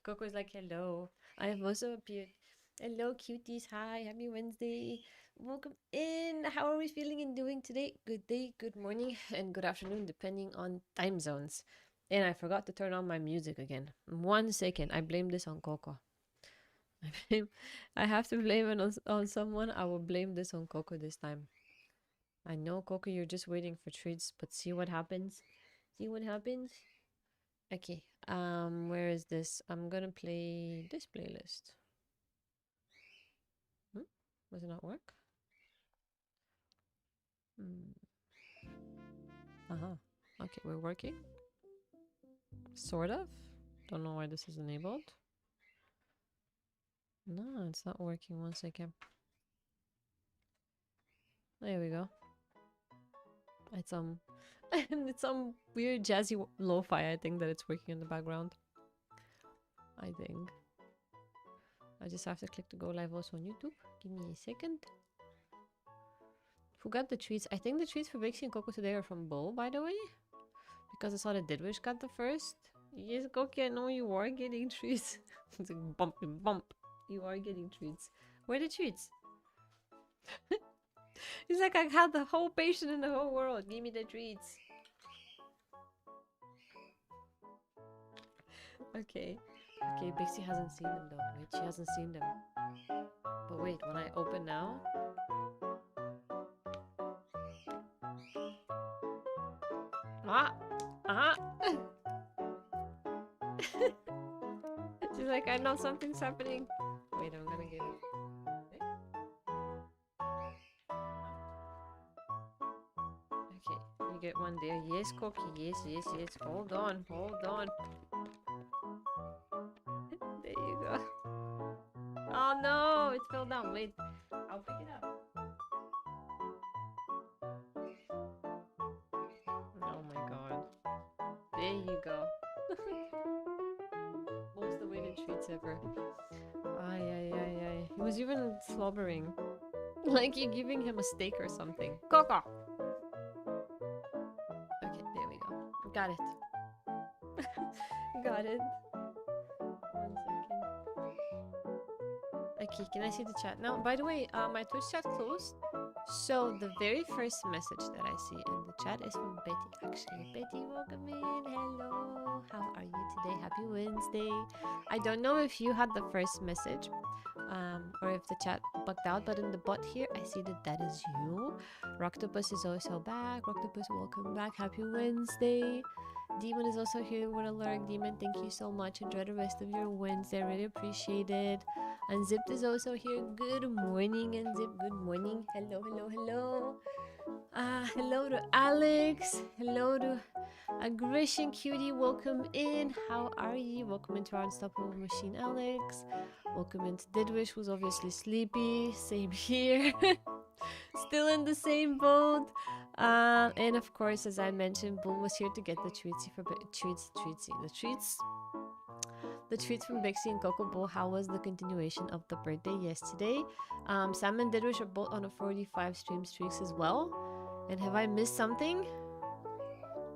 Coco's like, hello. I have also appeared. Hello, cuties. Hi, happy Wednesday. Welcome in. How are we feeling and doing today? Good day, good morning, and good afternoon, depending on time zones. And I forgot to turn on my music again. 1 second. I blame this on Coco. I blame. I have to blame it on someone. I will blame this on Coco this time. I know, Coco, you're just waiting for treats, but see what happens. See what happens. Okay. Where is this? I'm gonna play this playlist. Hmm? Does it not work? Hmm. Uh-huh. Okay, we're working. Sort of. Don't know why this is enabled. No, it's not working. 1 second. There we go. It's it's some weird jazzy lo-fi. I think that it's working in the background. I think. I just have to click to go live also on YouTube. Give me a second. Who got the treats? I think the treats for Bixie and Coco today are from Bull, by the way. Because I saw that Didwish got the first. Yes, Coco, I know you are getting treats. It's like bump and bump. You are getting treats. Where are the treats? He's like, I had the whole patient in the whole world. Give me the treats. Okay. Okay, Bixie hasn't seen them though. Wait, she hasn't seen them. But wait, when I open now... Ah! Ah! She's like, I know something's happening. Wait, I'm gonna get it. Okay, you get one there. Yes, Cookie. Yes, yes, yes. Hold on, hold on. There you go. Oh no, it fell down. Wait, I'll pick it up. Oh my god. There you go. Most awaited treats ever. Ay, ay, ay, ay. He was even slobbering. Like you're giving him a steak or something. Coco! Okay, there we go. Got it. Got it. 1 second. Okay, can I see the chat now? By the way, my Twitch chat closed. So the very first message that I see in the chat is from Betty. Actually, Betty, welcome in. Hello. How are you today? Happy Wednesday. I don't know if you had the first message, or if the chat bugged out, but in the bot here, I see that is you. Roctopus is also back. Roctopus, welcome back. Happy Wednesday. Demon is also here with a lurk. Demon, thank you so much. Enjoy the rest of your Wednesday. I really appreciate it. And Zipped is also here. Good morning, and Zip. Good morning. Hello, hello, hello. Hello to Alex. Hello to Aggression Cutie. Welcome in. How are you? Welcome into our Unstoppable Machine, Alex. Welcome into Didwish, who's obviously sleepy. Same here. Still in the same boat. And of course, as I mentioned, Bull was here to get the treatsy for the treats from Bixie and Coco. Bull, how was the continuation of the birthday yesterday? Sam and Didwish are both on a 45 stream streaks as well. And have I missed something?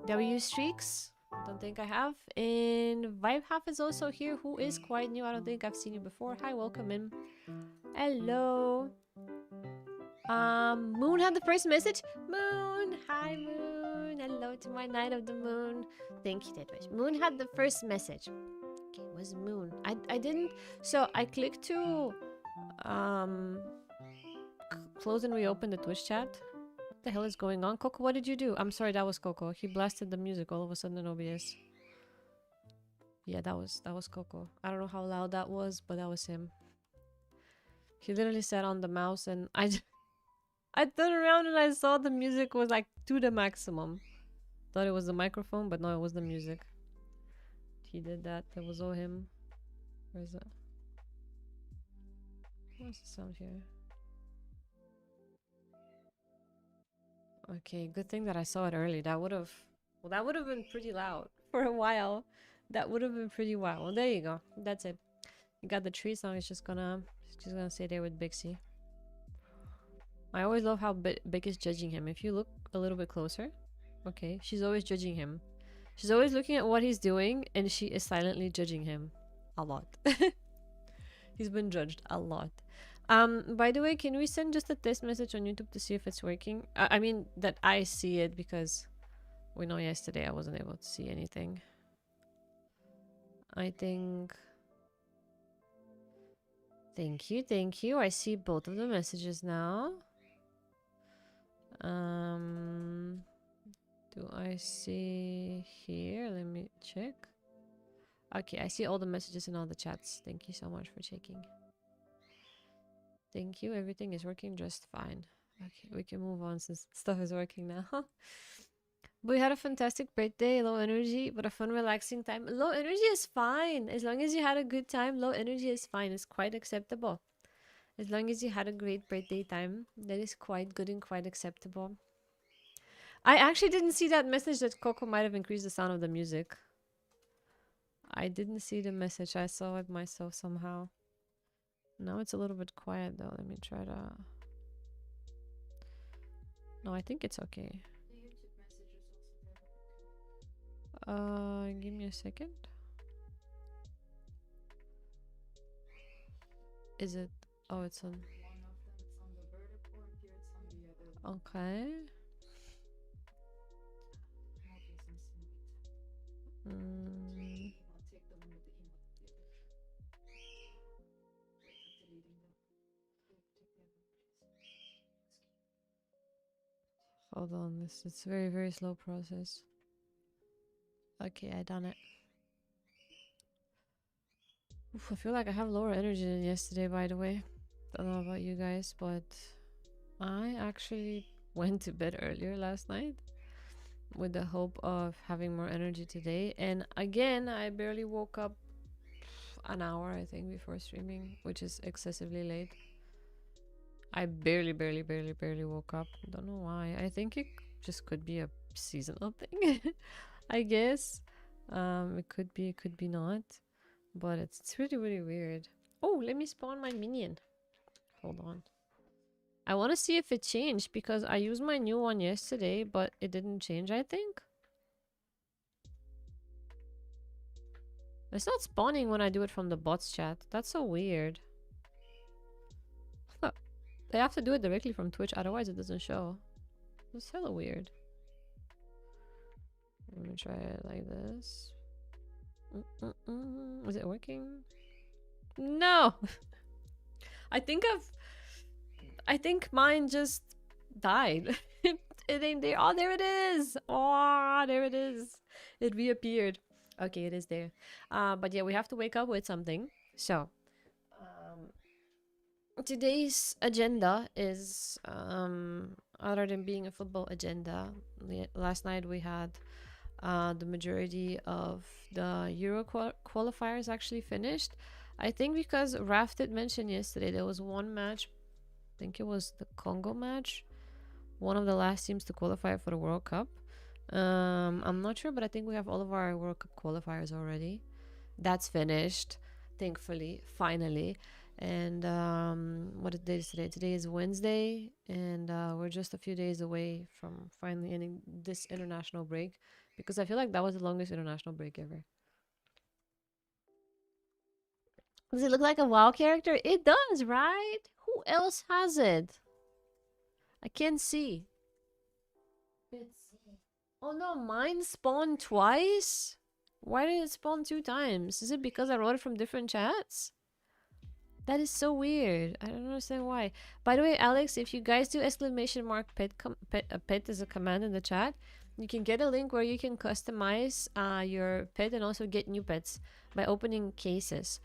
W streaks? Don't think I have. And Vibe Half is also here, who is quite new. I don't think I've seen you before. Hi, welcome in. Hello. Moon had the first message. Moon, hi Moon. Hello to my Night of the Moon. Thank you, Didwish. Moon had the first message. Okay, it was Moon. I didn't. So I clicked to close and reopen the Twitch chat. What the hell is going on? Coco, what did you do? I'm sorry, that was Coco. He blasted the music all of a sudden in OBS. Yeah, that was Coco. I don't know how loud that was, but that was him. He literally sat on the mouse and I turned around and I saw the music was like to the maximum. Thought it was the microphone, but no, it was the music. He did that. That was all him. Where is it? What's the sound here? Okay, good thing that I saw it early. That would have been pretty loud for a while. That would have been pretty wild. Well, there you go. That's it. You got the trees now. It's just gonna stay there with Bixie. I always love how Big is judging him. If you look a little bit closer, okay, she's always judging him. She's always looking at what he's doing, and she is silently judging him. a lot. He's been judged a lot. By the way, can we send just a test message on YouTube to see if it's working? I mean, that I see it, because we know yesterday I wasn't able to see anything. I think... Thank you, thank you. I see both of the messages now. Do I see here? Let me check. Okay, I see all the messages in all the chats. Thank you so much for checking. Thank you. Everything is working just fine. Okay, we can move on since stuff is working now. We had a fantastic birthday, low energy, but a fun, relaxing time. Low energy is fine. As long as you had a good time, low energy is fine. It's quite acceptable. As long as you had a great birthday time, that is quite good and quite acceptable. I actually didn't see that message that Coco might have increased the sound of the music. I didn't see the message. I saw it myself somehow. Now it's a little bit quiet though. Let me try to... No, I think it's okay. Give me a second. Is it? Oh, it's on. Okay. Hold on, it's very, very slow process. Okay, I done it. Oof, I feel like I have lower energy than yesterday, by the way. Don't know about you guys, but I actually went to bed earlier last night with the hope of having more energy today. And again, I barely woke up an hour, I think, before streaming, which is excessively late. I barely woke up. Don't know why. I think it just could be a seasonal thing. I guess. It could be, it could be not. But it's really, really weird. Oh, let me spawn my minion. Hold on. I want to see if it changed, because I used my new one yesterday, but it didn't change, I think. It's not spawning when I do it from the bots chat. That's so weird. They have to do it directly from Twitch, otherwise it doesn't show. It's hella weird. Let me try it like this. Is it working? No! I think mine just died. It ain't there. Oh, there it is! Oh, there it is. It reappeared. Okay, it is there. But yeah, we have to wake up with something. So, today's agenda is, other than being a football agenda, last night we had the majority of the Euro qualifiers actually finished. I think because Raf did mention yesterday there was one match, I think it was the Congo match, one of the last teams to qualify for the World Cup. I'm not sure, but I think we have all of our World Cup qualifiers already. That's finished, thankfully, finally. And what is today? Today is Wednesday, and we're just a few days away from finally ending this international break, because I feel like that was the longest international break ever. Does it look like a WoW character? It does, right? Who else has it? I can't see. Oh no, mine spawned twice? Why did it spawn 2 times? Is it because I wrote it from different chats? That is so weird. I don't understand why. By the way, Alex, if you guys do !pet as a command in the chat, you can get a link where you can customize your pet and also get new pets by opening cases.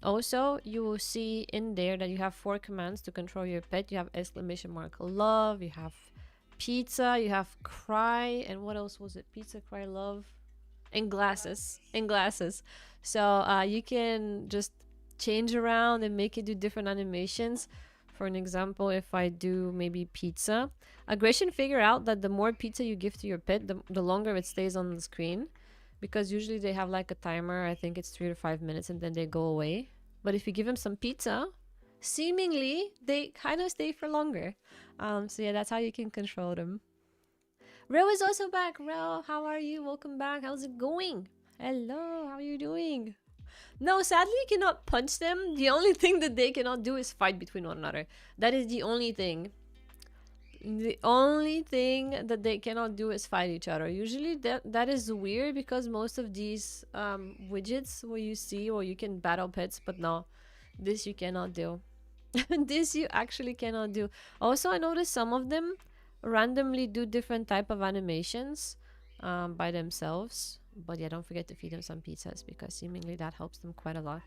Also, you will see in there that you have 4 commands to control your pet. You have !love, you have pizza, you have cry, and what else was it? Pizza, cry, love, and glasses. So you can just change around and make it do different animations. For an example, if I do maybe pizza, Aggression figure out that the more pizza you give to your pet, the longer it stays on the screen, because usually they have like a timer. I think it's 3 to 5 minutes and then they go away. But if you give them some pizza, seemingly they kind of stay for longer. So yeah, that's how you can control them. Ro is also back. Ro, how are you? Welcome back. How's it going? Hello, how are you doing? No, sadly, you cannot punch them. The only thing that they cannot do is fight between one another. That is the only thing. The only thing that they cannot do is fight each other. Usually that is weird because most of these widgets where you see or you can battle pets, but no, this you cannot do. This you actually cannot do. Also, I noticed some of them randomly do different type of animations by themselves. But yeah, don't forget to feed them some pizzas because seemingly that helps them quite a lot.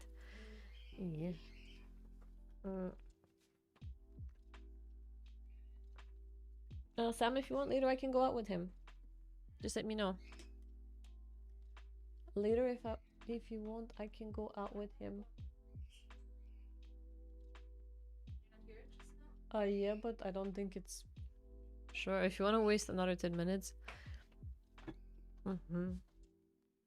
Yeah. Mm. Sam, if you want later, I can go out with him. Just let me know. Later, if you want, I can go out with him. Yeah, but I don't think it's sure. If you want to waste another 10 minutes.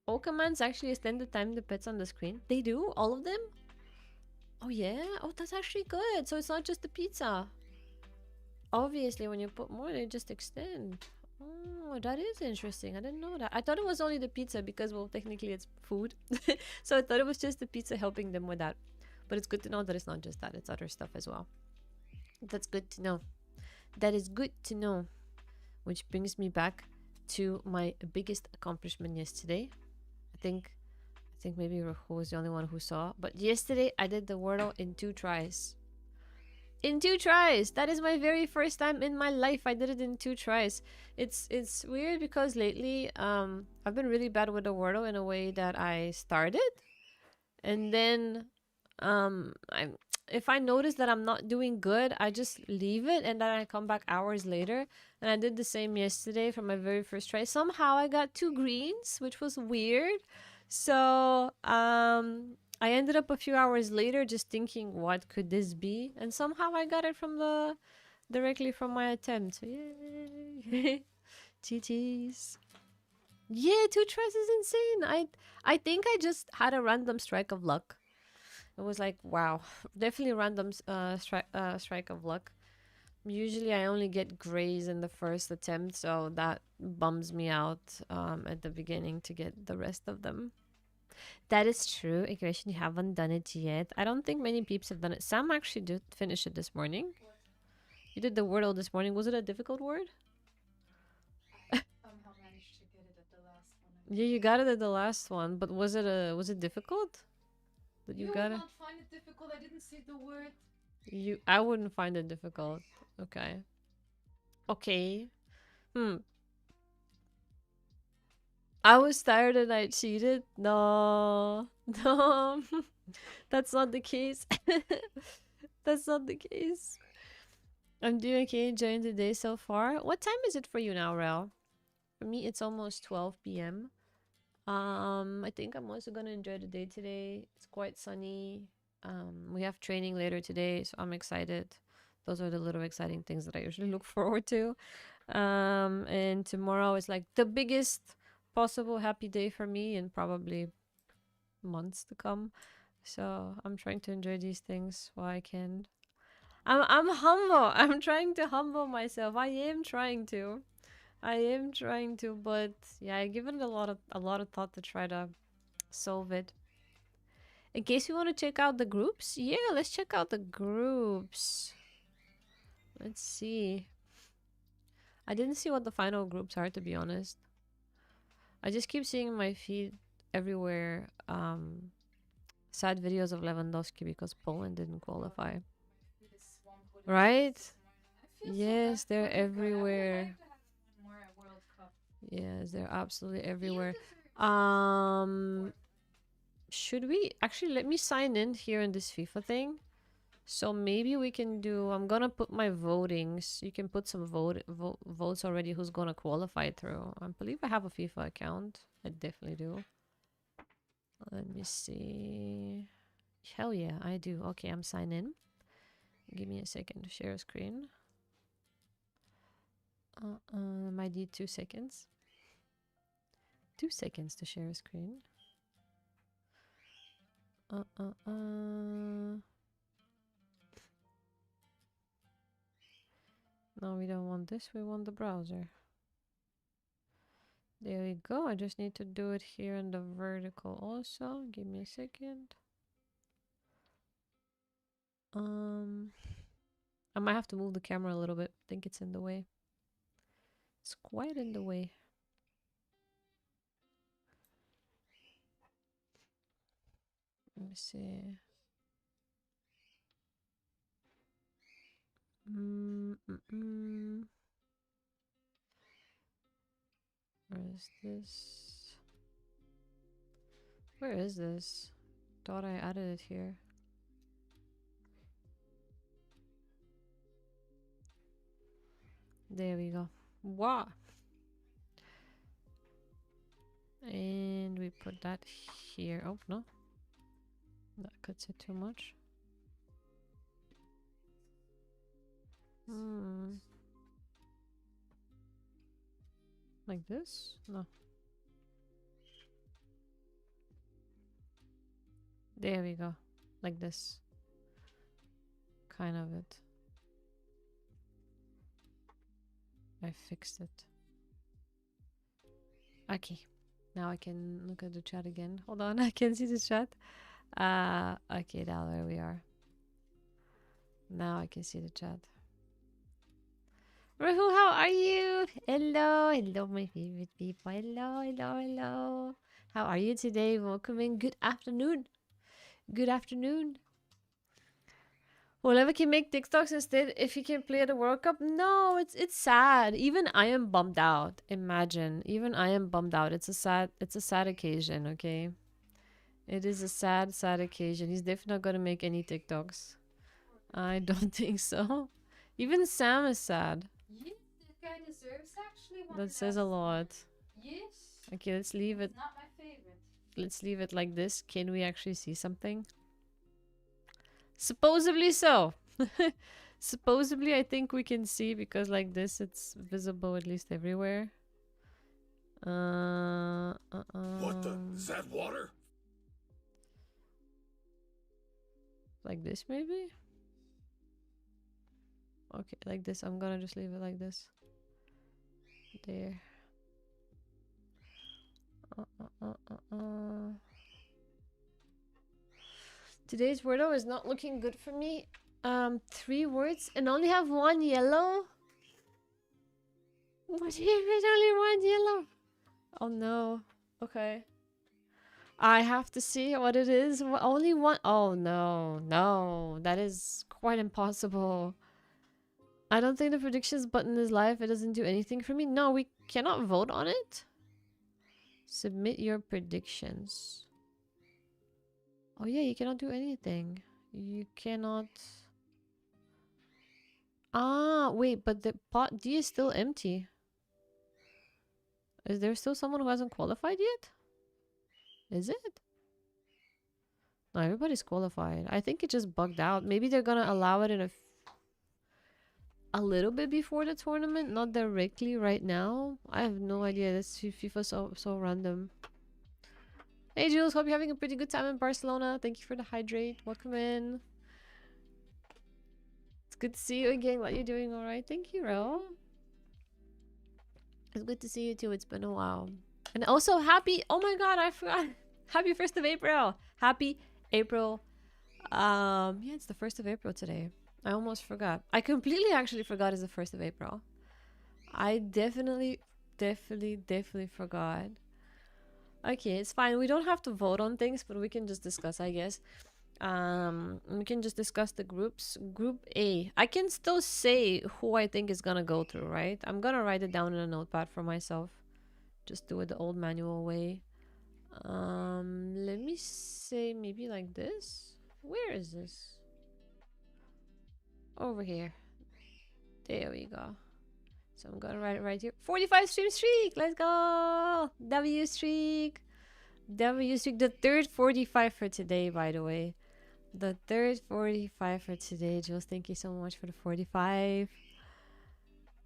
All commands actually extend the time the pet's on the screen. They do? All of them? Oh yeah? Oh, that's actually good. So it's not just the pizza. Obviously, when you put more, they just extend. Oh, that is interesting. I didn't know that. I thought it was only the pizza because, well, technically it's food. So I thought it was just the pizza helping them with that. But it's good to know that it's not just that. It's other stuff as well. That's good to know. That is good to know. Which brings me back to my biggest accomplishment yesterday. I think maybe Rahu was the only one who saw. But yesterday I did the Wordle in 2 tries. In 2 tries! That is my very first time in my life I did it in 2 tries. It's weird because lately I've been really bad with the Wordle in a way that I started. And then if I notice that I'm not doing good, I just leave it and then I come back hours later. And I did the same yesterday for my very first try. Somehow I got 2 greens, which was weird. So I ended up a few hours later just thinking, what could this be? And somehow I got it from directly from my attempt. So yay. GG's. Yeah, 2 tries is insane. I think I just had a random strike of luck. It was like, wow, definitely random strike of luck. Usually I only get grays in the first attempt, so that bums me out at the beginning to get the rest of them. That is true. Aggression, you haven't done it yet. I don't think many peeps have done it. Sam actually did finish it this morning. You did the Wordle this morning. Was it a difficult word? Somehow managed to get it at the last one. Yeah, you got it at the last one, but was it difficult? That you got it? Not find it difficult. I didn't see the word. I wouldn't find it difficult. Okay. Okay. I was tired and I cheated. No. No. That's not the case. That's not the case. I'm doing okay, enjoying the day so far. What time is it for you now, Rel? For me, it's almost 12 p.m. I think I'm also gonna enjoy the day today. It's quite sunny. We have training later today, so I'm excited. Those are the little exciting things that I usually look forward to. And tomorrow is like the biggest possible happy day for me in probably months to come. So I'm trying to enjoy these things while I can. I'm humble. I'm trying to humble myself. I am trying to. But yeah, I given it a lot of thought to try to solve it. In case you want to check out the groups, yeah, let's check out the groups. Let's see. I didn't see what the final groups are, to be honest. I just keep seeing in my feed everywhere sad videos of Lewandowski because Poland didn't qualify. Right? Yes, they're everywhere. Yes, they're absolutely everywhere. Should we actually let me sign in here in this FIFA thing? So maybe we can do. I'm gonna put my votings. You can put some votes already. Who's gonna qualify through? I believe I have a FIFA account. I definitely do. Let me see. Hell yeah, I do. Okay, I'm signed in. Give me a second to share a screen. Might need 2 seconds. 2 seconds to share a screen. No, we don't want this. We want the browser. There we go. I just need to do it here in the vertical also. Give me a second. I might have to move the camera a little bit. I think it's in the way. It's quite in the way. Let me see. Where is this? Where is this? Thought I added it here. There we go. Wow. And we put that here. Oh, no. That cuts it too much. Like this? No. There we go. Like this. Kind of it. I fixed it. Okay. Now I can look at the chat again. Hold on, I can see the chat. Okay, now there we are. Now I can see the chat. Ruhu, how are you? Hello, hello, my favorite people. Hello, hello, hello. How are you today? Welcome in. Good afternoon. Good afternoon. Whoever can make TikToks instead if he can play the World Cup. No, it's sad. Even I am bummed out. Imagine. Even I am bummed out. It's a sad occasion, okay? It is a sad occasion. He's definitely not gonna make any TikToks. I don't think so. Even Sam is sad. Yes, that guy deserves actually one. That says a lot. Yes. Okay, let's leave it. It's not my favorite. Let's leave it like this. Can we actually see something? Supposedly so. Supposedly, I think we can see because like this, it's visible at least everywhere. What the? Is that water? Like this, maybe? Okay, like this. I'm gonna just leave it like this. There. Today's Wordle is not looking good for me. 3 words and only have 1 yellow? What do you mean only 1 yellow? Oh no. Okay. I have to see what it is. Only 1. Oh no. No. That is quite impossible. I don't think the predictions button is live. It doesn't do anything for me. No, we cannot vote on it. Submit your predictions. Oh yeah, you cannot do anything. You cannot... Ah, wait, but the pot D is still empty. Is there still someone who hasn't qualified yet? Is it? No, everybody's qualified. I think it just bugged out. Maybe they're gonna allow it in a little bit before the tournament, not directly right now. I have no idea. This FIFA so random. Hey Jules, hope you're having a pretty good time in Barcelona. Thank you for the hydrate. Welcome in. It's good to see you again. Glad you're doing alright. Thank you, Ro. It's good to see you too. It's been a while. And also happy, oh my god, I forgot. Happy 1st of April. Happy April. Yeah, it's the 1st of April today. I almost forgot. I completely actually forgot it's the 1st of April. I definitely forgot. Okay, it's fine. We don't have to vote on things, but we can just discuss, I guess. We can just discuss the groups. Group A. I can still say who I think is gonna go through, right? I'm gonna write it down in a notepad for myself. Just do it the old manual way. Let me say maybe like this. Where is this? Over here. There we go. So I'm gonna write it right here. 45 stream streak! Let's go! W streak! W streak. The third 45 for today, by the way. The third 45 for today. Jules, thank you so much for the 45.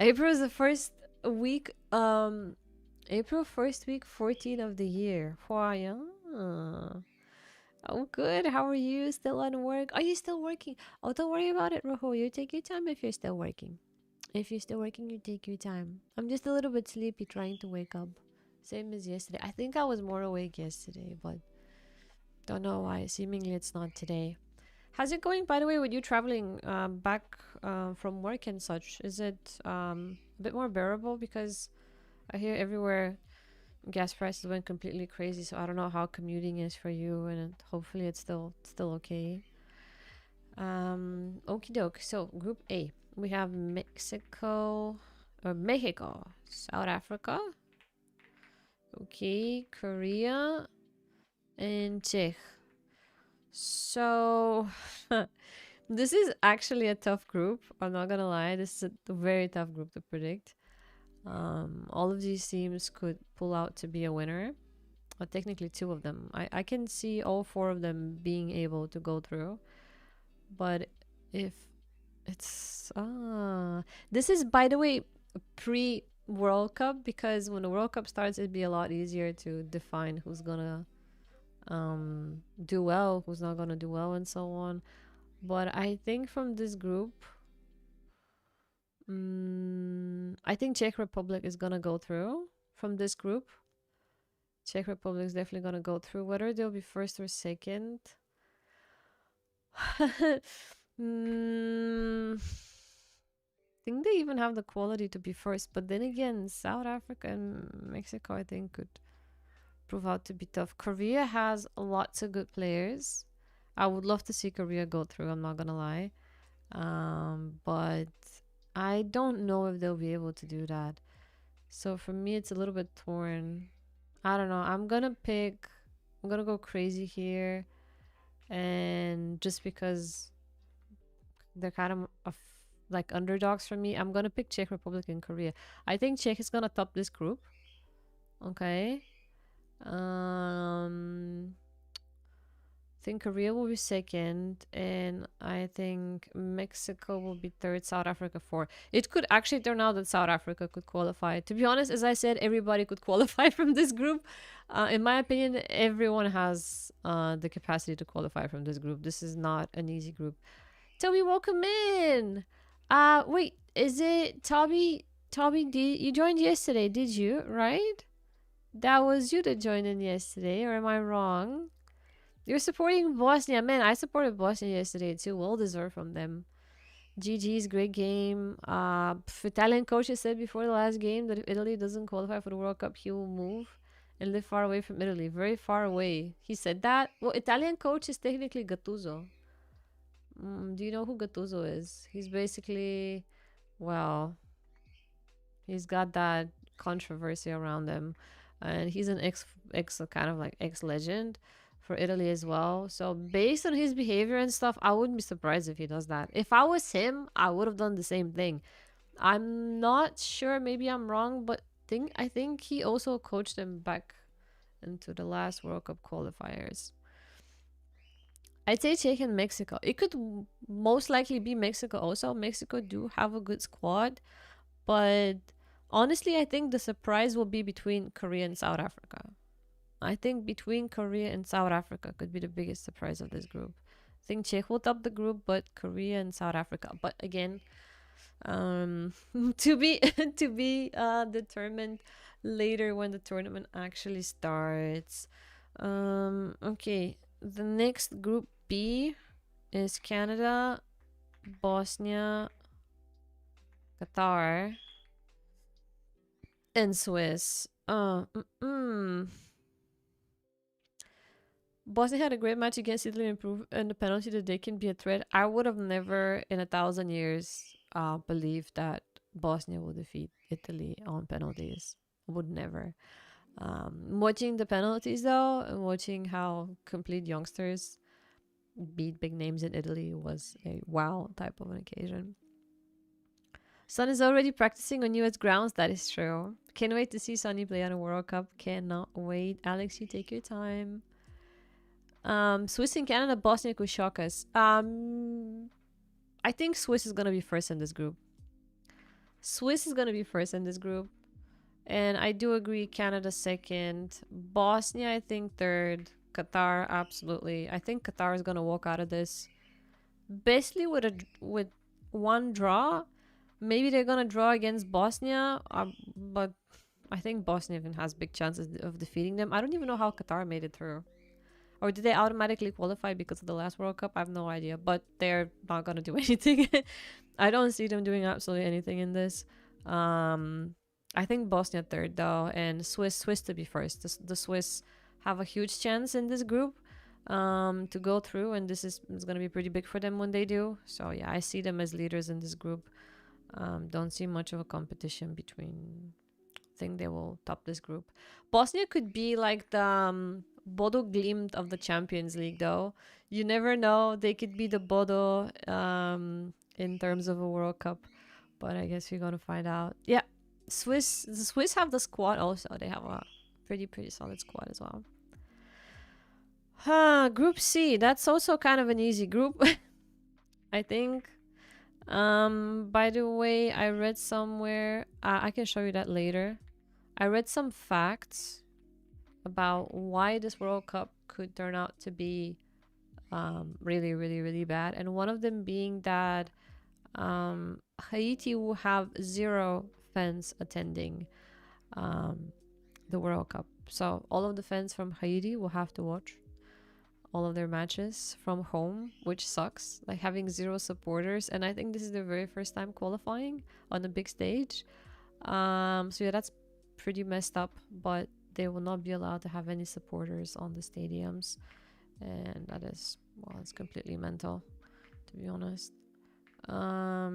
April is the first week, April 1st week 14 of the year. Wow. Oh, good. How are you? Still on work? Are you still working? Oh, don't worry about it, Rojo. You take your time if you're still working. If you're still working, you take your time. I'm just a little bit sleepy trying to wake up. Same as yesterday. I think I was more awake yesterday, but don't know why. Seemingly it's not today. How's it going, by the way, with you traveling back from work and such? Is it a bit more bearable? Because I hear everywhere gas prices went completely crazy, so I don't know how commuting is for you, and hopefully it's still okay. Okie doke. So Group A, we have Mexico, South Africa, okay, Korea, and Czech. So this is actually a tough group. I'm not gonna lie. This is a very tough group to predict. All of these teams could pull out to be a winner. Well, technically, two of them. I can see all four of them being able to go through. But if it's this is, by the way, pre World Cup, because when the World Cup starts, it'd be a lot easier to define who's gonna do well, who's not gonna do well, and so on. But I think from this group, I think Czech Republic is gonna go through from this group. Czech Republic is definitely gonna go through. Whether they'll be first or second, think they even have the quality to be first. But then again, South Africa and Mexico, I think, could prove out to be tough. Korea has lots of good players. I would love to see Korea go through, I'm not gonna lie. But I don't know if they'll be able to do that. So for me, it's a little bit torn. I don't know. I'm gonna go crazy here. And just because they're kind of like underdogs for me, I'm gonna pick Czech Republic and Korea. I think Czech is gonna top this group. Okay. I think Korea will be second, and I think Mexico will be third, South Africa fourth. It could actually turn out that South Africa could qualify. To be honest, as I said, everybody could qualify from this group. In my opinion, everyone has the capacity to qualify from this group. This is not an easy group. Toby, welcome in. Wait, is it Toby? Toby, you joined yesterday, did you? Right? That was you that joined in yesterday, or am I wrong? You're supporting Bosnia. Man, I supported Bosnia yesterday too. Well deserved from them. GG's, great game. Italian coach has said before the last game that if Italy doesn't qualify for the World Cup, he will move and live far away from Italy. Very far away. He said that. Well, Italian coach is technically Gattuso. Do you know who Gattuso is? He's basically, well, he's got that controversy around him. And he's an ex kind of like ex-legend for Italy as well. So based on his behavior and stuff, I wouldn't be surprised if he does that. If I was him, I would have done the same thing. I'm not sure, maybe I'm wrong, but I think he also coached them back into the last World Cup qualifiers. I'd say Czech and Mexico. It could most likely be Mexico also. Mexico do have a good squad, but honestly, I think the surprise will be between Korea and South Africa. I think between Korea and South Africa could be the biggest surprise of this group. I think Czech will top the group, but Korea and South Africa. But again, to be determined later when the tournament actually starts. Okay, the next group B is Canada, Bosnia, Qatar, and Swiss. Bosnia had a great match against Italy and proved in the penalty that they can be a threat. I would have never in 1,000 years believed that Bosnia will defeat Italy on penalties. Would never. Watching the penalties though, and watching how complete youngsters beat big names in Italy was a wow type of an occasion. Son is already practicing on US grounds. That is true. Can't wait to see Sonny play on a World Cup. Cannot wait. Alex, you take your time. Swiss and Canada, Bosnia could shock us. I think Swiss is gonna be first in this group. And I do agree, Canada second. Bosnia, I think third. Qatar, absolutely. I think Qatar is gonna walk out of this basically with one draw. Maybe they're gonna draw against Bosnia, but I think Bosnia even has big chances of defeating them. I don't even know how Qatar made it through. Or did they automatically qualify because of the last World Cup? I have no idea. But they're not going to do anything. I don't see them doing absolutely anything in this. I think Bosnia third, though. And Swiss to be first. The Swiss have a huge chance in this group to go through. And this is going to be pretty big for them when they do. So, yeah, I see them as leaders in this group. Don't see much of a competition between... think they will top this group. Bosnia could be like the Bodo Glimt of the Champions League, though. You never know. They could be the Bodo in terms of a World Cup. But I guess we're gonna find out. Yeah, the Swiss have the squad also. They have a pretty solid squad as well. Group C. That's also kind of an easy group. I think. By the way, I read somewhere. I can show you that later. I read some facts about why this World Cup could turn out to be really bad. And one of them being that Haiti will have 0 fans attending the World Cup. So all of the fans from Haiti will have to watch all of their matches from home, which sucks. Like having 0 supporters. And I think this is their very first time qualifying on a big stage. So yeah, that's pretty messed up, but they will not be allowed to have any supporters on the stadiums, and that is, well, it's completely mental, to be honest. I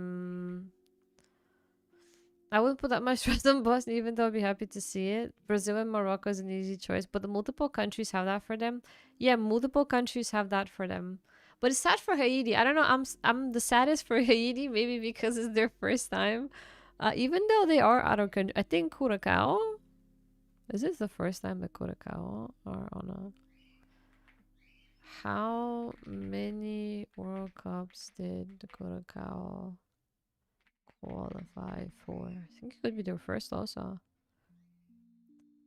wouldn't put that much stress on Bosnia, even though I'd be happy to see it. Brazil and Morocco is an easy choice, but the multiple countries have that for them. Yeah, multiple countries have that for them, but it's sad for Haiti. I don't know, I'm the saddest for Haiti, maybe because it's their first time. Even though they are out of country, I think Curacao. Is this the first time that Curacao are on a... How many World Cups did the Curacao qualify for? I think it could be their first also.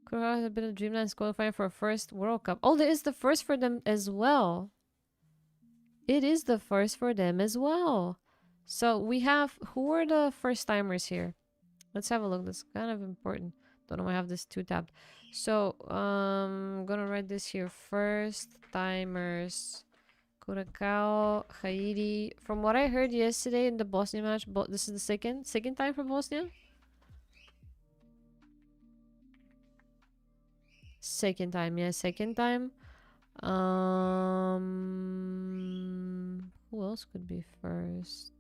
Curacao has been a Dreamlands qualifying for a first World Cup. Oh, there is the first for them as well. It is the first for them as well. So we have... Who are the first timers here? Let's have a look. That's kind of important. Don't know why I have this 2 tabbed. So, I'm gonna write this here. First timers. Curacao, Haiti. From what I heard yesterday in the Bosnia match, this is the second time for Bosnia? Second time, yeah, second time. Who else could be first?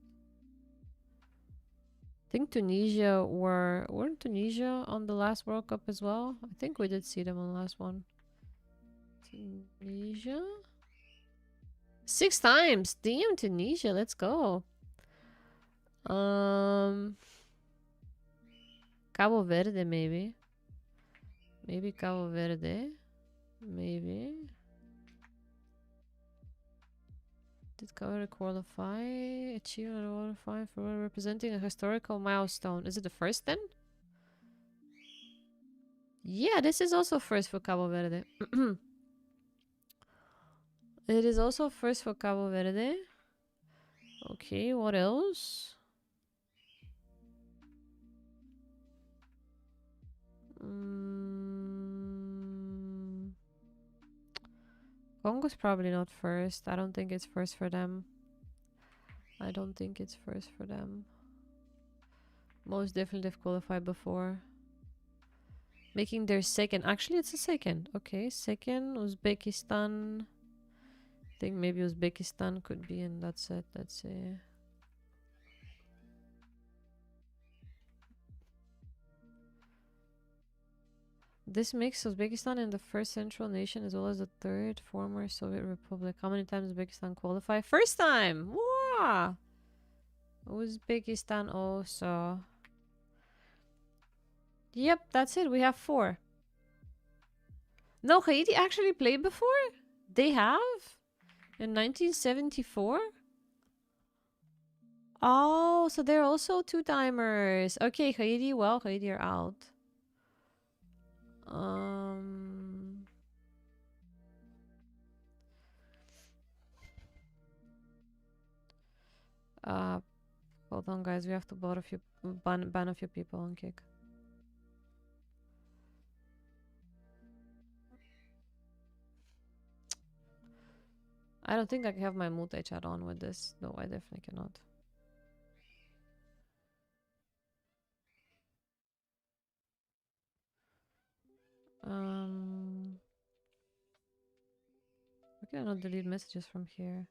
I think Tunisia weren't Tunisia on the last World Cup as well? I think we did see them on the last one. Tunisia? 6 times! Damn, Tunisia, let's go. Cabo Verde, maybe. Maybe Cabo Verde. Maybe. Did Cabo Verde qualify? Achievement qualifying for representing a historical milestone. Is it the first then? Yeah, this is also first for Cabo Verde. It is also first for Cabo Verde. Okay, what else? Congo's probably not first. I don't think it's first for them. I don't think it's first for them. Most definitely they've qualified before. Making their second. Actually, it's a second. Okay, second. Uzbekistan. I think maybe Uzbekistan could be in that set. Let's see. This makes Uzbekistan in the first central nation as well as the third former Soviet Republic. How many times Uzbekistan qualify? First time! Wow! Uzbekistan also. Yep, that's it. We have 4. No, Haiti actually played before? They have? In 1974? Oh, so they're also 2-timers. Okay, Haiti. Well, Haiti are out. Hold on, guys. We have to ban a few people on kick. I don't think I can have my multi-chat on with this. No, I definitely cannot. Why can I not delete messages from here?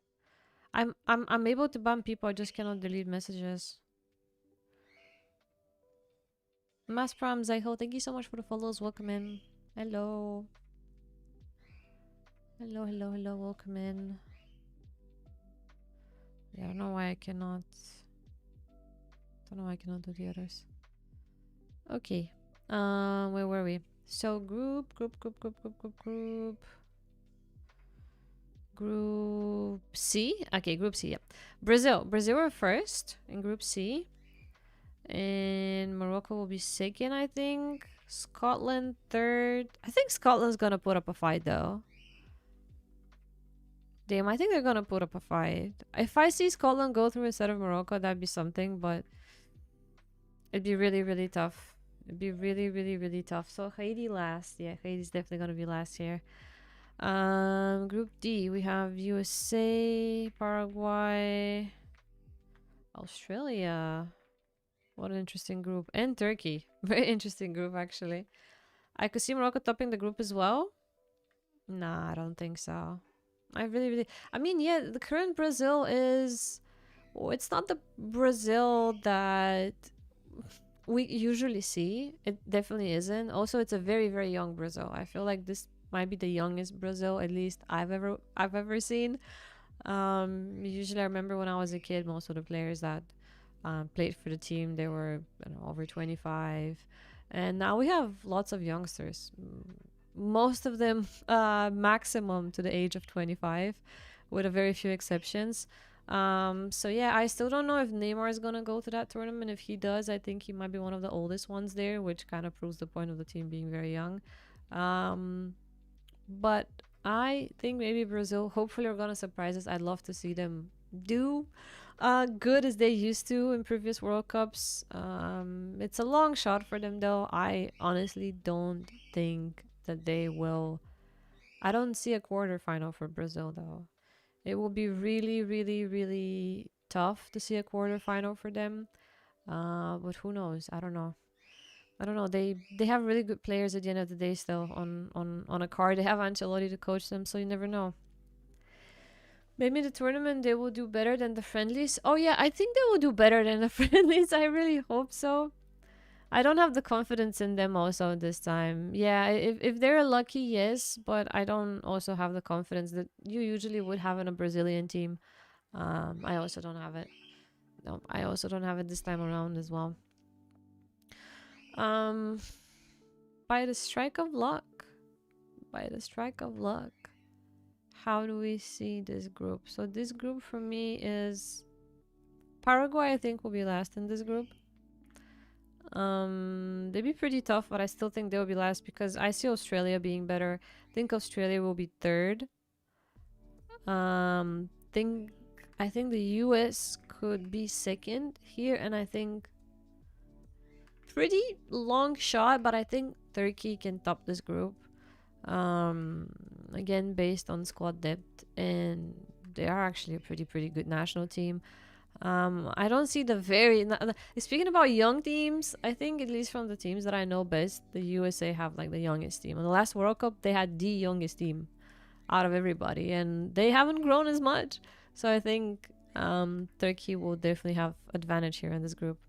I'm able to ban people, I just cannot delete messages. Mass Pram Zaiho, thank you so much for the follows. Welcome in. Hello. Hello, hello, hello, welcome in. Yeah, I don't know why I cannot. Don't know why I cannot do the others. Okay. Where were we? So group. Group C? Okay, Group C, yeah. Brazil were first in Group C. And Morocco will be second, I think. Scotland third. I think Scotland's gonna put up a fight, though. Damn, I think they're gonna put up a fight. If I see Scotland go through instead of Morocco, that'd be something, but it'd be really, really tough. It'd be really, really, really tough. So Haiti last. Yeah, Haiti's definitely gonna be last here. Group D, we have USA, Paraguay, Australia. What an interesting group. And Turkey. Very interesting group, actually. I could see Morocco topping the group as well. Nah, I don't think so. I mean, yeah, the current Brazil is... Oh, it's not the Brazil that we usually see. It definitely isn't. Also, it's a very, very young Brazil. I feel like this might be the youngest Brazil, at least I've ever seen. Usually I remember when I was a kid, most of the players that played for the team, they were, I don't know, over 25. And now we have lots of youngsters. Most of them maximum to the age of 25, with a very few exceptions. So yeah, I still don't know if Neymar is gonna go to that tournament. If he does, I think he might be one of the oldest ones there, which kind of proves the point of the team being very young. But I think maybe Brazil hopefully are gonna surprise us. I'd love to see them do good as they used to in previous World Cups. It's a long shot for them, though. I honestly don't think that they will. I don't see a quarterfinal for Brazil, though. It will be really, really, really tough to see a quarterfinal for them. But who knows? I don't know. They have really good players at the end of the day still on a card. They have Ancelotti to coach them, so you never know. Maybe the tournament they will do better than the friendlies. Oh yeah, I think they will do better than the friendlies. I really hope so. I don't have the confidence in them also this time. Yeah, if they're lucky, yes, but I don't also have the confidence that you usually would have in a Brazilian team. I also don't have it. No, I also don't have it this time around as well. By the strike of luck. By the strike of luck. How do we see this group? So this group for me is Paraguay. I think will be last in this group. They'd be pretty tough, but I still think they'll be last because I see Australia being better. I think Australia will be third. I think the US could be second here, and I think pretty long shot, but I think Turkey can top this group. Again, based on squad depth, and they are actually a pretty good national team. I don't see the speaking about young teams, I think at least from the teams that I know best, the USA have like the youngest team. On the last World Cup, they had the youngest team out of everybody, and they haven't grown as much. So I think Turkey will definitely have advantage here in this group.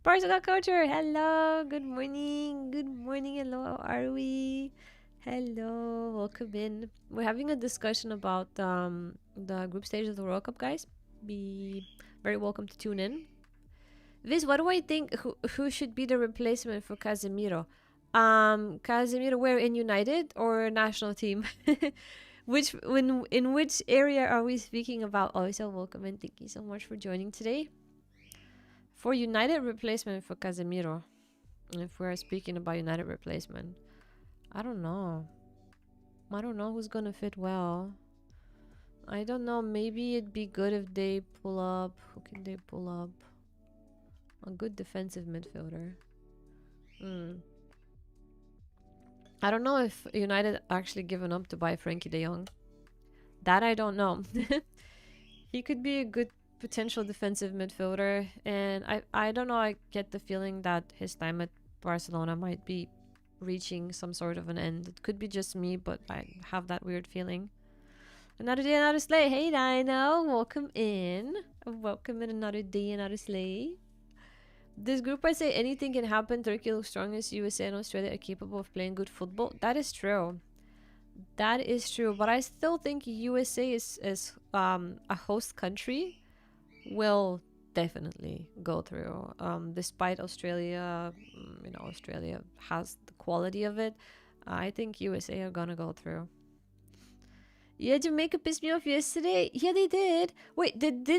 Portugal Culture, hello, good morning, hello, how are we? Hello, welcome in. We're having a discussion about the group stage of the World Cup, guys. Be very welcome to tune in. Viz, what do I think? Who should be the replacement for Casemiro? Casemiro, where in United or national team? In which area are we speaking about? Oh, so welcome and thank you so much for joining today. For United replacement for Casemiro, if we're speaking about United replacement, I don't know. I don't know who's gonna fit well. I don't know. Maybe it'd be good if they pull up. Who can they pull up? A good defensive midfielder. I don't know if United actually given up to buy Frankie de Jong. That I don't know. He could be a good potential defensive midfielder, and I don't know. I get the feeling that his time at Barcelona might be reaching some sort of an end. It could be just me, but I have that weird feeling. Another day, another slay. Hey, Dino, welcome in. Welcome in another day, another slay. This group, I say anything can happen. Turkey looks strongest. USA and Australia are capable of playing good football. That is true. That is true. But I still think USA is a host country will definitely go through. Despite Australia, Australia has the quality of it. I think USA are gonna go through. Yeah, Jamaica pissed me off yesterday. Yeah, they did. Wait, did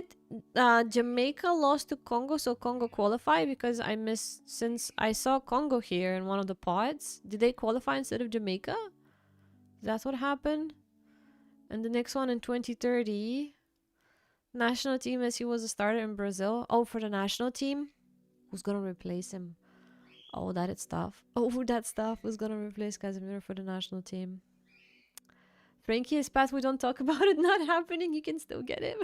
Jamaica lost to Congo, so Congo qualify? Because I missed, since I saw Congo here in one of the pods. Did they qualify instead of Jamaica? That's what happened. And the next one in 2030, national team, as he was a starter in Brazil. Oh, for the national team, who's gonna replace him? Oh, that is tough. Oh, that stuff was gonna replace Casemiro for the national team. Frankie is path. We don't talk about it not happening. You can still get him.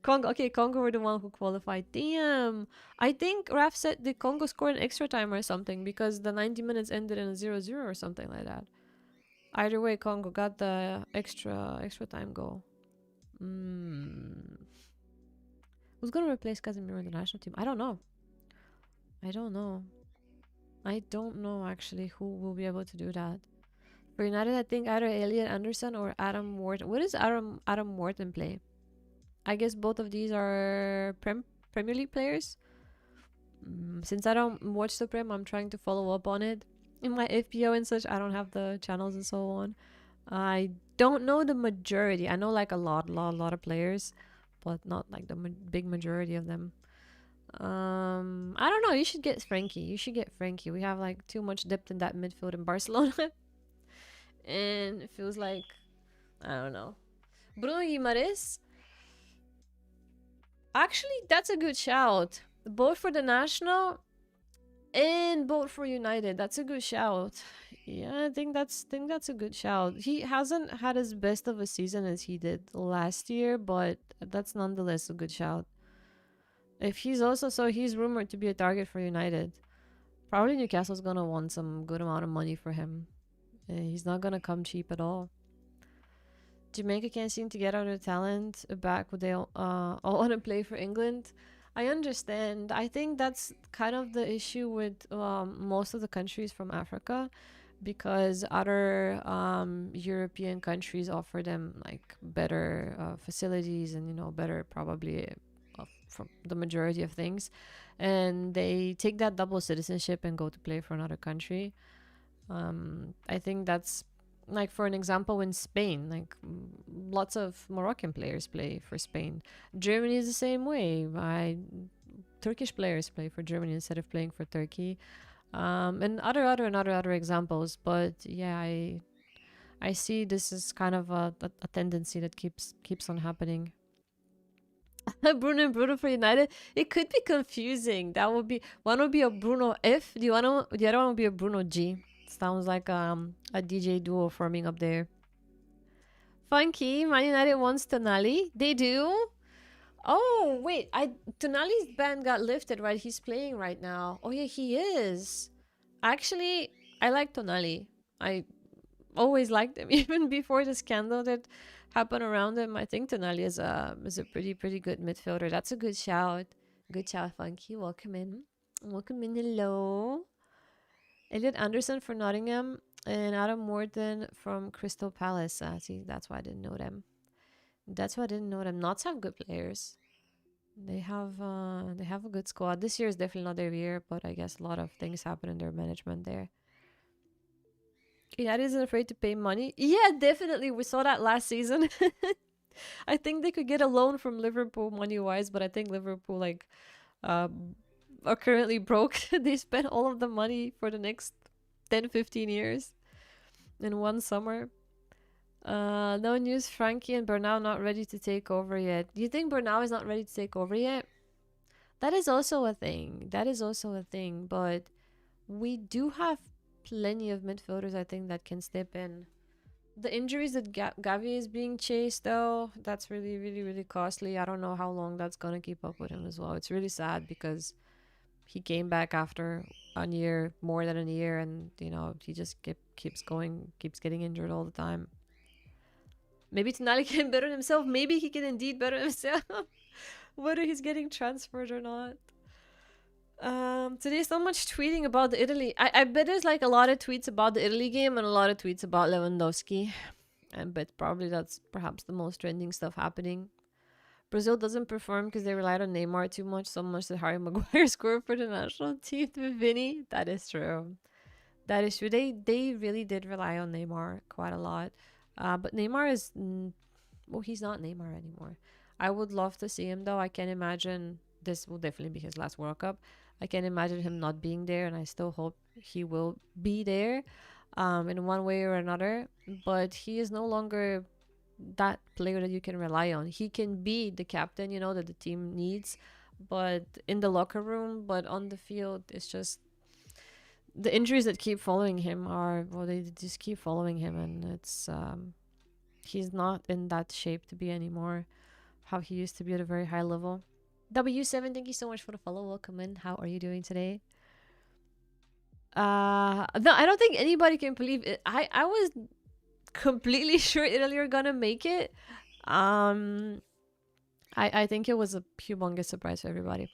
Congo. Okay, Congo were the one who qualified. Damn. I think Raf said the Congo scored an extra time or something because the 90 minutes ended in a 0-0 or something like that. Either way, Congo got the extra time goal. Who's gonna replace Casemiro in the national team? I don't know. I don't know actually who will be able to do that. For United, I think either Elliot Anderson or Adam Wharton. What does Adam Wharton play? I guess both of these are Premier League players. Since I don't watch the Prem, I'm trying to follow up on it. In my FPO and such, I don't have the channels and so on. I don't know the majority. I know like a lot of players, but not like the big majority of them. I don't know. You should get Frankie. We have like too much depth in that midfield in Barcelona. And it feels like, I don't know. Bruno Guimaraes. Actually, that's a good shout. Both for the national and both for United. That's a good shout. Yeah, I think that's a good shout. He hasn't had as best of a season as he did last year, but that's nonetheless a good shout. If he's also, so he's rumored to be a target for United. Probably Newcastle's gonna want some good amount of money for him. He's not gonna come cheap at all. Jamaica can't seem to get out their talent back when they all want to play for England. I understand. I think that's kind of the issue with most of the countries from Africa, because other European countries offer them like better facilities and better probably from the majority of things, and they take that double citizenship and go to play for another country. I think that's like, for an example, in Spain, like lots of Moroccan players play for Spain. Germany is the same way. Turkish players play for Germany instead of playing for Turkey. And other examples. But yeah, I see this is kind of a tendency that keeps on happening. Bruno and Bruno for United. It could be confusing. That would be, one would be a Bruno F. The other one would be a Bruno G. Sounds like a DJ duo forming up there. Funky, Man United wants Tonali. They do? Oh, wait. Tonali's ban got lifted, right? He's playing right now. Oh, yeah, he is. Actually, I like Tonali. I always liked him, even before the scandal that happened around him. I think Tonali is a pretty good midfielder. That's a good shout. Good shout, Funky. Welcome in. Hello. Elliot Anderson for Nottingham and Adam Wharton from Crystal Palace. See, that's why I didn't know them. Knots have good players. They have a good squad. This year is definitely not their year, but I guess a lot of things happen in their management there. United isn't afraid to pay money. Yeah, definitely. We saw that last season. I think they could get a loan from Liverpool money-wise, but I think Liverpool are currently broke. They spent all of the money for the next 10-15 years in one summer. No news. Frankie and Bernal not ready to take over yet. Do you think Bernal is not ready to take over yet? That is also a thing. But we do have plenty of midfielders, I think, that can step in. The injuries that Gavi is being chased, though, that's really, really, really costly. I don't know how long that's gonna keep up with him as well. It's really sad because he came back after a year, more than a year, and he just keeps going, keeps getting injured all the time. Maybe Tonali can better himself. Maybe he can indeed better himself, whether he's getting transferred or not. Today so much tweeting about the Italy. I bet there's like a lot of tweets about the Italy game and a lot of tweets about Lewandowski. I bet probably that's perhaps the most trending stuff happening. Brazil doesn't perform because they relied on Neymar too much, so much that Harry Maguire scored for the national team with Vinny. That is true. That is true. They really did rely on Neymar quite a lot. But Neymar is well, he's not Neymar anymore. I would love to see him though. I can imagine this will definitely be his last World Cup. I can imagine him not being there, and I still hope he will be there, in one way or another. But he is no longer that player that you can rely on. He can be the captain, that the team needs, but in the locker room, but on the field, it's just the injuries that keep following him they just keep following him, and it's he's not in that shape to be anymore how he used to be at a very high level. W7, thank you so much for the follow. Welcome in. How are you doing today? No, I don't think anybody can believe it. I was completely sure Italy are gonna make it. I think it was a humongous surprise for everybody.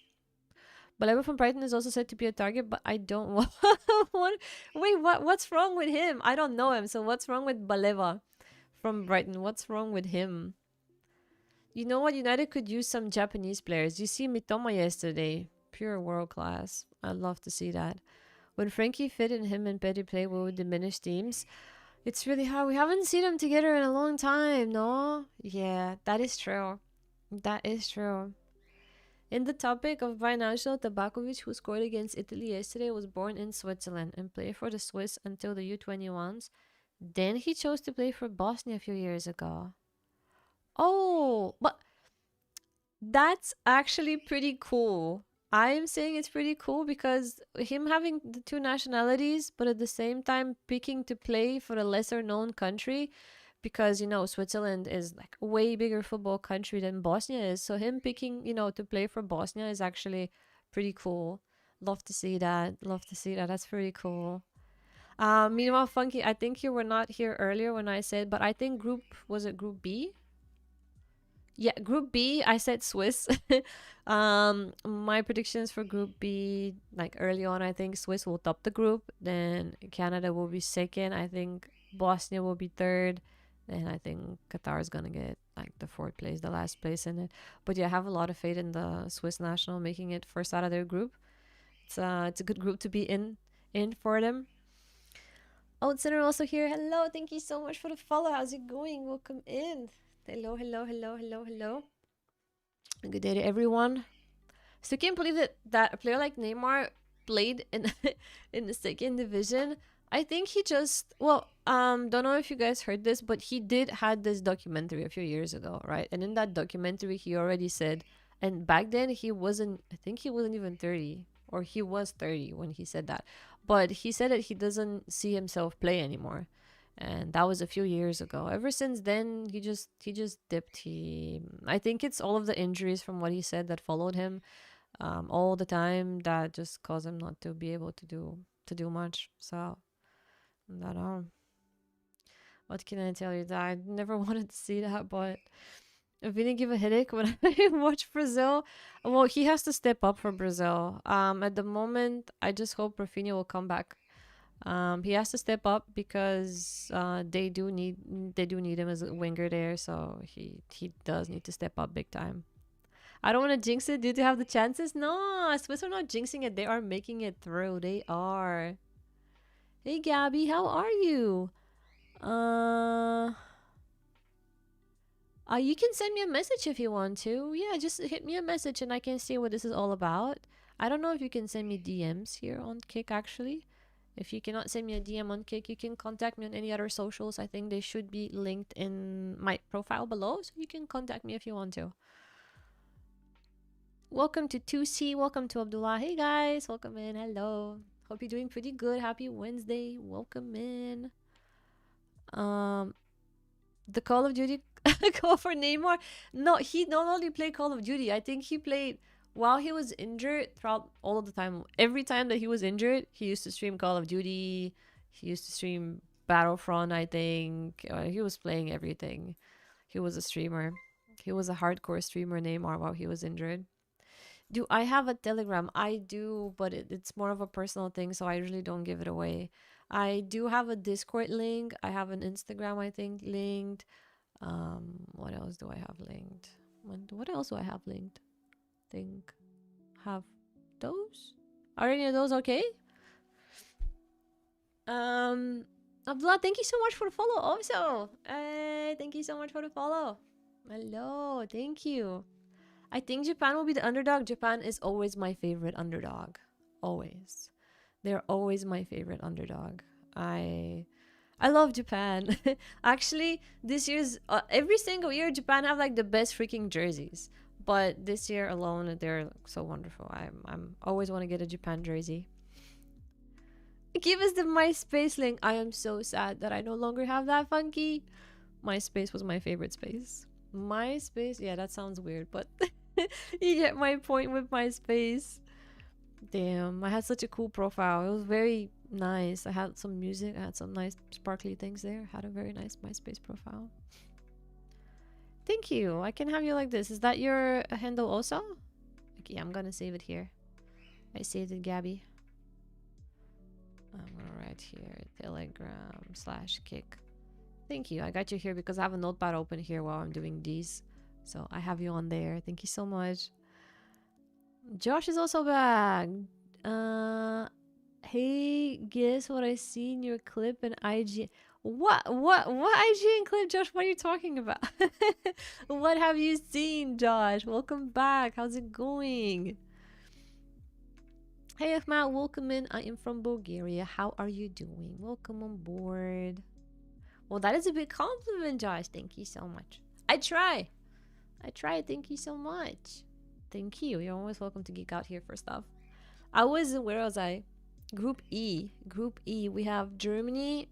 Baleba from Brighton is also said to be a target, but I don't want wait, what's wrong with him? I don't know him, so what's wrong with Baleba from Brighton? What's wrong with him? You know what? United could use some Japanese players. You see Mitoma yesterday. Pure world class. I'd love to see that. When Frankie fit and him and Petty play, we would diminish teams. It's really hard. We haven't seen them together in a long time, no? Yeah, that is true. That is true. In the topic of financial, Tabakovic, who scored against Italy yesterday, was born in Switzerland and played for the Swiss until the U21s. Then he chose to play for Bosnia a few years ago. Oh, but that's actually pretty cool. I am saying it's pretty cool because him having the two nationalities, but at the same time picking to play for a lesser known country, because Switzerland is like a way bigger football country than Bosnia is. So him picking, to play for Bosnia is actually pretty cool. Love to see that. Love to see that. That's pretty cool. Meanwhile, Funky, I think you were not here earlier when I said, but I think was it Group B? Yeah, Group B, I said Swiss. My predictions for Group B, like early on, I think Swiss will top the group. Then Canada will be second. I think Bosnia will be third. And I think Qatar is going to get like the fourth place, the last place in it. But yeah, I have a lot of faith in the Swiss national making it first out of their group. It's a good group to be in for them. Old Center also here. Hello, thank you so much for the follow. How's it going? Welcome in. Hello. Good day to everyone. So can't believe that a player like Neymar played in in the second division. I think he just don't know if you guys heard this, but he had this documentary a few years ago, right? And in that documentary, he already said, and back then I think he wasn't even 30, or he was 30 when he said that, but he said that he doesn't see himself play anymore. And that was a few years ago. Ever since then, he just dipped. I think it's all of the injuries from what he said that followed him all the time that just caused him not to be able to do much. So I don't know. What can I tell you? That I never wanted to see that, but it didn't give a headache when I watch Brazil. Well, he has to step up for Brazil. At the moment, I just hope Rafinha will come back. He has to step up because they do need him as a winger there, so he does need to step up big time. I don't want to jinx it. Do they have the chances? No, Swiss are not jinxing it. They are making it through. They are. Hey Gabby, how are you? You can send me a message if you want to. Yeah, just hit me a message and I can see what this is all about. I don't know if you can send me DMs here on Kick actually. If you cannot send me a DM on Kick, you can contact me on any other socials. I think they should be linked in my profile below, so you can contact me if you want to. Welcome to 2C. Welcome to Abdullah. Hey guys, welcome in. Hello. Hope you're doing pretty good. Happy Wednesday. Welcome in. The Call of Duty call for Neymar. No, he not only played Call of Duty. I think he played while he was injured throughout all of the time. Every time that he was injured, he used to stream Call of Duty. He used to stream Battlefront. I think he was playing everything. He was a streamer. He was a hardcore streamer, Neymar, while he was injured. Do I have a Telegram? I do, but it's more of a personal thing, so I usually don't give it away. I do have a Discord link. I have an Instagram, I think, linked. What else do I have linked? What else do I have linked? Think have those? Are any of those okay? Abdullah, thank you so much for the follow. Also, thank you so much for the follow. Hello, thank you. I think Japan will be the underdog. Japan is always my favorite underdog. Always. They're always my favorite underdog. I love Japan. Actually, this year's every single year Japan have like the best freaking jerseys. But this year alone they're so wonderful. I'm always want to get a Japan jersey. Give us the MySpace link. I am so sad that I no longer have that, Funky. MySpace was my favorite space. MySpace, yeah, that sounds weird, but you get my point with MySpace. Damn, I had such a cool profile. It was very nice. I had some music. I had some nice sparkly things there. Had a very nice MySpace profile. Thank you. I can have you like this. Is that your handle also? Okay, I'm gonna save it here. I saved it, Gabby. I'm gonna write here Telegram/kick. Thank you. I got you here because I have a notepad open here while I'm doing these. So I have you on there. Thank you so much. Josh is also back. Hey, guess what I see in your clip in IG? What IGN clip, Josh? What are you talking about? What have you seen, Josh? Welcome back. How's it going? Hey, Ahmad, welcome in. I am from Bulgaria. How are you doing? Welcome on board. Well, that is a big compliment, Josh. Thank you so much. I try. Thank you so much. Thank you. You're always welcome to geek out here for stuff. Where was I? Group E. We have Germany,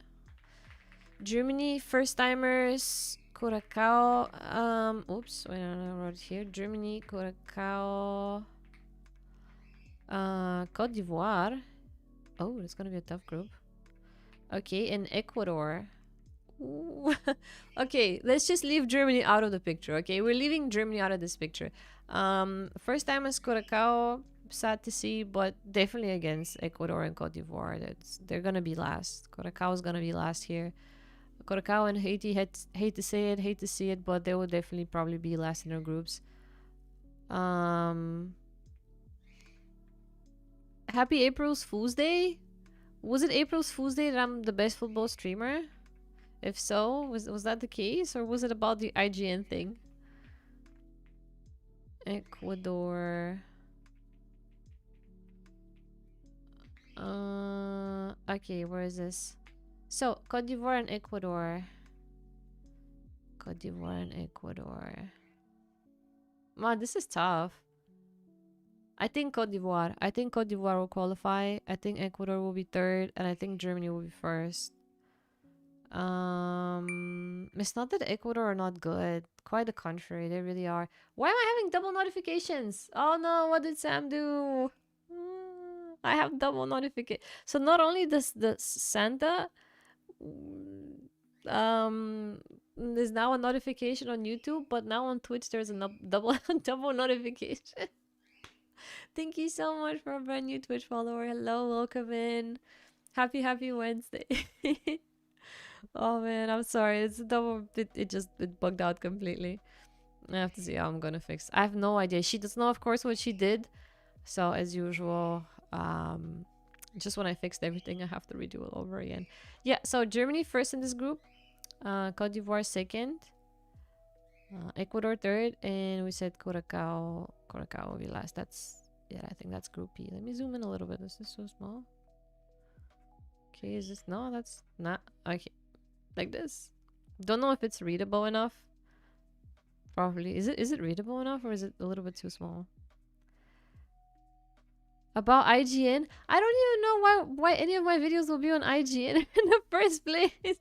first timers, Curacao. Oops, wait, I wrote it here. Germany, Curacao, Cote d'Ivoire. Oh, it's gonna be a tough group. Okay, and Ecuador. Ooh. Okay, let's just leave Germany out of the picture. Okay, we're leaving Germany out of this picture. First time is Curacao. Sad to see, but definitely against Ecuador and Cote d'Ivoire. They're gonna be last. Curacao is gonna be last here. Curacao and Haiti, hate to say it, hate to see it, but they will definitely probably be last in their groups. Happy April's Fool's Day. Was it April's Fool's Day that I'm the best football streamer? If so, was that the case, or was it about the IGN thing? Ecuador. Okay, where is this? So, Cote d'Ivoire and Ecuador. Man, this is tough. I think Cote d'Ivoire. Will qualify. I think Ecuador will be third, and I think Germany will be first. It's not that Ecuador are not good. Quite the contrary, they really are. Why am I having double notifications? Oh no, what did Sam do? I have double notification. So not only does the Santa there's now a notification on YouTube, but now on Twitch there's a double notification. Thank you so much for a brand new Twitch follower. Hello, welcome in. Happy Wednesday. Oh man, I'm sorry. It's a double. It bugged out completely. I have to see how I'm gonna fix. I have no idea. She does know, of course, what she did. So as usual, just when I fixed everything, I have to redo it over again. Yeah. So Germany first in this group, Cote d'Ivoire second, Ecuador third, and we said Curacao will be last. I think that's Group E. Let me zoom in a little bit. This is so small. Okay, is this no? That's not okay. Like this. Don't know if it's readable enough. Probably. Is it readable enough, or is it a little bit too small? About IGN, I don't even know why any of my videos will be on IGN in the first place.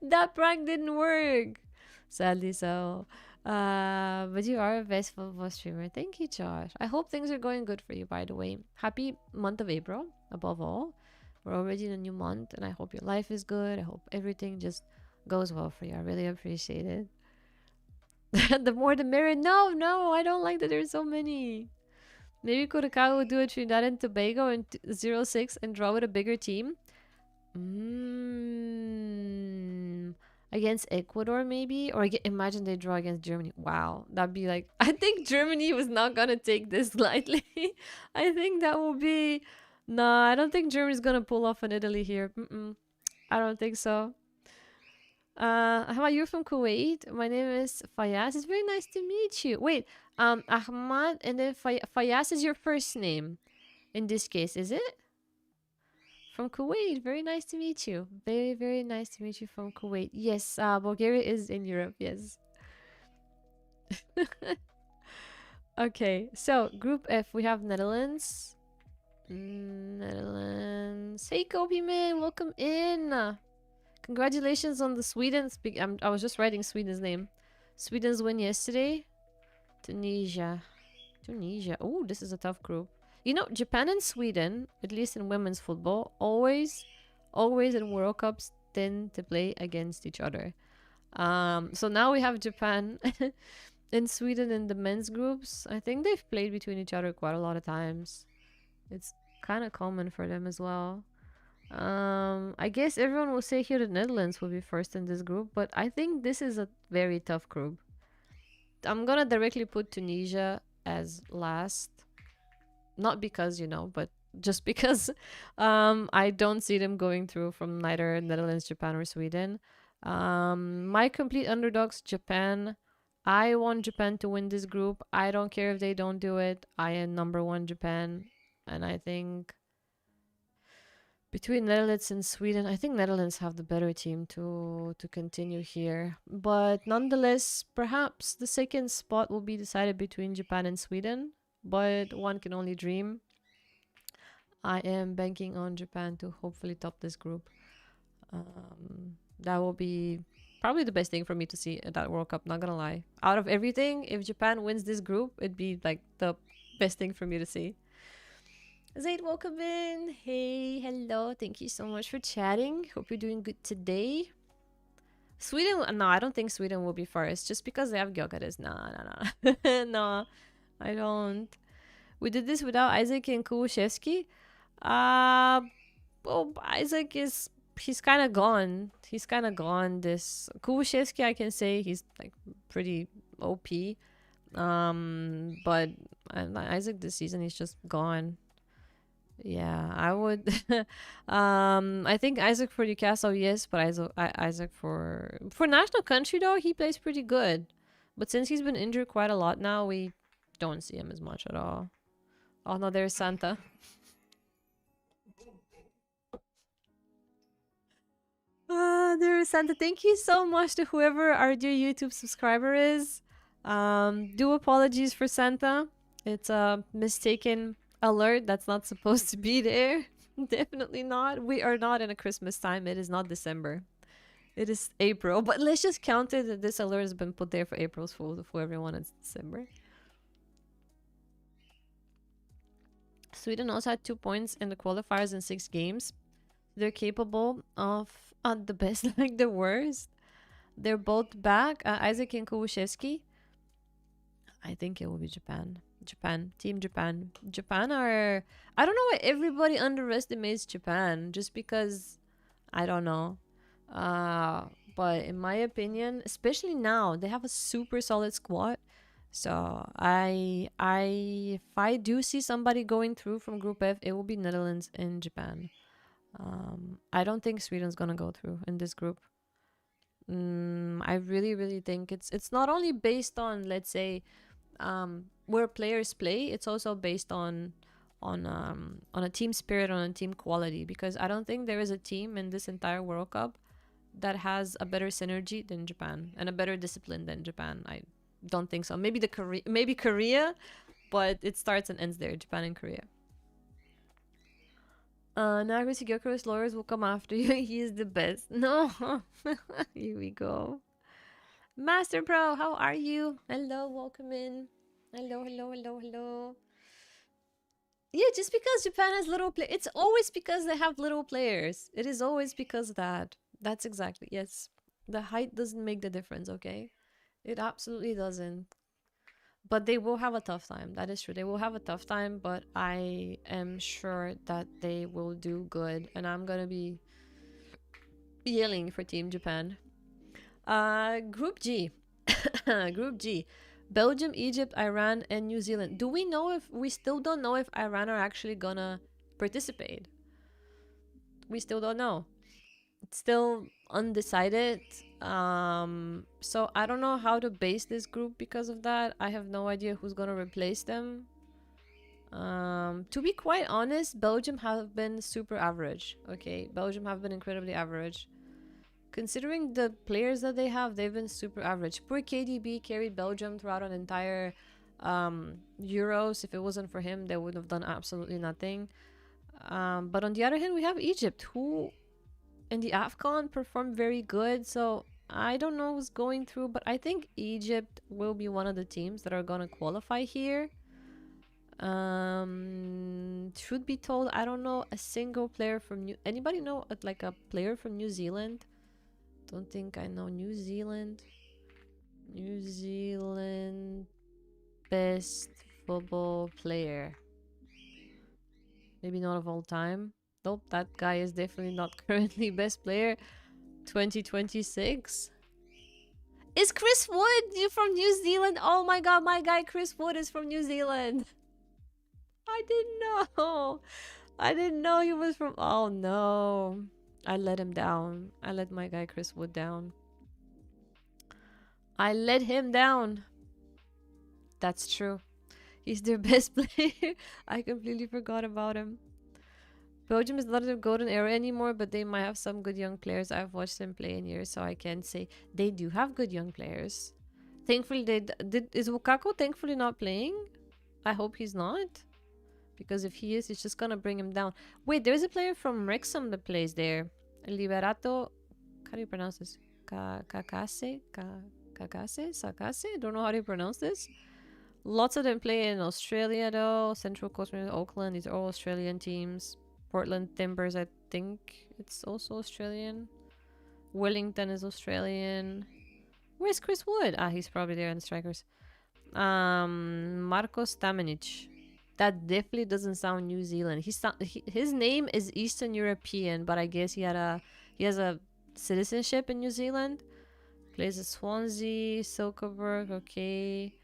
That prank didn't work. Sadly so. But you are a best football streamer. Thank you, Josh. I hope things are going good for you, by the way. Happy month of April, above all. We're already in a new month, and I hope your life is good. I hope everything just goes well for you. I really appreciate it. The more the merrier. No, no, I don't like that there's so many. Maybe Curacao would do a Trinidad and Tobago in 06 and draw with a bigger team. Against Ecuador, maybe? Or imagine they draw against Germany. Wow. That'd be like... I think Germany was not gonna take this lightly. I think that will be... Nah, I don't think Germany's gonna pull off an Italy here. I don't think so. How about you from Kuwait? My name is Fayaz. It's very nice to meet you. Wait, Ahmad and then Fayaz is your first name in this case, is it? From Kuwait. Very nice to meet you. Very, very nice to meet you from Kuwait. Yes, Bulgaria is in Europe. Yes. Okay, so Group F, we have Netherlands. Netherlands. Hey, Kobe man, welcome in. Congratulations on the Sweden. I was just writing Sweden's name. Sweden's win yesterday. Tunisia. Tunisia. Oh, this is a tough group. You know, Japan and Sweden, at least in women's football, always in World Cups tend to play against each other. So now we have Japan and Sweden in the men's groups. I think they've played between each other quite a lot of times. It's kind of common for them as well. I guess everyone will say here the Netherlands will be first in this group, but I think this is a very tough group. I'm gonna directly put Tunisia as last. Not because, you know, but just because I don't see them going through from neither Netherlands, Japan, or Sweden. My complete underdogs, Japan. I want Japan to win this group. I don't care if they don't do it. I am #1 Japan. And I think between Netherlands and Sweden, I think Netherlands have the better team to continue here. But nonetheless, perhaps the second spot will be decided between Japan and Sweden. But one can only dream. I am banking on Japan to hopefully top this group. That will be probably the best thing for me to see at that World Cup, not gonna lie. Out of everything, if Japan wins this group, it'd be like the best thing for me to see. Zaid, welcome in. Hey, hello. Thank you so much for chatting. Hope you're doing good today. Sweden, no, I don't think Sweden will be first just because they have Gyökeres. No. No, I don't. We did this without Isaac and Kułuszewski. Well, Isaac he's kind of gone. He's kind of gone. This Kułuszewski, I can say he's like pretty OP. But Isaac this season, he's just gone. Yeah, I would. I think Isaac for Newcastle, yes, but Isaac for national country though, he plays pretty good. But since he's been injured quite a lot now, we don't see him as much at all. Oh no, there's Santa. There's Santa. Thank you so much to whoever our dear YouTube subscriber is. Do apologies for Santa. It's a mistaken alert that's not supposed to be there. Definitely not. We are not in a Christmas time. It is not December. It is April. But let's just count it that this alert has been put there for April's Fool, for everyone. It's December. Sweden also had 2 points in the qualifiers in 6 games. They're capable of the best like the worst. They're both back. Isaac and Kułuszewski. I think it will be Japan. Team Japan. Japan are... I don't know why everybody underestimates Japan. Just because... I don't know. But in my opinion, especially now, they have a super solid squad. So if I do see somebody going through from Group F, it will be Netherlands and Japan. I don't think Sweden's gonna go through in this group. I really think it's not only based on, let's say, where players play. It's also based on a team spirit, on a team quality. Because I don't think there is a team in this entire World Cup that has a better synergy than Japan and a better discipline than Japan. I don't think so. Maybe Korea, but it starts and ends there. Japan and Korea. Nagrisi Gyökeres lawyers will come after you. He is the best. No. Here we go. Master Pro, how are you? Hello, welcome in. Hello, hello, hello, hello. Yeah, just because Japan has little play, it's always because they have little players. It is always because of that. That's exactly, yes. The height doesn't make the difference, okay? It absolutely doesn't. But they will have a tough time. That is true. They will have a tough time, but I am sure that they will do good. And I'm gonna be yelling for Team Japan. Group G. Group G. Belgium, Egypt, Iran, and New Zealand. Do we know if... We still don't know if Iran are actually gonna participate. We still don't know. It's still undecided. So I don't know how to base this group because of that. I have no idea who's gonna replace them. To be quite honest, Belgium have been super average. Okay, Belgium have been incredibly average. Considering the players that they have, they've been super average. Poor KDB carried Belgium throughout an entire Euros. If it wasn't for him, they would have done absolutely nothing. But on the other hand, we have Egypt, who in the AFCON performed very good. So I don't know who's going through, but I think Egypt will be one of the teams that are gonna qualify here. Truth be told, I don't know a single player from anybody know like a player from New Zealand? Don't think I know New Zealand. New Zealand best football player. Maybe not of all time. Nope, that guy is definitely not currently best player. 2026. Is Chris Wood from New Zealand? Oh my god, my guy Chris Wood is from New Zealand. I didn't know. I didn't know he was from... Oh no. I let him down. I let my guy Chris Wood down. I let him down. That's true. He's their best player. I completely forgot about him. Belgium is not in the golden era anymore, but they might have some good young players. I've watched them play in years, so I can say they do have good young players. Thankfully, is Lukaku thankfully not playing? I hope he's not. Because if he is, it's just gonna bring him down. Wait, there's a player from Wrexham that plays there. Liberato... How do you pronounce this? Kakase? Sakase? Don't know how to pronounce this. Lots of them play in Australia though. Central Coast, Auckland. These are all Australian teams. Portland Timbers, I think it's also Australian. Wellington is Australian. Where's Chris Wood? Ah, he's probably there in the strikers. Marcos Tamanic. That definitely doesn't sound New Zealand. His name is Eastern European, but I guess he has a citizenship in New Zealand. Plays at Swansea, Silkeborg, okay.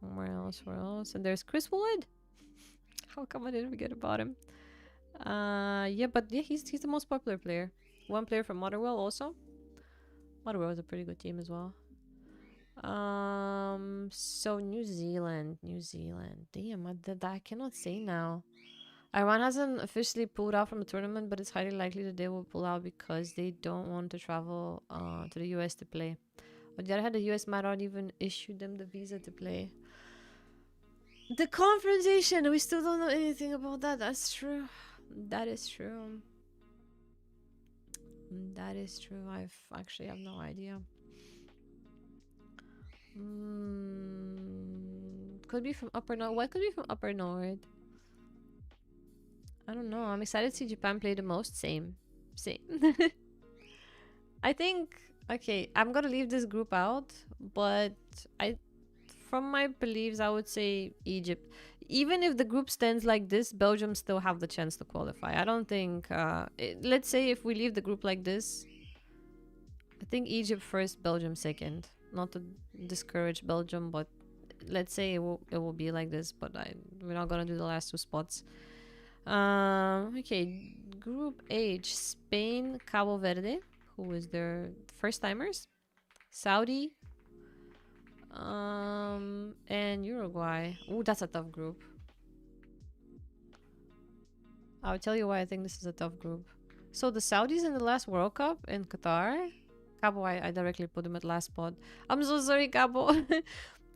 Where else? And there's Chris Wood. How come I didn't forget about him? Yeah, but yeah, he's the most popular player. One player from Motherwell also. Motherwell is a pretty good team as well. So New Zealand. Damn, I cannot say now. Iran hasn't officially pulled out from the tournament, but it's highly likely that they will pull out because they don't want to travel to the US to play. On the other hand, the US might not even issue them the visa to play. The confrontation, we still don't know anything about that. That's true. That is true. That is true. I actually have no idea. Could be from Upper North. What could be from Upper North? I don't know. I'm excited to see Japan play the most. Same. I think... Okay, I'm gonna leave this group out, but from my beliefs, I would say Egypt. Even if the group stands like this, Belgium still have the chance to qualify. I don't think... let's say if we leave the group like this, I think Egypt first, Belgium second. Not to discourage Belgium, but let's say it will be like this, but we're not gonna do the last two spots. Okay, Group H, Spain, Cabo Verde, who is their first timers, Saudi, and Uruguay. Oh, that's a tough group. I'll tell you why I think this is a tough group. So the Saudis in the last World Cup in Qatar. Cabo, I directly put them at last spot. I'm so sorry, Cabo.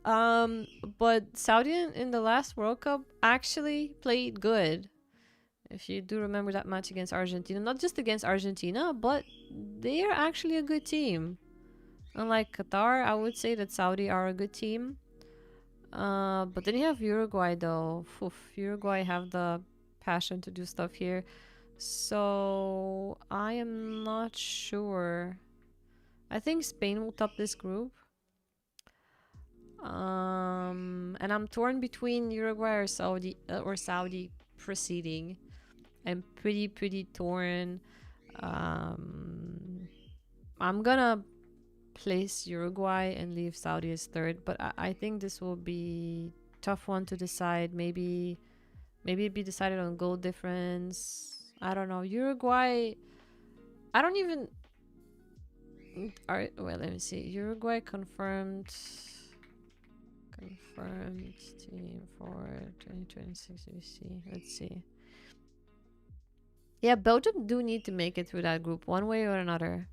But Saudi in the last World Cup actually played good. If you do remember that match against Argentina, not just against Argentina, but they are actually a good team. Unlike Qatar, I would say that Saudi are a good team. But then you have Uruguay though. Oof, Uruguay have the passion to do stuff here. So I am not sure. I think Spain will top this group. And I'm torn between Uruguay or Saudi proceeding. I'm pretty torn. I'm gonna place Uruguay and leave Saudi as third, but I think this will be tough one to decide. Maybe it be decided on goal difference. I don't know. Uruguay. I don't even. Alright, well, let me see. Uruguay confirmed team for 2026 UC. Let's see. Yeah, Belgium do need to make it through that group one way or another.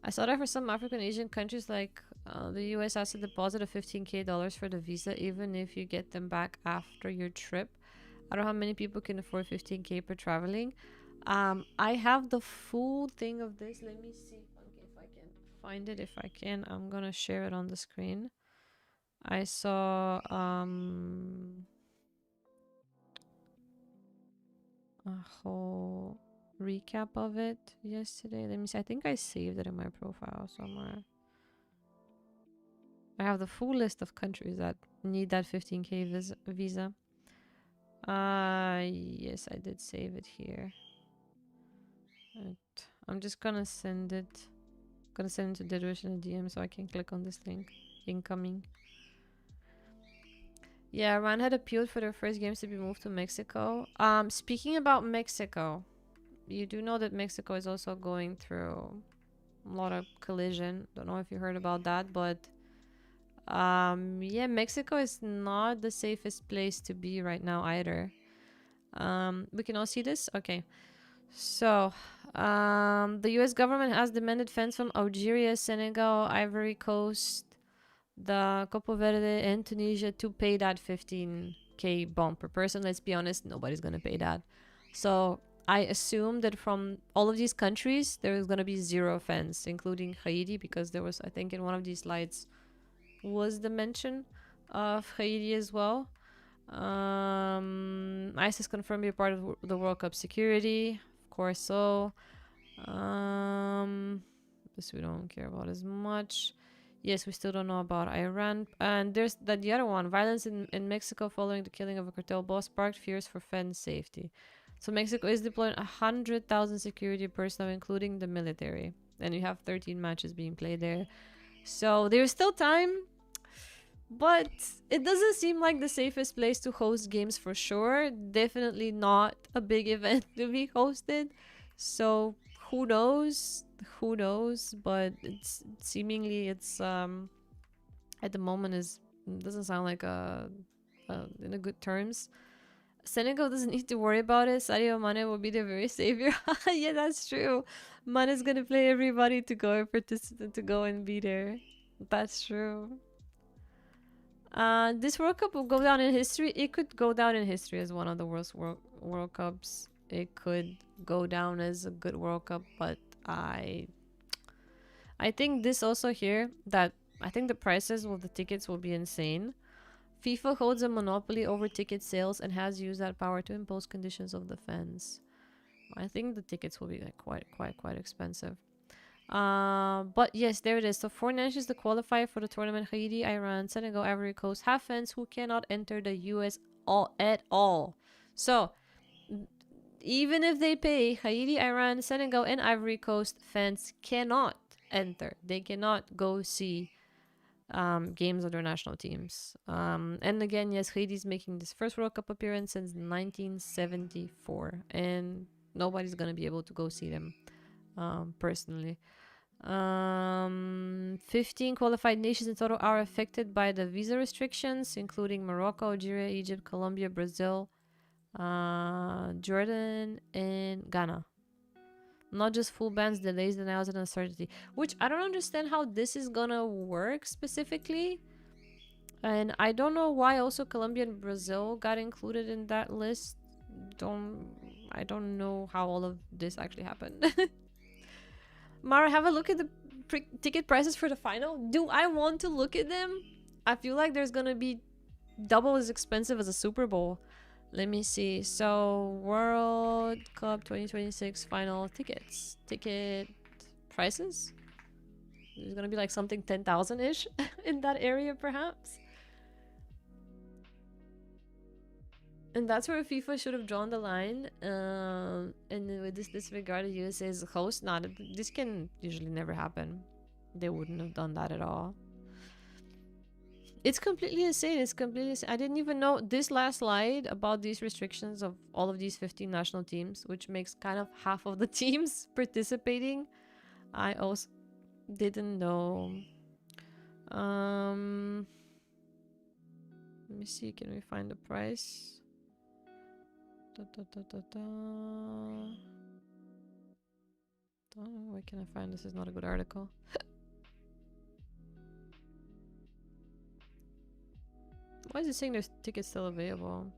I saw that for some African Asian countries, like the US has to deposit a $15K for the visa, even if you get them back after your trip. I don't know how many people can afford 15K per traveling. I have the full thing of this. Let me see if I can find it. If I can, I'm gonna share it on the screen. I saw a whole recap of it yesterday. Let me see. I think I saved it in my profile somewhere. I have the full list of countries that need that 15K visa. Yes, I did save it here. I'm just gonna send it. Gonna send it to Deadwish in a DM so I can click on this link. Incoming. Yeah, Iran had appealed for their first games to be moved to Mexico. Speaking about Mexico, you do know that Mexico is also going through a lot of collision. Don't know if you heard about that, but yeah, Mexico is not the safest place to be right now either. We can all see this? Okay. So, the US government has demanded fans from Algeria, Senegal, Ivory Coast, the Capo Verde, and Tunisia to pay that 15K bump per person. Let's be honest, nobody's gonna pay that. So, I assume that from all of these countries, there is gonna be zero fans, including Haiti, because there was, I think, in one of these slides was the mention of Haiti as well. ISIS confirmed to be a part of the World Cup security. Of course so. This we don't care about as much. Yes, we still don't know about Iran. And there's the other one. Violence in Mexico following the killing of a cartel boss sparked fears for fan safety. So Mexico is deploying 100,000 security personnel, including the military. And you have 13 matches being played there. So there's still time. But it doesn't seem like the safest place to host games for sure. Definitely not a big event to be hosted. So who knows? Who knows? But it's seemingly it's at the moment doesn't sound like in a good terms. Senegal doesn't need to worry about it. Sadio Mane will be their very savior. Yeah, that's true. Mane's gonna play everybody to go and be there. That's true. This World Cup will go down in history. It could go down in history as one of the worst World Cups. It could go down as a good World Cup, but I think this also here that I think the prices of the tickets will be insane. FIFA holds a monopoly over ticket sales and has used that power to impose conditions of the fans. I think the tickets will be like quite expensive. But yes, there it is. So 4 nations to qualify for the tournament: Haiti, Iran, Senegal, Ivory Coast have fans who cannot enter the US at all. So even if they pay, Haiti, Iran, Senegal, and Ivory Coast fans cannot enter. They cannot go see games of their national teams. And again, yes, Haiti's making this first World Cup appearance since 1974, and nobody's gonna be able to go see them personally. 15 qualified nations in total are affected by the visa restrictions, including Morocco, Algeria, Egypt, Colombia, Brazil, Jordan, and Ghana. Not just full bans, delays, denials, and uncertainty. Which I don't understand how this is gonna work specifically. And I don't know why also Colombia and Brazil got included in that list. I don't know how all of this actually happened. Mara, have a look at the ticket prices for the final. Do I want to look at them? I feel like there's gonna be double as expensive as a Super Bowl. Let me see. So, World Cup 2026 final tickets. Ticket prices? There's gonna be like something 10,000-ish in that area, perhaps. And that's where FIFA should have drawn the line. And with this disregard of USA's host, this can usually never happen. They wouldn't have done that at all. It's completely insane. It's completely insane. I didn't even know this last slide about these restrictions of all of these 15 national teams, which makes kind of half of the teams participating. I also didn't know. Let me see. Can we find the price? Oh, where can I find this? Is not a good article. Why is it saying there's tickets still available?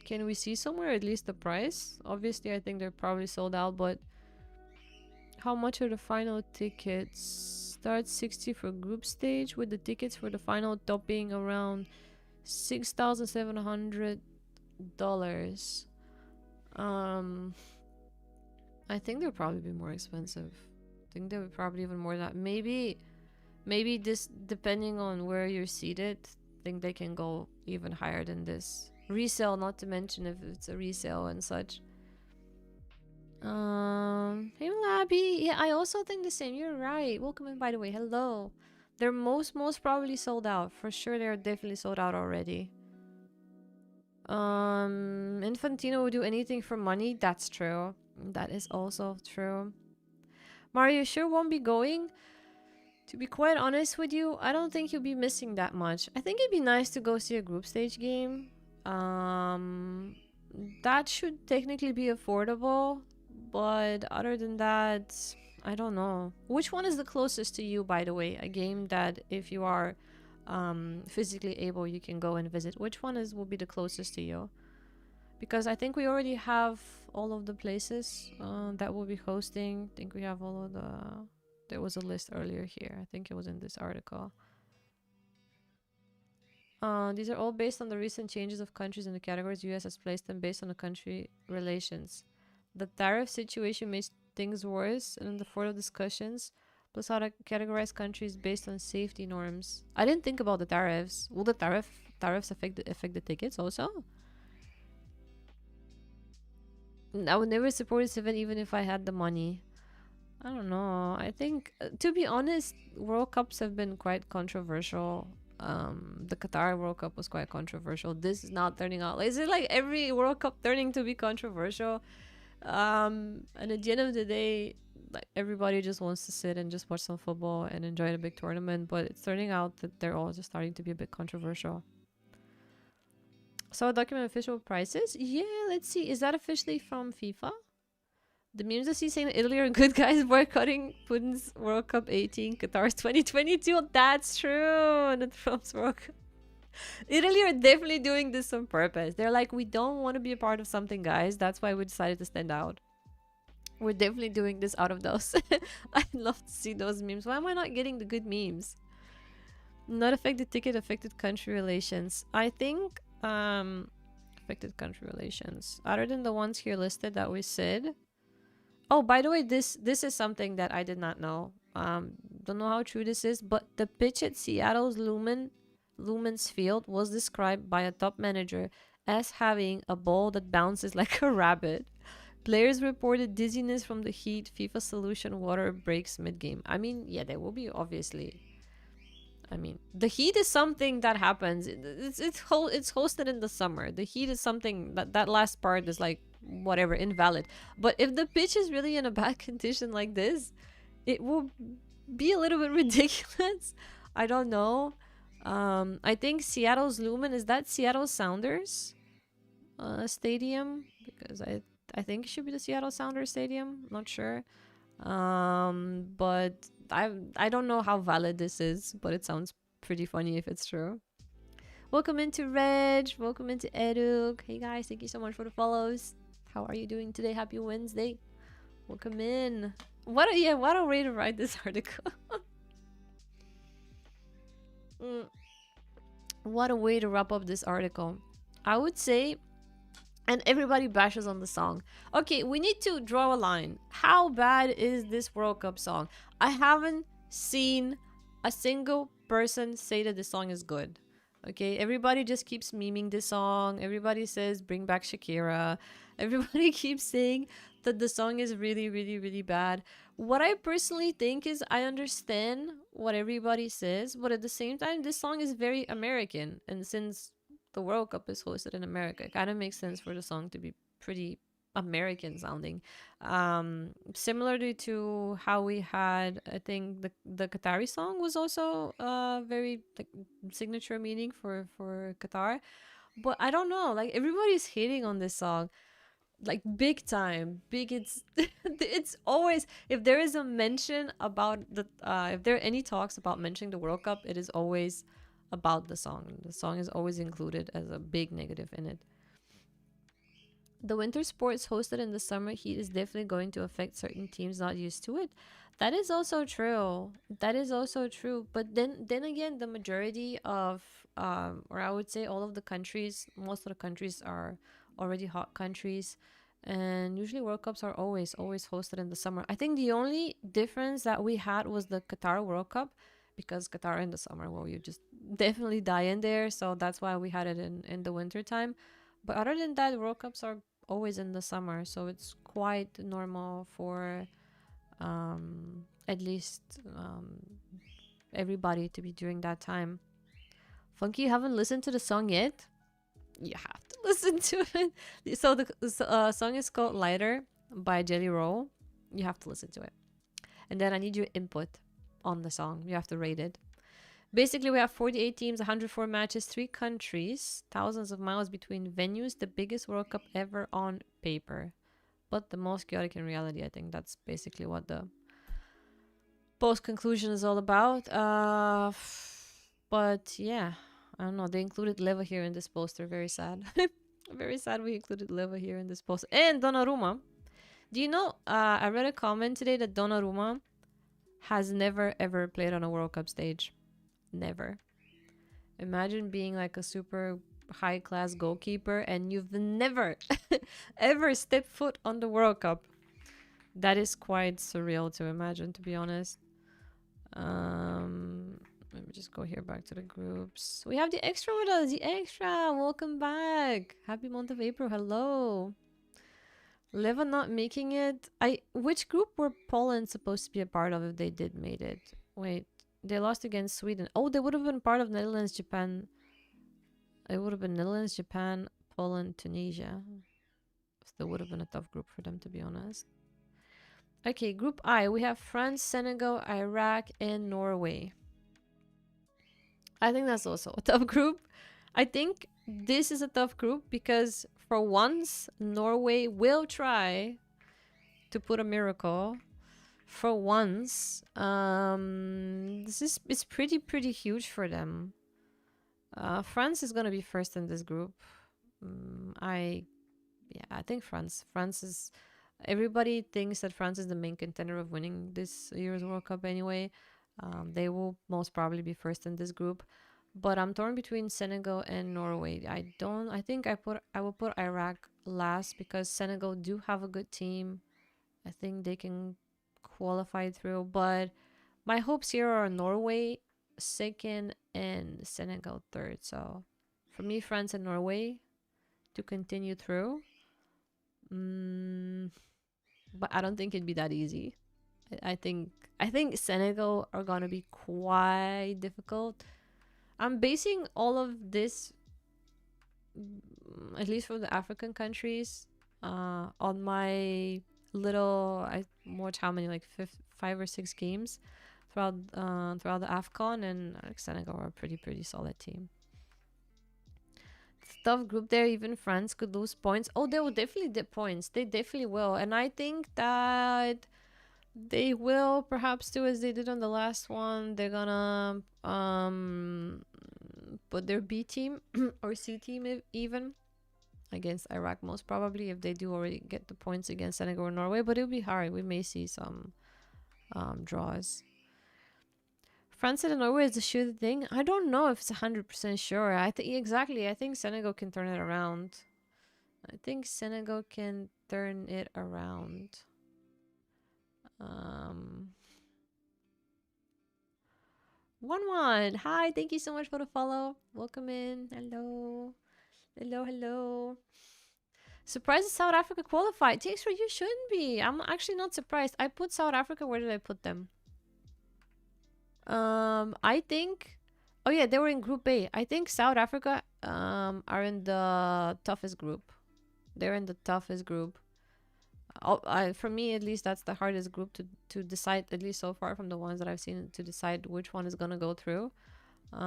Can we see somewhere at least the price? Obviously, I think they're probably sold out, but how much are the final tickets? Start 60 for group stage, with the tickets for the final topping around $6,700. I think they'll probably be more expensive. I think they would probably even more than that. Maybe this, depending on where you're seated, I think they can go even higher than this. Resale, not to mention if it's a resale and such. Hey Labby, yeah, I also think the same. You're right. Welcome in, by the way. Hello. They're most probably sold out. For sure, they're definitely sold out already. Infantino would do anything for money. That's true. That is also true. Mario sure won't be going. To be quite honest with you, I don't think you'll be missing that much. I think it'd be nice to go see a group stage game. That should technically be affordable, but other than that, I don't know. Which one is the closest to you, by the way? A game that if you are physically able, you can go and visit. Which one will be the closest to you? Because I think we already have all of the places that we'll be hosting. I think we have all of the... There was a list earlier here. I think it was in this article. These are all based on the recent changes of countries in the categories US has placed them based on the country relations. The tariff situation makes things worse, and in the further discussions, plus how to categorize countries based on safety norms. I didn't think about the tariffs. Will the tariffs affect the tickets also? I would never support this event even if I had the money. I don't know. I think, to be honest, World Cups have been quite controversial. The Qatar World Cup was quite controversial. This is not turning out. Is it like every World Cup turning to be controversial? And at the end of the day, like everybody just wants to sit and just watch some football and enjoy the big tournament. But it's turning out that they're all just starting to be a bit controversial. So document official prices. Yeah, let's see. Is that officially from FIFA? The memes I see saying that Italy are good guys boycotting Putin's World Cup 18, Qatar's 2022. That's true. And the Trump's World Cup. Italy are definitely doing this on purpose. They're like, we don't want to be a part of something, guys. That's why we decided to stand out. We're definitely doing this out of those. I'd love to see those memes. Why am I not getting the good memes? Not affected ticket, affected country relations. I think affected country relations. Other than the ones here listed that we said. Oh, by the way, this is something that I did not know. Don't know how true this is, but the pitch at Seattle's Lumen's Field was described by a top manager as having a ball that bounces like a rabbit. Players reported dizziness from the heat. FIFA solution water breaks mid-game. I mean, yeah, there will be, obviously. I mean, the heat is something that happens. It's hosted in the summer. The heat is something that last part is like whatever, invalid. But if the pitch is really in a bad condition like this, it will be a little bit ridiculous. I don't know. I think Seattle's Lumen, is that Seattle Sounders stadium? Because I think it should be the Seattle Sounders stadium. Not sure. But I don't know how valid this is, but it sounds pretty funny if it's true. Welcome into Reg. Welcome into Eduk. Hey guys, thank you so much for the follows. How are you doing today? Happy Wednesday. Welcome in. What a way to write this article. What a way to wrap up this article. I would say, and everybody bashes on the song. Okay, we need to draw a line. How bad is this World Cup song? I haven't seen a single person say that the song is good. Okay, everybody just keeps memeing this song. Everybody says bring back Shakira. Everybody keeps saying that the song is really, really, really bad. What I personally think is I understand what everybody says, but at the same time, this song is very American. And since the World Cup is hosted in America, it kind of makes sense for the song to be pretty American sounding. Similarly to how we had, I think the Qatari song was also very like signature meaning for Qatar. But I don't know, like everybody's hating on this song like big time. Big it's it's always, if there is a mention about the if there are any talks about mentioning the World Cup, it is always about the song. The song is always included as a big negative in it. The winter sports hosted in the summer heat is definitely going to affect certain teams not used to it. That is also true. That is also true. But then again, the majority of or I would say all of the countries, most of the countries are already hot countries, and usually World Cups are always hosted in the summer. I think the only difference that we had was the Qatar World Cup, because Qatar in the summer, well, you just definitely die in there, so that's why we had it in the winter time. But other than that, World Cups are always in the summer, so it's quite normal for at least everybody to be during that time. Funky, you haven't listened to the song yet? You have to listen to it. So the song is called Lighter by Jelly Roll. You have to listen to it. And then I need your input on the song. You have to rate it. Basically, we have 48 teams, 104 matches, 3 countries, thousands of miles between venues, the biggest World Cup ever on paper. But the most chaotic in reality, I think that's basically what the post conclusion is all about. But yeah, I don't know. They included Leva here in this poster. Very sad. Very sad we included Leva here in this poster. And Donnarumma. Do you know, I read a comment today that Donnarumma has never ever played on a World Cup stage. Never. Imagine being like a super high class goalkeeper and you've never ever stepped foot on the World Cup. That is quite surreal to imagine, to be honest. Let me just go here back to the groups. We have the extra with us. The extra. Welcome back. Happy month of April. Hello. Leva not making it. Which group were Poland supposed to be a part of if they did made it? Wait. They lost against Sweden. Oh, they would have been part of Netherlands, Japan. It would have been Netherlands, Japan, Poland, Tunisia. So that would have been a tough group for them, to be honest. Okay, Group I. We have France, Senegal, Iraq, and Norway. I think that's also a tough group. I think this is a tough group because for once, Norway will try to put a miracle. For once, it's pretty huge for them. France is gonna be first in this group. I think France is. Everybody thinks that France is the main contender of winning this year's World Cup anyway. They will most probably be first in this group, but I'm torn between Senegal and Norway. I think I will put Iraq last because Senegal do have a good team. I think they can qualify through, but my hopes here are Norway second and Senegal third. So for me, France and Norway to continue through. But I don't think it'd be that easy. I think Senegal are gonna be quite difficult. I'm basing all of this, at least for the African countries, on my little. I watch how many, like 5 or 6 games throughout the AFCON, and Senegal are a pretty solid team. Tough group there. Even France could lose points. Oh, they will definitely get points. They definitely will. And I think that They will perhaps do as they did on the last one. They're gonna put their B team or C team even against Iraq, most probably, if they do already get the points against Senegal or Norway. But it'll be hard. We may see some draws. France and Norway is the sure thing. I don't know if it's 100% sure. I think exactly. I think Senegal can turn it around. I think Senegal can turn it around. 1-1. Hi, thank you so much for the follow. Welcome in. Hello. Hello, hello. Surprised that South Africa qualified. Takes for you shouldn't be. I'm actually not surprised. I put South Africa. Where did I put them? I think. Oh yeah, they were in Group A. I think South Africa are in the toughest group. They're in the toughest group. For me, at least, that's the hardest group to decide, at least so far from the ones that I've seen, to decide which one is gonna go through. Yep,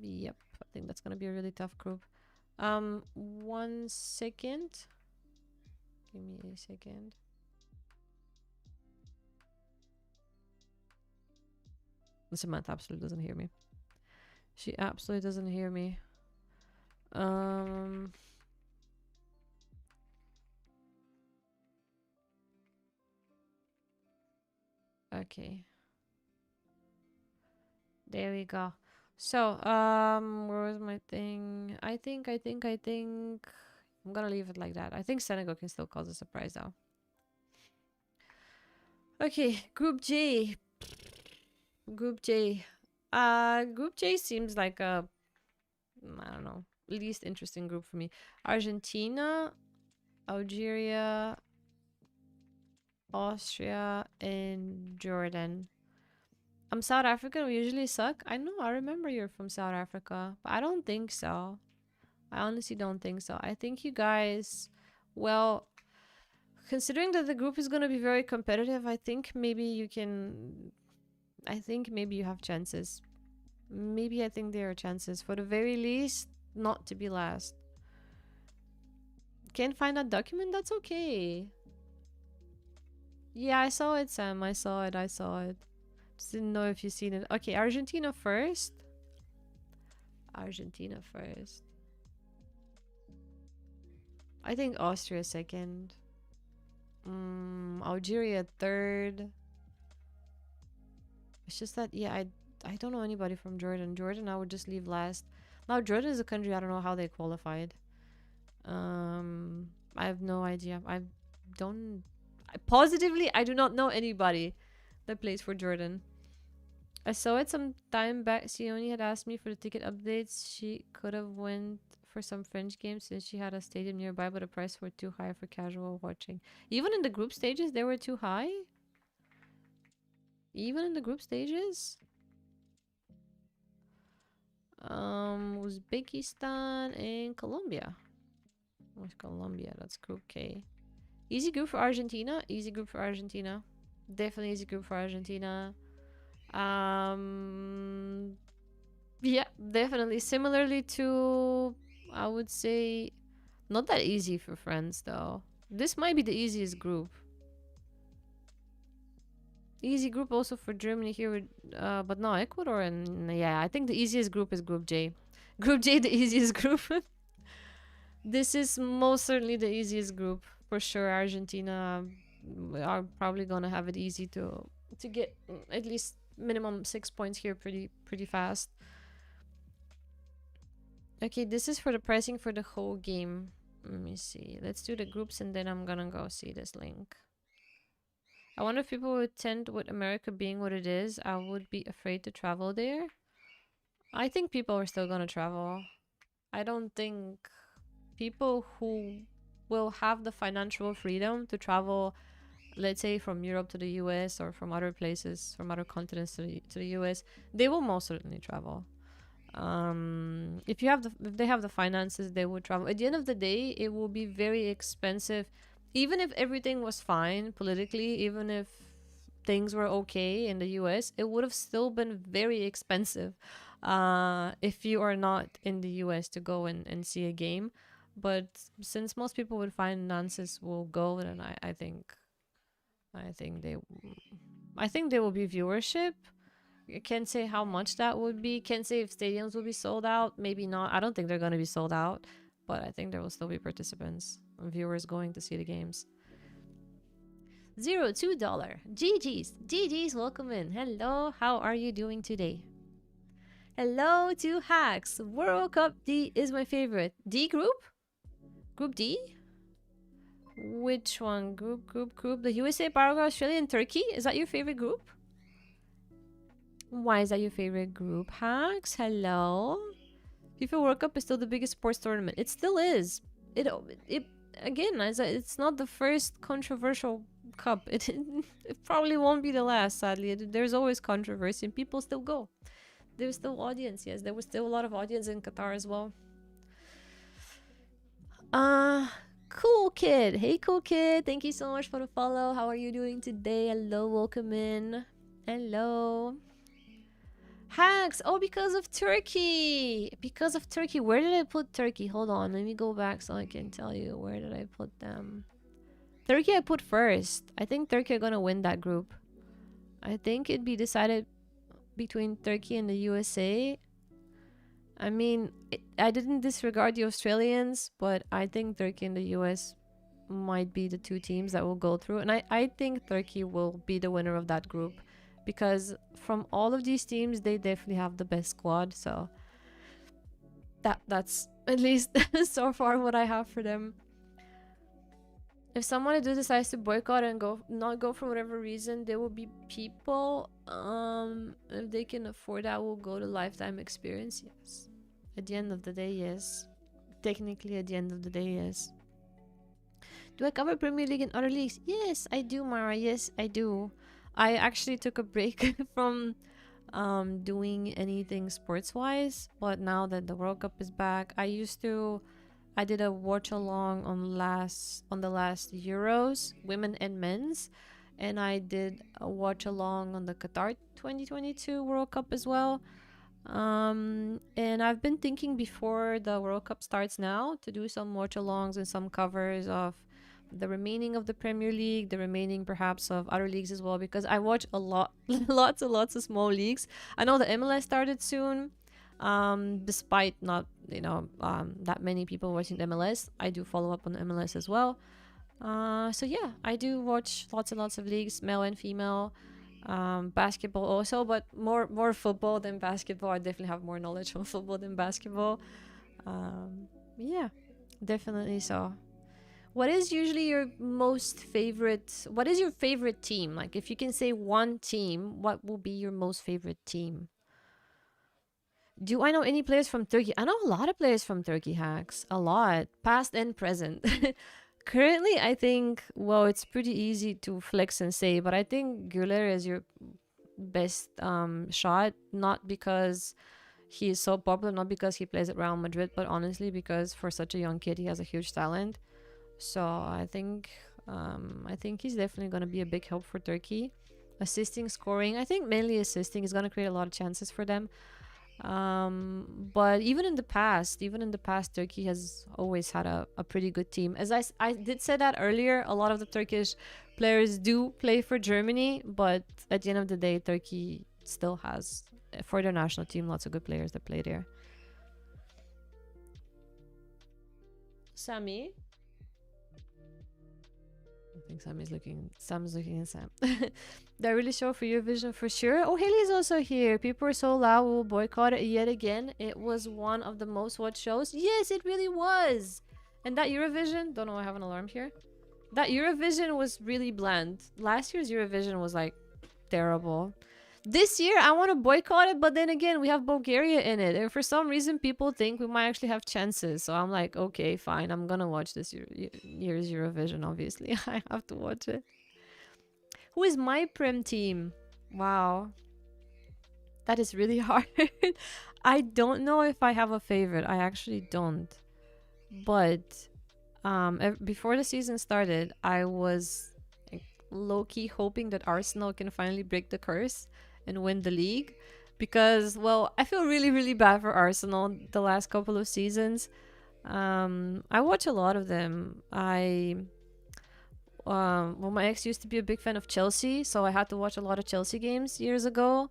I think that's gonna be a really tough group. 1 second. Give me a second. Samantha absolutely doesn't hear me. She absolutely doesn't hear me. Okay. There we go. So, where was my thing? I think I'm gonna leave it like that. I think Senegal can still cause a surprise though. Okay, Group J. Group J. Group J seems like a, I don't know, least interesting group for me. Argentina, Algeria, Austria, and Jordan. South African. We usually suck. I know. I remember you're from South Africa, but I don't think so. I honestly don't think so. I think you guys, well, considering that the group is going to be very competitive, I think maybe you can. I think maybe you have chances. Maybe I think there are chances. For the very least, not to be last. Can't find that document? That's okay. Yeah, I saw it, Sam. I saw it. Just didn't know if you've seen it. Okay, Argentina first. Argentina first. I think Austria second. Algeria third. It's just that, yeah, I don't know anybody from Jordan. Jordan, I would just leave last. Now, Jordan is a country, I don't know how they qualified. I have no idea. I do not know anybody that plays for Jordan. I saw it some time back. Sione had asked me for the ticket updates. She could have went for some French games since she had a stadium nearby, but the price were too high for casual watching. Even in the group stages, they were too high? Even in the group stages? Uzbekistan and Colombia. Where's Colombia? That's Group K. Easy group for Argentina. Easy group for Argentina. Definitely easy group for Argentina. Yeah, definitely. Similarly to, I would say, not that easy for France though. This might be the easiest group. Easy group also for Germany here with, but no, Ecuador and, yeah, I think the easiest group is Group J. Group J, the easiest group. This is most certainly the easiest group for sure. Argentina are probably gonna have it easy to get at least minimum 6 points here pretty fast. Okay, this is for the pricing for the whole game. Let me see. Let's do the groups and then I'm gonna go see this link. I wonder if people would tend with America being what it is. I would be afraid to travel there. I think people are still gonna travel. I don't think people who will have the financial freedom to travel, let's say from Europe to the US or from other places, from other continents to the US, they will most certainly travel. If they have the finances, they would travel. At the end of the day, it will be very expensive. Even if everything was fine politically, even if things were okay in the US, it would have still been very expensive if you are not in the US to go and see a game. But since most people with finances will go, then I think I think they will be viewership. I can't say how much that would be. Can't say if stadiums will be sold out. Maybe not. I don't think they're going to be sold out, but I think there will still be participants and viewers going to see the games. $2. GG's, welcome in. Hello, how are you doing today? Hello to Hacks. World Cup D is my favorite. D group? Group D? Which one? Group. The USA, Paraguay, Australia, and Turkey? Is that your favorite group? Why is that your favorite group? Hacks, hello. FIFA World Cup is still the biggest sports tournament. It still is. It again, it's not the first controversial cup. It probably won't be the last, sadly. There's always controversy and people still go. There's still audience, yes. There was still a lot of audience in Qatar as well. Cool Kid. Hey, Cool Kid. Thank you so much for the follow. How are you doing today? Hello, welcome in. Hello. Hacks. Oh, because of Turkey. Because of Turkey. Where did I put Turkey? Hold on. Let me go back so I can tell you. Where did I put them? Turkey I put first. I think Turkey are going to win that group. I think it'd be decided between Turkey and the USA. I mean, I didn't disregard the Australians, but I think Turkey and the US might be the two teams that will go through. And I think Turkey will be the winner of that group. Because from all of these teams, they definitely have the best squad. So that's at least so far what I have for them. If someone decides to boycott and not go for whatever reason, there will be people, if they can afford that, will go to lifetime experience. Yes. At the end of the day, yes. Technically, at the end of the day, yes. Do I cover Premier League and other leagues? Yes, I do, Mara. Yes, I do. I actually took a break from doing anything sports-wise, but now that the World Cup is back, I did a watch along on the last Euros, women and men's, and I did a watch along on the Qatar 2022 World Cup as well. And I've been thinking before the World Cup starts now to do some watch alongs and some covers of the remaining of the Premier League, the remaining perhaps of other leagues as well, because I watch a lot, lots of small leagues. I know the MLS started soon. Despite not that many people watching the MLS, I do follow up on the MLS as well. So yeah, I do watch lots and lots of leagues, male and female, basketball also, but more football than basketball. I definitely have more knowledge on football than basketball. Yeah, definitely so. What is usually your what is your favorite team? Like, if you can say one team, what will be your most favorite team? Do I know any players from Turkey? I know a lot of players from Turkey, Hacks. A lot. Past and present. Currently, I think, well, it's pretty easy to flex and say, but I think Güler is your best shot. Not because he is so popular, not because he plays at Real Madrid, but honestly because for such a young kid, he has a huge talent. So I think he's definitely going to be a big help for Turkey. Assisting, scoring. I think mainly assisting is going to create a lot of chances for them. But even in the past, Turkey has always had a pretty good team. As I did say that earlier, a lot of the Turkish players do play for Germany, but at the end of the day, Turkey still has, for their national team, lots of good players that play there. Sammy? I think Sam's looking at Sam. That really show for Eurovision for sure. Oh, Haley's also here. People are so loud, we'll boycott it yet again. It was one of the most watched shows. Yes, it really was. And that Eurovision, don't know, I have an alarm here. That Eurovision was really bland. Last year's Eurovision was like terrible. This year, I want to boycott it, but then again, we have Bulgaria in it. And for some reason, people think we might actually have chances. So I'm like, okay, fine. I'm going to watch this year's Eurovision, obviously. I have to watch it. Who is my Prem team? Wow. That is really hard. I don't know if I have a favorite. I actually don't. But before the season started, I was low-key hoping that Arsenal can finally break the curse and win the league, because, well, I feel really, really bad for Arsenal the last couple of seasons. I watch a lot of them. well, my ex used to be a big fan of Chelsea, so I had to watch a lot of Chelsea games years ago.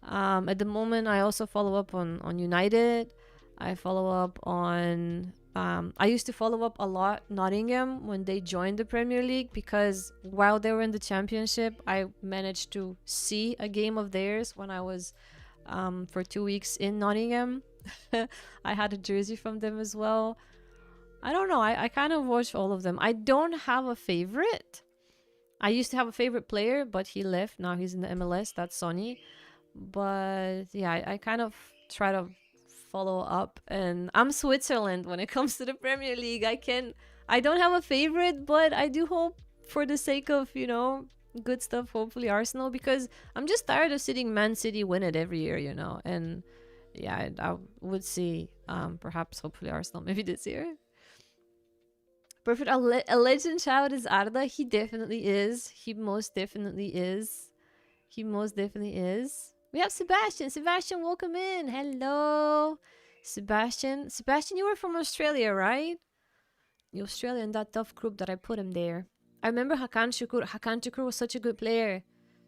At the moment, I also follow up on United. I follow up on. I used to follow up a lot Nottingham when they joined the Premier League, because while they were in the Championship, I managed to see a game of theirs when I was for 2 weeks in Nottingham. I had a jersey from them as well. I don't know. I kind of watch all of them. I don't have a favorite. I used to have a favorite player, but he left. Now he's in the MLS. That's Sonny. But yeah, I kind of try to follow up. And I'm Switzerland when it comes to the Premier League. I don't have a favorite, but I do hope, for the sake of, good stuff, hopefully Arsenal, because I'm just tired of seeing Man City win it every year, And yeah, I would see perhaps, hopefully Arsenal maybe this year. Perfect. A legend child is Arda. He definitely is. He most definitely is. He most definitely is. We have Sebastian. Sebastian, welcome in. Hello. Sebastian. Sebastian, you were from Australia, right? The Australian, that tough group that I put him there. I remember Hakan Şükür. Hakan Şükür was such a good player.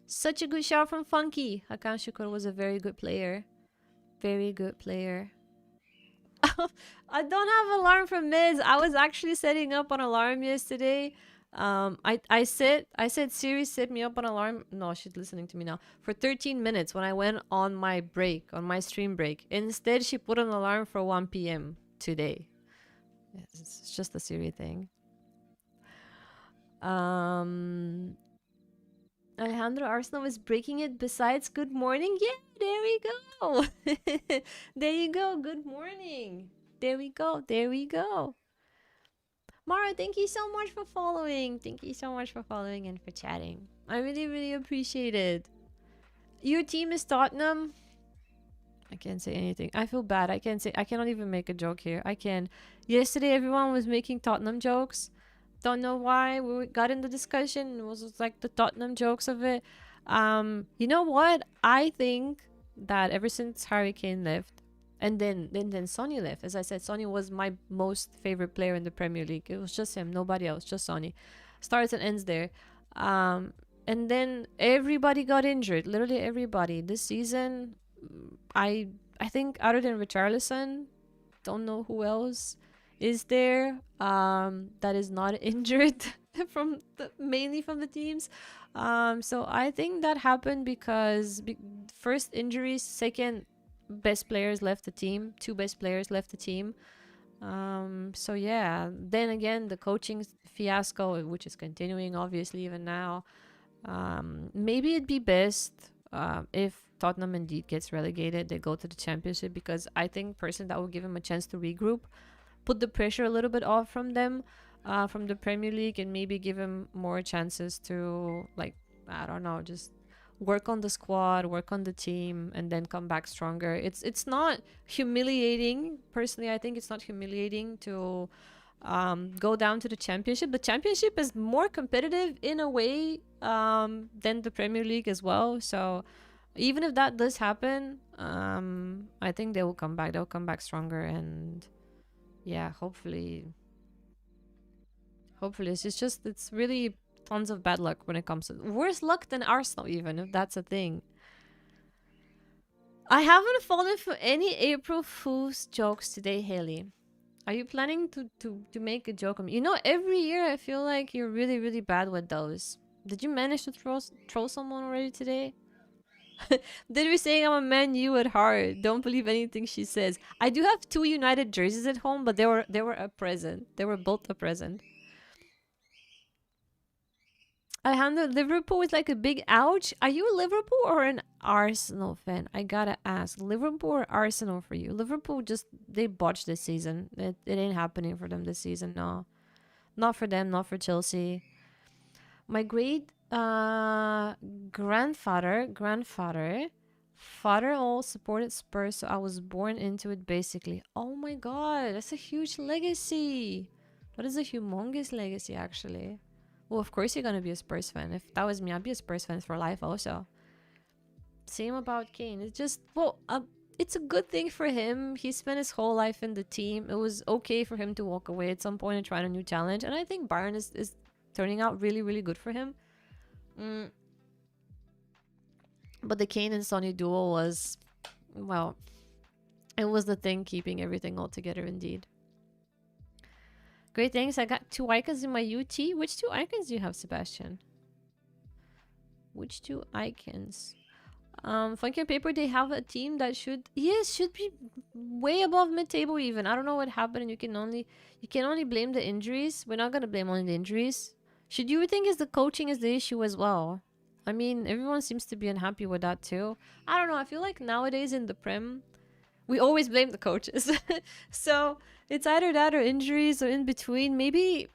Such a good shout from Funky. Hakan Şükür was a very good player. Very good player. I don't have alarm from Miz. I was actually setting up an alarm yesterday. I said Siri set me up an alarm. No, she's listening to me now. For 13 minutes when I went on my break, on my stream break. Instead, she put an alarm for 1 p.m. today. It's just a Siri thing. Alejandro, Arsenal is breaking it besides good morning. Yeah, there we go. There you go. Good morning. There we go. There we go. Mara, thank you so much for following. Thank you so much for following and for chatting. I really, really appreciate it. Your team is Tottenham. I can't say anything. I feel bad. I cannot even make a joke here. I can. Yesterday, everyone was making Tottenham jokes. Don't know why. We got in the discussion. It was like the Tottenham jokes of it. You know what? I think that ever since Harry Kane left, and then Sonny left. As I said, Sonny was my most favorite player in the Premier League. It was just him, nobody else, just Sonny. Starts and ends there. And then everybody got injured. Literally everybody. This season, I think other than Richarlison, don't know who else is there that is not injured mainly from the teams. So I think that happened because first injuries, second best players left the team, two best players left the team. So yeah, then again the coaching fiasco, which is continuing obviously even now. Maybe it'd be best if Tottenham indeed gets relegated, they go to the Championship, because I think personally that would give them a chance to regroup, put the pressure a little bit off from them, from the Premier League, and maybe give him more chances to, like, I don't know, just work on the squad, work on the team, and then come back stronger. It's not humiliating. Personally, I think it's not humiliating to go down to the Championship. The Championship is more competitive in a way than the Premier League as well. So even if that does happen, I think they will come back. They'll come back stronger, and yeah, hopefully it's really tons of bad luck when it comes to worse luck than Arsenal, even if that's a thing. I haven't fallen for any April Fool's jokes today, Haley. Are you planning to make a joke on me? You know, every year I feel like you're really, really bad with those. Did you manage to troll someone already today? Did we saying I'm a Man U at heart? Don't believe anything she says. I do have 2 United jerseys at home, but they were a present. They were both a present. Alejandro, Liverpool is like a big ouch. Are you a Liverpool or an Arsenal fan? I gotta ask. Liverpool or Arsenal for you? Liverpool they botched this season. It ain't happening for them this season, no. Not for them, not for Chelsea. My great grandfather all supported Spurs, so I was born into it basically. Oh my god, that's a huge legacy. That is a humongous legacy, actually. Well, of course you're gonna be a Spurs fan. If that was me, I'd be a Spurs fan for life also. Same about Kane. It's just, well, it's a good thing for him. He spent his whole life in the team. It was okay for him to walk away at some point and try a new challenge. And I think Bayern is turning out really, really good for him. But the Kane and Sonny duo was, well, it was the thing keeping everything all together indeed. Great, thanks. I got 2 icons in my UT. Which 2 icons do you have, Sebastian? Which 2 icons? Funky and Paper, they have a team that should be way above mid-table even. I don't know what happened, and you can only blame the injuries. We're not gonna blame only the injuries. Should you think is the coaching is the issue as well? I mean, everyone seems to be unhappy with that too. I don't know. I feel like nowadays in the Prem, we always blame the coaches. So it's either that or injuries or in between. Maybe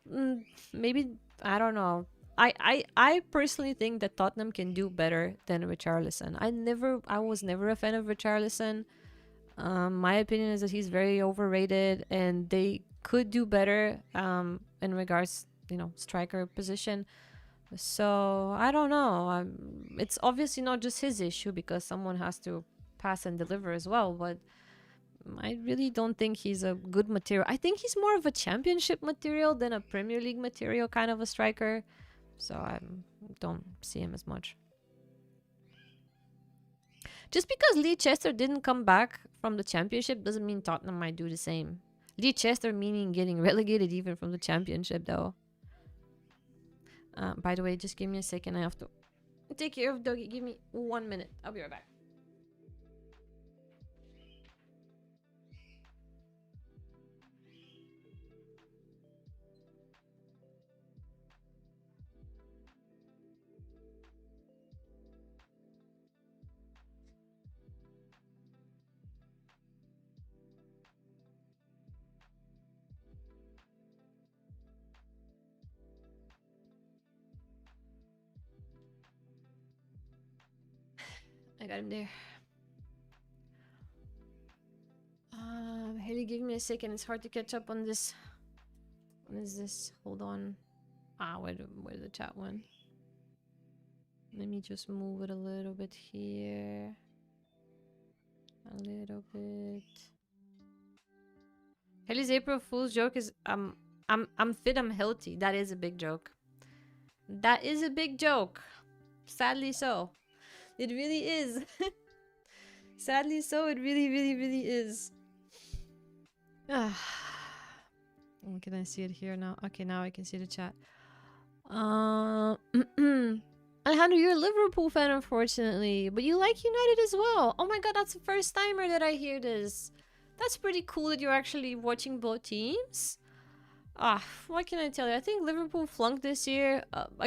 I don't know. I personally think that Tottenham can do better than Richarlison. I was never a fan of Richarlison. My opinion is that he's very overrated, and they could do better in regards, striker position. So I don't know. It's obviously not just his issue because someone has to pass and deliver as well. But I really don't think he's a good material. I think he's more of a championship material than a Premier League material kind of a striker. So I don't see him as much. Just because Lee Chester didn't come back from the championship doesn't mean Tottenham might do the same. Lee Chester meaning getting relegated even from the championship though. By the way, just give me a second. I have to take care of Doggy. Give me 1 minute. I'll be right back. I got him there. Haley, give me a second. It's hard to catch up on this. What is this? Hold on. Where's the chat one? Let me just move it a little bit here. A little bit. Haley's April Fool's joke is I'm fit, I'm healthy. That is a big joke. That is a big joke. Sadly so. It really is. Sadly so, it really, really, really is. Can I see it here now? Okay, now I can see the chat. Alejandro, you're a Liverpool fan, unfortunately. But you like United as well. Oh my god, that's the first timer that I hear this. That's pretty cool that you're actually watching both teams. What can I tell you? I think Liverpool flunked this year.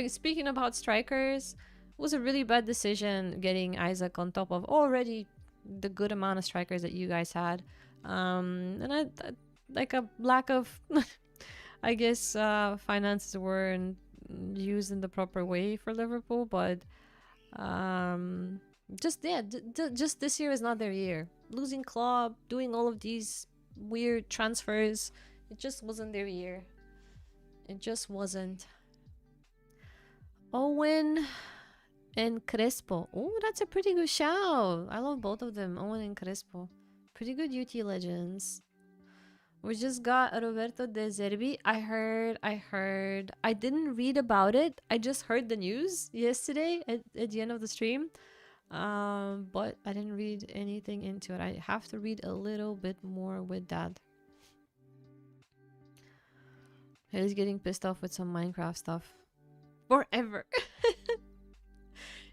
Speaking about strikers, it was a really bad decision getting Isaac on top of already the good amount of strikers that you guys had. And I like a lack of, I guess, finances weren't used in the proper way for Liverpool. But just this year is not their year. Losing Klopp, doing all of these weird transfers, it just wasn't their year. It just wasn't. Owen and Crespo. Oh, that's a pretty good shout. I love both of them, Owen and Crespo. Pretty good UT legends. We just got Roberto De Zerbi. I heard. I didn't read about it. I just heard the news yesterday at the end of the stream. But I didn't read anything into it. I have to read a little bit more with that. He's getting pissed off with some Minecraft stuff. Forever.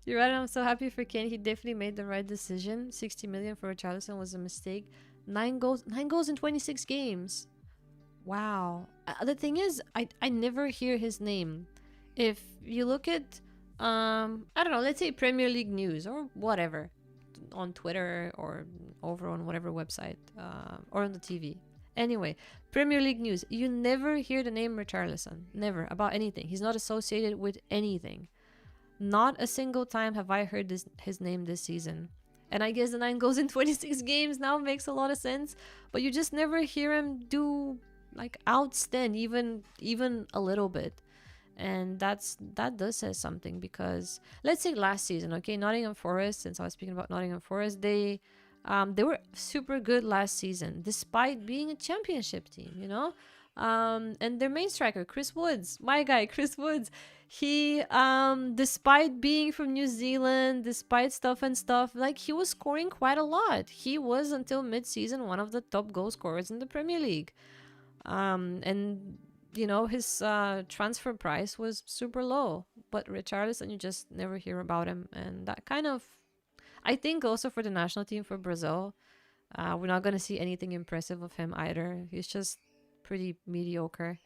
You're right, I'm so happy for Kane. He definitely made the right decision. 60 million for Richarlison was a mistake. 9 goals in 26 games. Wow. The thing is, I never hear his name. If you look at, I don't know, let's say Premier League news or whatever, on Twitter or over on whatever website, or on the TV. Anyway, Premier League news. You never hear the name Richarlison. Never. About anything. He's not associated with anything. Not a single time have I heard his name this season. And I guess the 9 goals in 26 games now makes a lot of sense. But you just never hear him do, like, outstand even a little bit. And that does say something, because let's say last season, okay, Nottingham Forest, since I was speaking about Nottingham Forest, they were super good last season, despite being a championship team, you know? And their main striker, Chris Woods, my guy, Chris Woods. He, despite being from New Zealand, despite stuff and stuff, like he was scoring quite a lot. He was until mid-season one of the top goal scorers in the Premier League. And you know his transfer price was super low, but Richarlison, you just never hear about him, and that kind of, I think, also for the national team for Brazil, we're not gonna see anything impressive of him either. He's just pretty mediocre.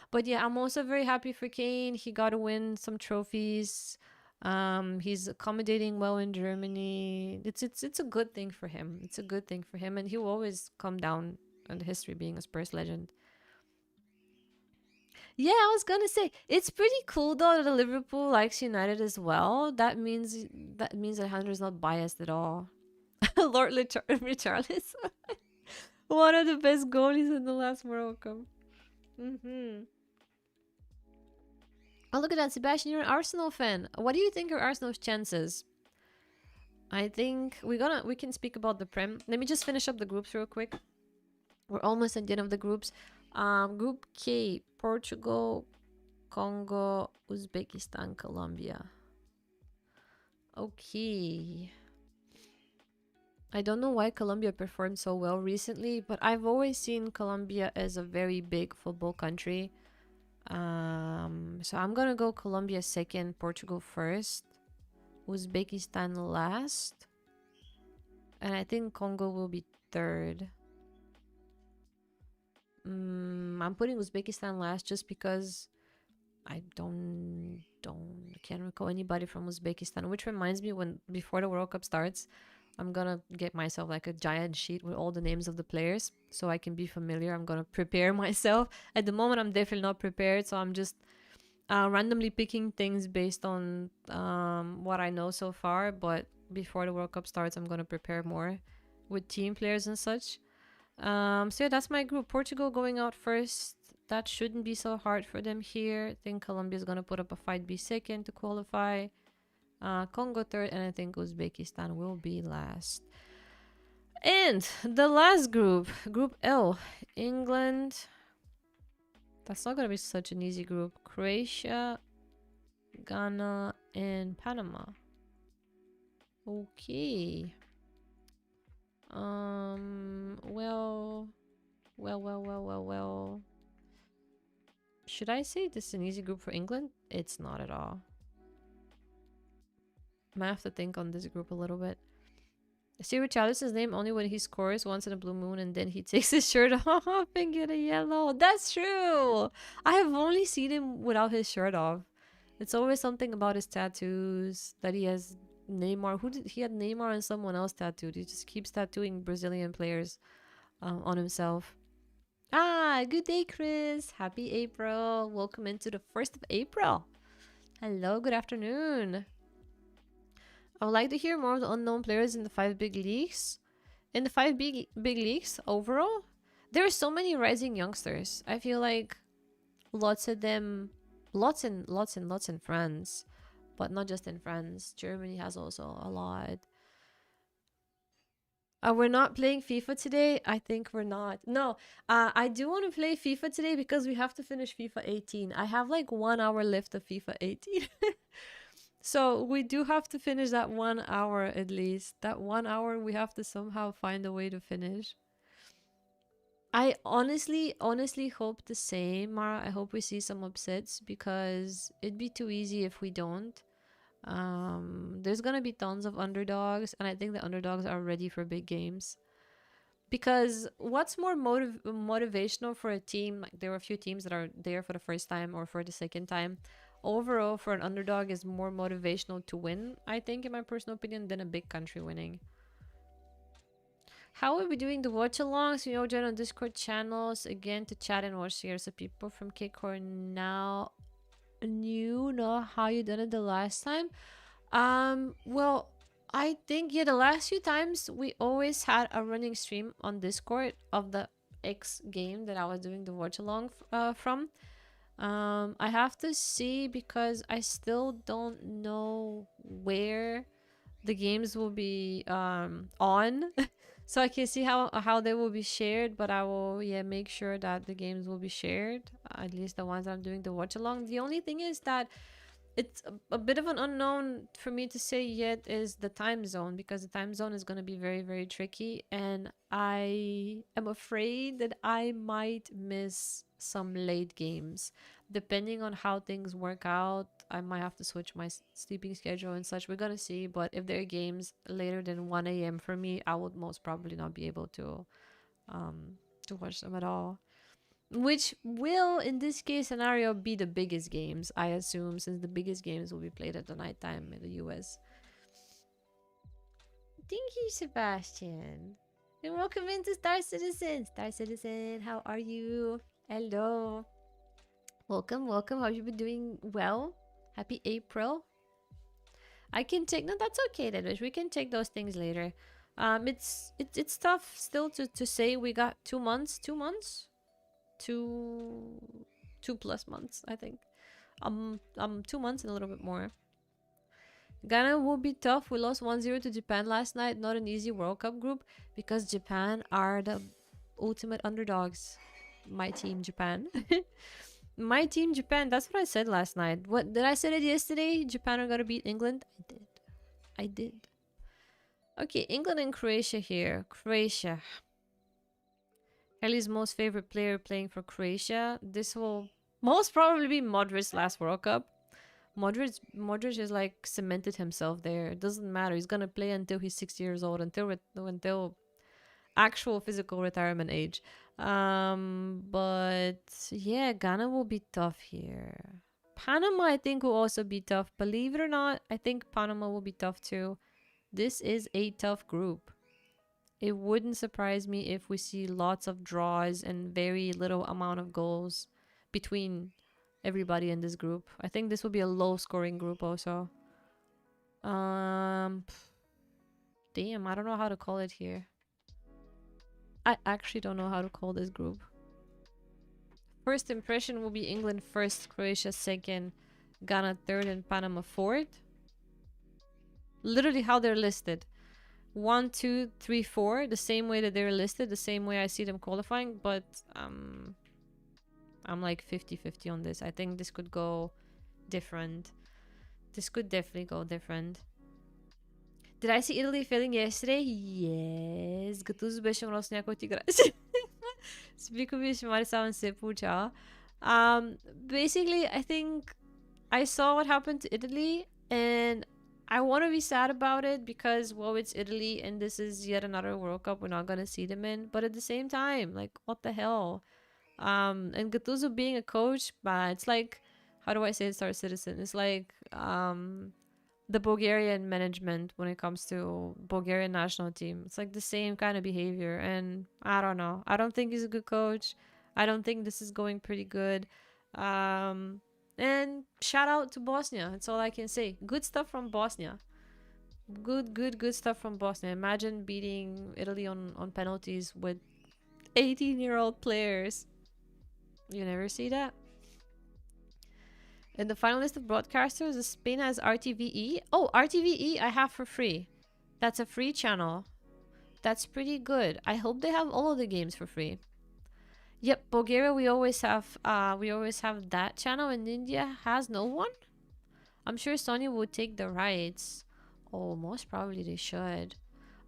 But yeah, I'm also very happy for Kane. He got to win some trophies. He's accommodating well in Germany. It's a good thing for him. It's a good thing for him, and he will always come down in history being a Spurs legend. Yeah, I was gonna say it's pretty cool though that Liverpool likes United as well. That means Alejandro's not biased at all. Lord Richarlison, one of the best goalies in the last World Cup. Mm-hmm. Oh, look at that, Sebastian! You're an Arsenal fan. What do you think are Arsenal's chances? I think we can speak about the Prem. Let me just finish up the groups real quick. We're almost at the end of the groups. Group K: Portugal, Congo, Uzbekistan, Colombia. Okay. I don't know why Colombia performed so well recently, but I've always seen Colombia as a very big football country. So I'm gonna go Colombia second, Portugal first, Uzbekistan last, and I think Congo will be third. I'm putting Uzbekistan last just because I can't recall anybody from Uzbekistan. Which reminds me, when before the World Cup starts, I'm gonna get myself like a giant sheet with all the names of the players so I can be familiar. I'm gonna prepare myself. At the moment, I'm definitely not prepared, so I'm just randomly picking things based on what I know so far. But before the World Cup starts, I'm gonna prepare more with team players and such. So yeah, that's my group. Portugal going out first. That shouldn't be so hard for them here. I think Colombia is gonna put up a fight, be second to qualify. Congo third, and I think Uzbekistan will be last. And the last group, Group L, England. That's not gonna be such an easy group. Croatia, Ghana, and Panama. Okay. Well. Should I say this is an easy group for England? It's not at all. Might have to think on this group a little bit. I see Richarlison's name only when he scores once in a blue moon, and then he takes his shirt off and get a yellow. That's true. I have only seen him without his shirt off. It's always something about his tattoos that he has. Neymar. He had Neymar and someone else tattooed. He just keeps tattooing Brazilian players on himself. Good day, Chris. Happy April. Welcome into the 1st of April. Hello, good afternoon. I would like to hear more of the unknown players in the 5 big leagues. In the 5 big leagues overall, there are so many rising youngsters. I feel like lots of them, lots in France, but not just in France. Germany has also a lot. We're not playing FIFA today. I think we're not. No, I do want to play FIFA today because we have to finish FIFA 18. I have like 1 hour left of FIFA 18. So we do have to finish that 1 hour at least. That 1 hour we have to somehow find a way to finish. I honestly hope the same, Mara. I hope we see some upsets because it'd be too easy if we don't. There's gonna be tons of underdogs, and I think the underdogs are ready for big games. Because what's more motivational for a team, like there are a few teams that are there for the first time or for the second time. Overall, for an underdog is more motivational to win, I think, in my personal opinion, than a big country winning. How are we doing the watch alongs? You know, join on Discord channels again to chat and watch here. So people from Kcore now know how you done it the last time. Well, I think the last few times we always had a running stream on Discord of the X game that I was doing the watch along from. I have to see because I still don't know where the games will be on. So I can see how they will be shared, but I will make sure that the games will be shared. At least the ones I'm doing the watch along. The only thing is that it's a bit of an unknown for me to say yet is the time zone, because the time zone is going to be very, very tricky, and I am afraid that I might miss some late games. Depending on how things work out, I might have to switch my sleeping schedule and such. We're going to see, but if there are games later than 1 a.m. for me, I would most probably not be able to watch them at all. Which will, in this case scenario, be the biggest games, I assume, since the biggest games will be played at the nighttime in the US. Thank you, Sebastian. And welcome into Star Citizen. Star Citizen, how are you? Hello. Welcome, welcome. How you been doing? Well? Happy April. I can take... No, that's okay, Deadwish. We can take those things later. It's tough still to say. We got 2 months. 2 months? 2+ months, I think. 2 months and a little bit more. Ghana will be tough. We lost 1-0 to Japan last night. Not an easy World Cup group because Japan are the ultimate underdogs. My team, Japan. My team, Japan. That's what I said last night. What did I say it yesterday? Japan are gonna beat England. I did. Okay, England and Croatia here. Croatia. Kelly's most favorite player playing for Croatia. This will most probably be Modric's last World Cup. Modric is like cemented himself there. It doesn't matter. He's gonna play until he's 60 years old, until actual physical retirement age. But yeah, Ghana will be tough here. Panama, I think, will also be tough. Believe it or not, I think Panama will be tough too. This is a tough group. It wouldn't surprise me if we see lots of draws and very little amount of goals between everybody in this group. I think this will be a low scoring group also. Damn, I don't know how to call it here. I actually don't know how to call this group. First impression will be England first, Croatia second, Ghana third, and Panama fourth. Literally how they're listed. 1, 2, 3, 4, the same way that they're listed, the same way I see them qualifying, but I'm like 50-50 on this. I think this could go different. This could definitely go different. Did I see Italy failing yesterday? Yes. Гатузо беше мръсно някой от играчи. Спико беше Марисал се получава. Basically, I think I saw what happened to Italy, and I want to be sad about it because, well, it's Italy and this is yet another World Cup we're not going to see them in. But at the same time, like, what the hell? And Gattuso being a coach, it's like, how do I say it, Star Citizen? It's like the Bulgarian management when it comes to Bulgarian national team. It's like the same kind of behavior. And I don't know. I don't think he's a good coach. I don't think this is going pretty good. And shout out to Bosnia. That's all I can say. Good stuff from Bosnia. Good stuff from Bosnia. Imagine beating Italy on penalties with 18-year-old players. You never see that. In the final list of broadcasters, Spain has RTVE. Oh, RTVE I have for free. That's a free channel. That's pretty good. I hope they have all of the games for free. Yep, Bulgaria, we always have that channel, and India has no one. I'm sure Sony would take the rights. Oh, most probably they should.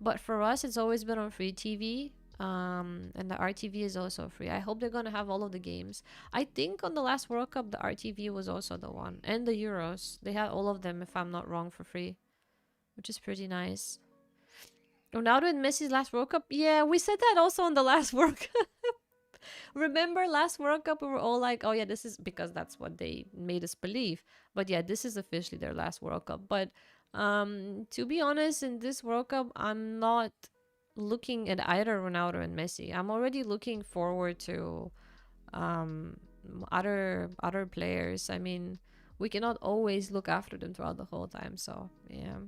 But for us, it's always been on free TV. And the RTV is also free. I hope they're gonna have all of the games. I think on the last World Cup, the RTV was also the one. And the Euros. They had all of them, if I'm not wrong, for free. Which is pretty nice. Ronaldo and Messi's last World Cup? Yeah, we said that also on the last World Cup. Remember last World Cup we were all like, oh yeah, this is, because that's what they made us believe. But yeah, this is officially their last World Cup. But to be honest, in this World Cup, I'm not looking at either Ronaldo and Messi. I'm already looking forward to other players. I mean, we cannot always look after them throughout the whole time. So yeah.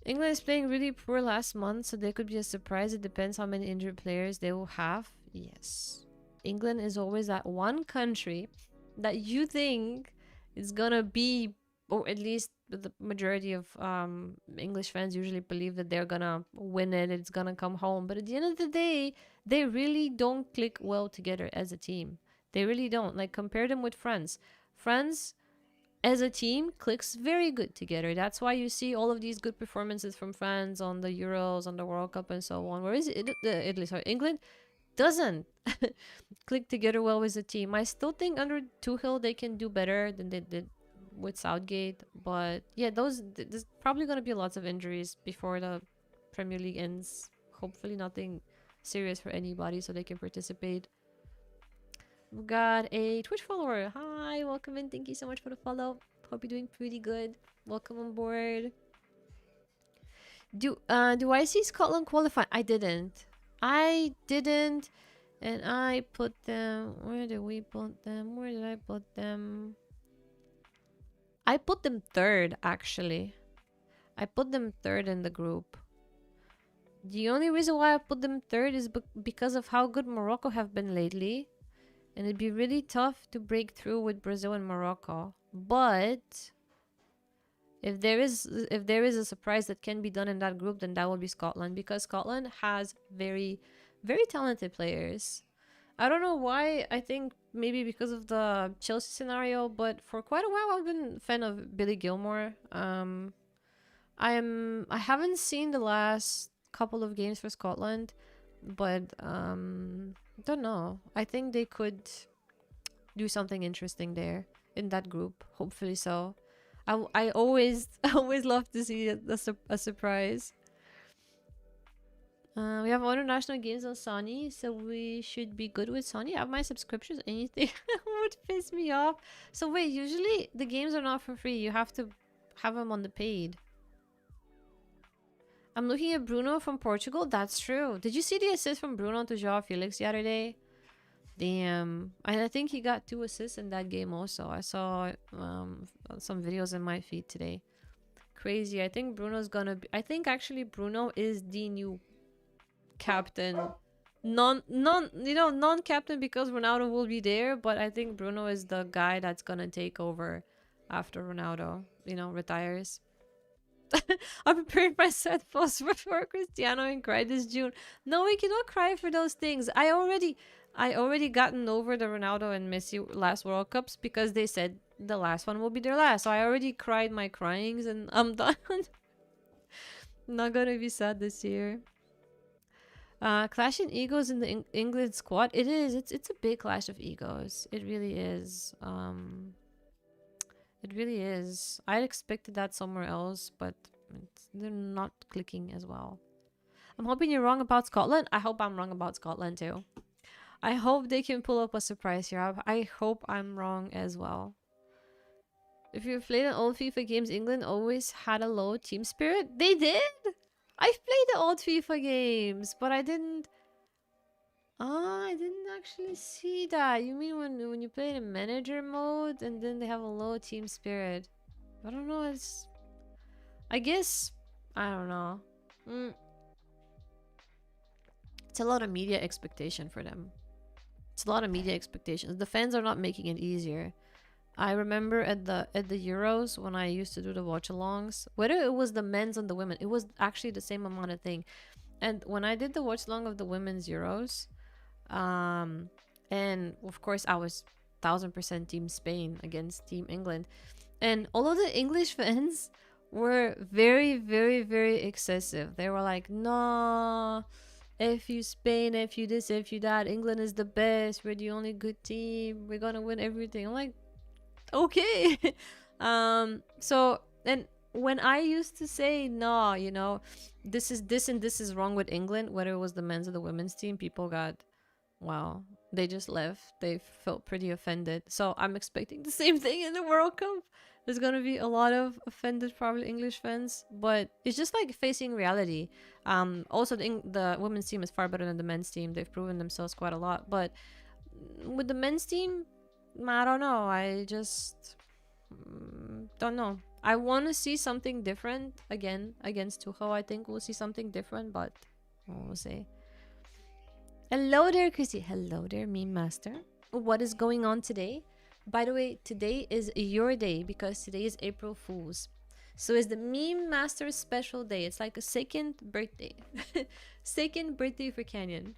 England is playing really poor last month, so there could be a surprise. It depends how many injured players they will have. Yes. England is always that one country that you think is gonna be or at least the majority of English fans usually believe that they're gonna win it, it's gonna come home. But at the end of the day, they really don't click well together as a team. They really don't. Like, compare them with France. France as a team clicks very good together. That's why you see all of these good performances from France on the Euros, on the World Cup, and so on. Whereas Italy, sorry, England doesn't click together well as a team. I still think under Tuchel they can do better than they did with Southgate. But yeah, there's probably gonna be lots of injuries before the Premier League ends. Hopefully nothing serious for anybody, so they can participate. We got a Twitch follower. Hi, welcome in. Thank you so much for the follow. Hope you're doing pretty good. Welcome on board. Do I see Scotland qualify? I didn't. And I put them. Where did we put them? Where did I put them? I put them third, actually. I put them third in the group. The only reason why I put them third is because of how good Morocco have been lately. And it'd be really tough to break through with Brazil and Morocco. But if there is a surprise that can be done in that group, then that will be Scotland, because Scotland has very, very talented players. I don't know why. I think maybe because of the Chelsea scenario, but for quite a while I've been a fan of Billy Gilmore. I haven't seen the last couple of games for Scotland, but don't know. I think they could do something interesting there in that group. Hopefully so. I always love to see a surprise. We have international games on Sony, so we should be good with Sony. I have my subscriptions. Anything would piss me off. So wait, usually the games are not for free. You have to have them on the paid. I'm looking at Bruno from Portugal. That's true. Did you see the assist from Bruno to Joao Felix the other day? Damn. And I think he got 2 assists in that game also. I saw some videos in my feed today. Crazy. I think Bruno's gonna be... I think actually Bruno is the new captain. Non-captain because Ronaldo will be there, but I think Bruno is the guy that's gonna take over after Ronaldo, retires. I prepared my set post before Cristiano and cried this June. No, we cannot cry for those things. I already gotten over the Ronaldo and Messi last World Cups because they said the last one will be their last. So I already cried my cryings and I'm done. Not gonna be sad this year. Clash in egos in the England squad. It is. It's a big clash of egos. It really is. It really is. I'd expected that somewhere else, but they're not clicking as well. I'm hoping you're wrong about Scotland. I hope I'm wrong about Scotland too. I hope they can pull up a surprise here. I hope I'm wrong as well. If you've played in old FIFA games, England always had a low team spirit. They did! I've played the old FIFA games, but I didn't... I didn't actually see that. You mean when you play in manager mode and then they have a low team spirit? I don't know. I guess... I don't know. It's a lot of media expectation for them. It's a lot of media expectations. The fans are not making it easier. I remember at the Euros when I used to do the watch-alongs, whether it was the men's and the women, it was actually the same amount of thing. And when I did the watch-along of the women's Euros, and of course I was 1000% Team Spain against Team England, and all of the English fans were very, very, very excessive. They were like, "No, F you Spain, F you this, F you that. England is the best. We're the only good team. We're gonna win everything." I'm like, okay. So, and when I used to say, no, this is wrong with England, whether it was the men's or the women's team, people got, wow, they just left. They felt pretty offended. So I'm expecting the same thing in the World Cup. There's gonna be a lot of offended, probably English fans, but it's just like facing reality. Also, the women's team is far better than the men's team. They've proven themselves quite a lot, but with the men's team, I don't know. I just don't know. I want to see something different again against Tuchel. I think we'll see something different, but we'll see. Hello there, Krissy. Hello there, meme master. What is going on today? By the way, today is your day because today is April Fool's. So it's the Meme Master special day. It's like a second birthday. Second birthday for Canyon.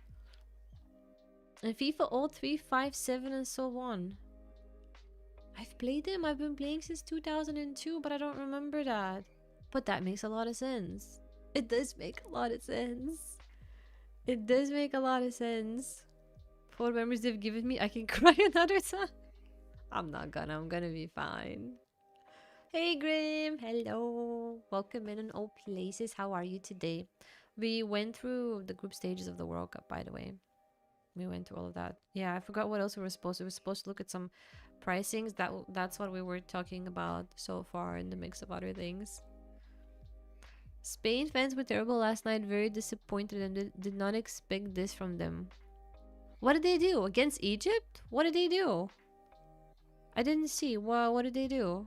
And FIFA all 3, 5, 7 and so on. I've played them. I've been playing since 2002, but I don't remember that. But that makes a lot of sense. It does make a lot of sense. It does make a lot of sense. 4 memories they've given me. I can cry another time. I'm not gonna. I'm gonna be fine. Hey Grim, hello. Welcome in all places. How are you today? We went through the group stages of the World Cup, by the way. We went through all of that. Yeah, I forgot what else we were supposed to. We were supposed to look at some pricings. That's what we were talking about so far in the mix of other things. Spain fans were terrible last night. Very disappointed and did not expect this from them. What did they do against Egypt? What did they do? I didn't see. What did they do?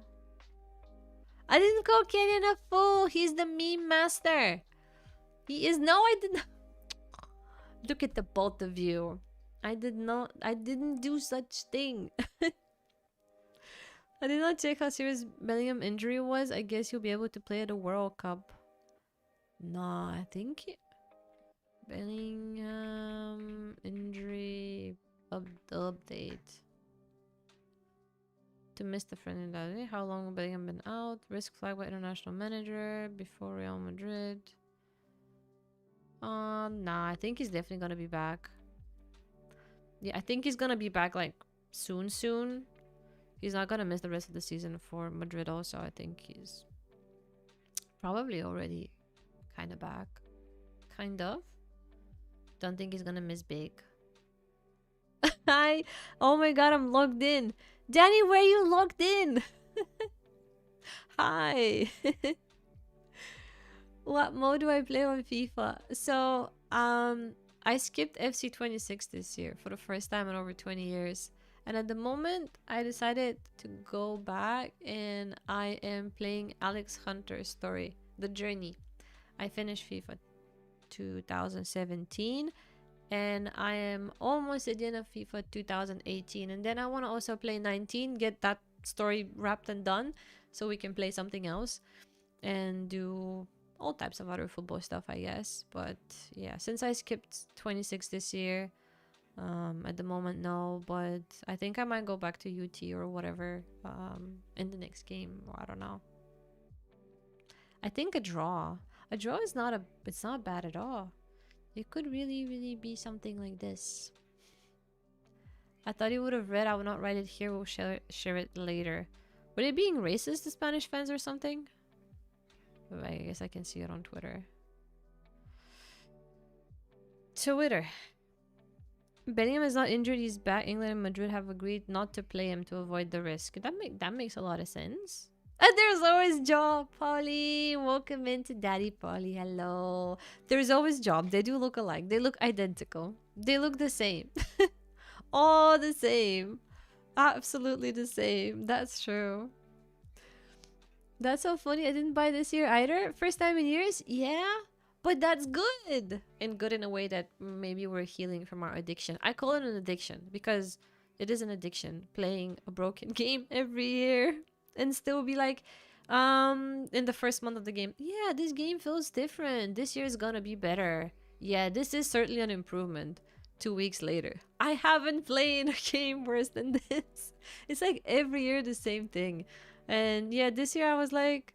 I didn't call Kenyon a fool. He's the meme master. He is. No, I did not. Look at the both of you. I didn't do such thing. I did not check how serious Bellingham injury was. I guess he'll be able to play at the World Cup. Nah, I think Bellingham injury update. To miss the friendly day. How long has Bellingham been out? Risk flag by international manager before Real Madrid. Nah, I think he's definitely gonna be back. Yeah, I think he's gonna be back like soon. He's not gonna miss the rest of the season for Madrid also. I think he's probably already kind of back. Kind of. Don't think he's gonna miss big. Hi. Oh my god, I'm logged in. Danny, where are you logged in? Hi. What mode do I play on FIFA? So, I skipped FC 26 this year for the first time in over 20 years. And at the moment, I decided to go back and I am playing Alex Hunter's story, The Journey. I finished FIFA 2017 and I am almost at the end of FIFA 2018. And then I want to also play 19, get that story wrapped and done so we can play something else and do all types of other football stuff, I guess. But yeah, since I skipped 26 this year, at the moment, no, but I think I might go back to UT or whatever in the next game, or I don't know. I think a draw is not it's not bad at all. It could really be something like this. I thought you would have read. I will not write it here. We'll share it later. Were they being racist to Spanish fans or something? Oh, I guess I can see it on Twitter. Twitter. Bellingham is not injured. He's back. England and Madrid have agreed not to play him to avoid the risk. That makes a lot of sense. And there's always Job, Polly. Welcome into Daddy Polly. Hello. There's always Job. They do look alike. They look identical. They look the same. All the same. Absolutely the same. That's true. That's so funny. I didn't buy this year either. First time in years? Yeah. But that's good. And good in a way that maybe we're healing from our addiction. I call it an addiction because it is an addiction. Playing a broken game every year and still be like, in the first month of the game, yeah, this game feels different. This year is gonna be better. Yeah, this is certainly an improvement. 2 weeks later, I haven't played a game worse than this. It's like every year the same thing. And yeah, this year I was like,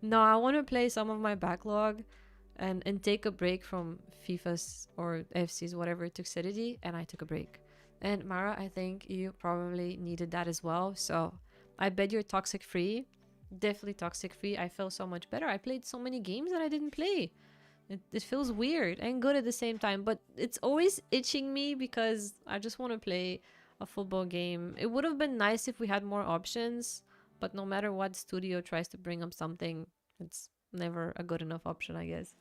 no, I want to play some of my backlog and take a break from FIFA's or FC's, whatever, toxicity. And I took a break. And Mara, I think you probably needed that as well. So I bet you're toxic free. Definitely toxic free. I felt so much better. I played so many games that I didn't play. It feels weird and good at the same time. But it's always itching me because I just want to play a football game. It would have been nice if we had more options. But no matter what studio tries to bring up something, it's never a good enough option, I guess.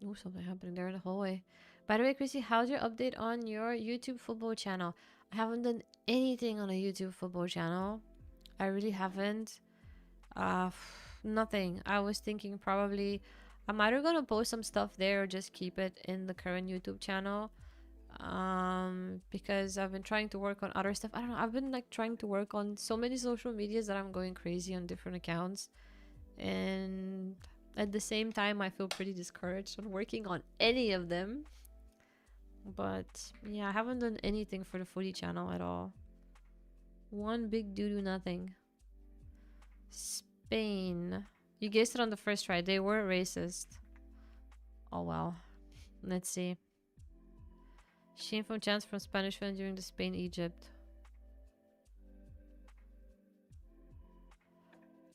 Oh, something happening there in the hallway. By the way, Krissy, how's your update on your YouTube football channel? I haven't done anything on a YouTube football channel. I really haven't. Nothing. I was thinking probably I'm either gonna post some stuff there or just keep it in the current YouTube channel. Because I've been trying to work on other stuff. I don't know. I've been like trying to work on so many social medias that I'm going crazy on different accounts, and at the same time, I feel pretty discouraged on working on any of them. But yeah, I haven't done anything for the footy channel at all. One big doo-doo nothing. Spain. You guessed it on the first try. They were racist. Oh well. Let's see. Shameful chants from Spanish fans during the Spain-Egypt.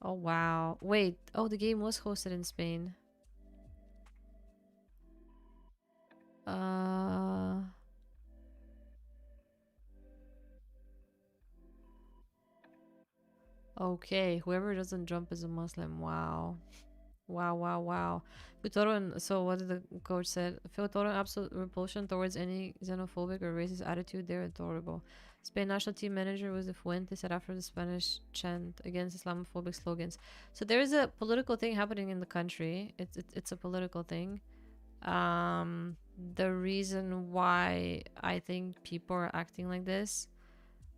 Oh wow. Wait. Oh, the game was hosted in Spain. Okay, whoever doesn't jump is a Muslim. Wow. Wow, wow, wow. So what did the coach said? Futuro absolute repulsion towards any xenophobic or racist attitude. They're intolerable. Spain national team manager was the Fuente said after the Spanish chant against Islamophobic slogans. So there is a political thing happening in the country. It's a political thing. The reason why I think people are acting like this,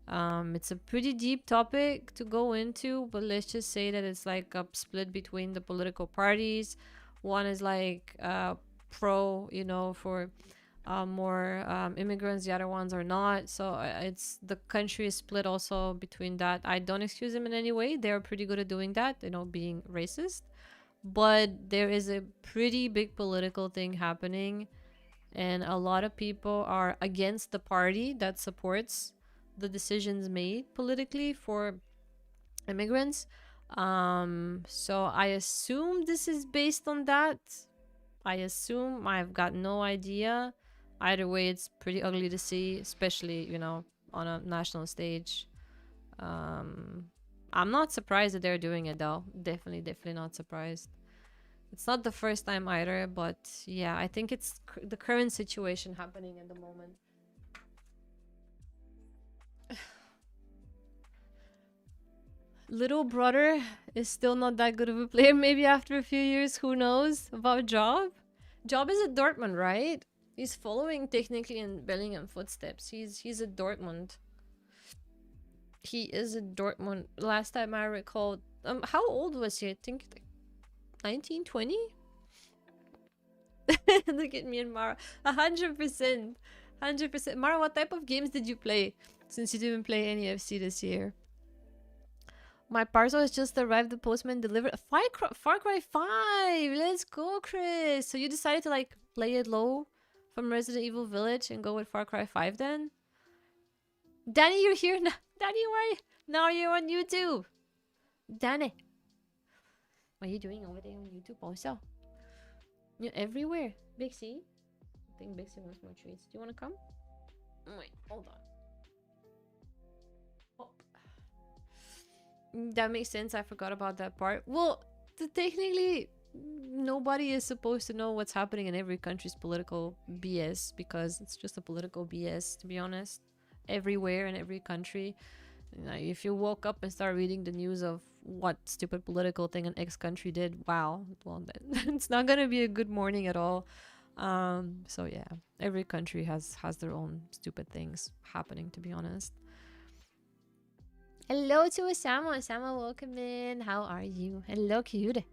it's a pretty deep topic to go into, but let's just say that it's like a split between the political parties. One is like pro, you know, for more immigrants. The other ones are not. So it's the country is split also between that. I don't excuse them in any way. They're pretty good at doing that, you know, being racist. But there is a pretty big political thing happening, and a lot of people are against the party that supports the decisions made politically for immigrants. So I assume this is based on that. I assume. I've got no idea. Either way, it's pretty ugly to see, especially, you know, on a national stage. I'm not surprised that they're doing it though. Definitely not surprised. It's not the first time either, but yeah, I think it's the current situation happening at the moment. Little brother is still not that good of a player. Maybe after a few years, who knows about Job? Job is at Dortmund, right? He's following technically in Bellingham footsteps. He's at Dortmund. He is at Dortmund. Last time I recall, how old was he? I think like 19, 20? Look at me and Mara. 100%. 100%. Mara, what type of games did you play since you didn't play any FC this year? My parcel has just arrived. The postman delivered Far Cry 5. Let's go, Chris. So you decided to like play it low from Resident Evil Village and go with Far Cry 5 then? Danny, you're here now. Danny, why? Now you're on YouTube. Danny. What are you doing over there on YouTube also? You're everywhere. Big C. I think Big C wants more treats. Do you want to come? Wait, hold on. That makes sense. I forgot about that part. Well, technically, nobody is supposed to know what's happening in every country's political BS, because it's just a political BS, to be honest. Everywhere in every country. You know, if you woke up and start reading the news of what stupid political thing an X country did, wow, well, it's not gonna be a good morning at all. So yeah, every country has their own stupid things happening, to be honest. Hello to Osama. Osama, welcome in. How are you? Hello, cute.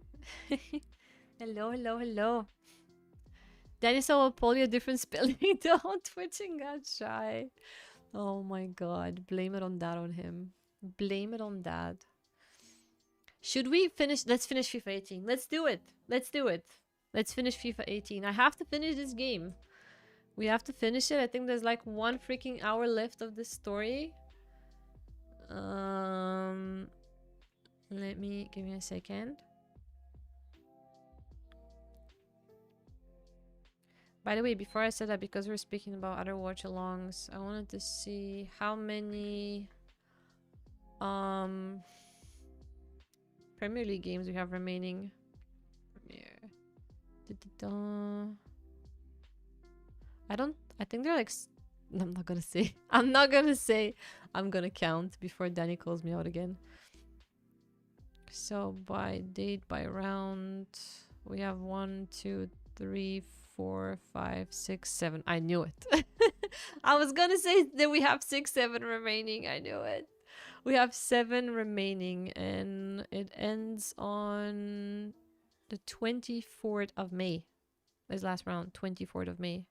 Hello. Dinosaur will pull you a different spelling. Don't Twitch and got shy. Oh my god. Blame it on that on him. Blame it on that. Should we finish? Let's finish FIFA 18. Let's do it. Let's finish FIFA 18. I have to finish this game. We have to finish it. I think there's like 1 freaking hour left of this story. Give me a second. By the way, before I said that, because we're speaking about other watch alongs, I wanted to see how many Premier League games we have remaining. I think they're like, I'm not gonna say. I'm gonna count before Danny calls me out again. So by date, by round, we have 1, 2, 3, 4, 5, 6, 7. I knew it. I was gonna say that we have 6, 7 remaining. I knew it. We have 7 remaining, and it ends on the 24th of May. This last round, 24th of May.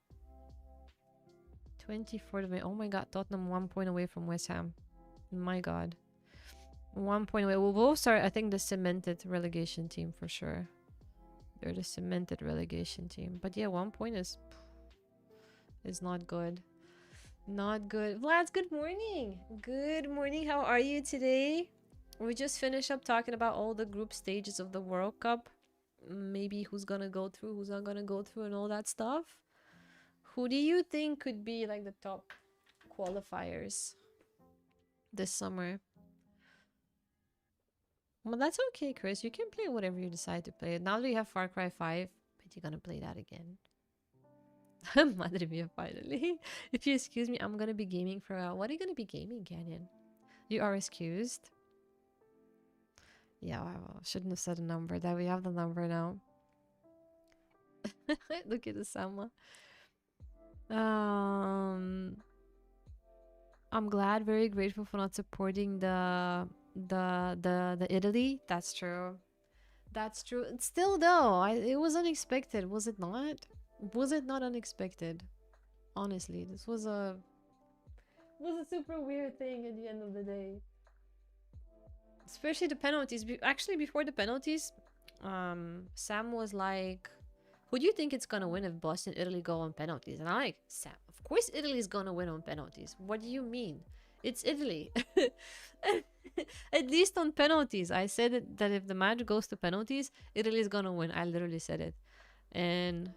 24th of May. Oh my god, Tottenham 1 point away from West Ham. My god. 1 point away. We'll both start, I think, the cemented relegation team for sure. They're the cemented relegation team. But yeah, 1 point is not good. Not good. Vlad, good morning. Good morning. How are you today? We just finished up talking about all the group stages of the World Cup. Maybe who's gonna go through, who's not gonna go through, and all that stuff. Who do you think could be like the top qualifiers this summer? Well, that's okay, Chris. You can play whatever you decide to play. Now that we have Far Cry 5, but you're gonna play that again. Madre mia, finally. If you excuse me, I'm gonna be gaming for a while. What are you gonna be gaming, Canyon? You are excused. Yeah, I shouldn't have said a number. That we have the number now. Look at the Sama. I'm glad, very grateful for not supporting the Italy. That's true. That's true. Still though, it was unexpected, was it not? Was it not unexpected? Honestly, this was a super weird thing at the end of the day. Especially the penalties. Actually, before the penalties, Sam was like, who do you think it's gonna win if Boston Italy go on penalties? And I'm like, Sam, of course Italy's gonna win on penalties. What do you mean? It's Italy. At least on penalties. I said that if the match goes to penalties, Italy's gonna win. I literally said it. And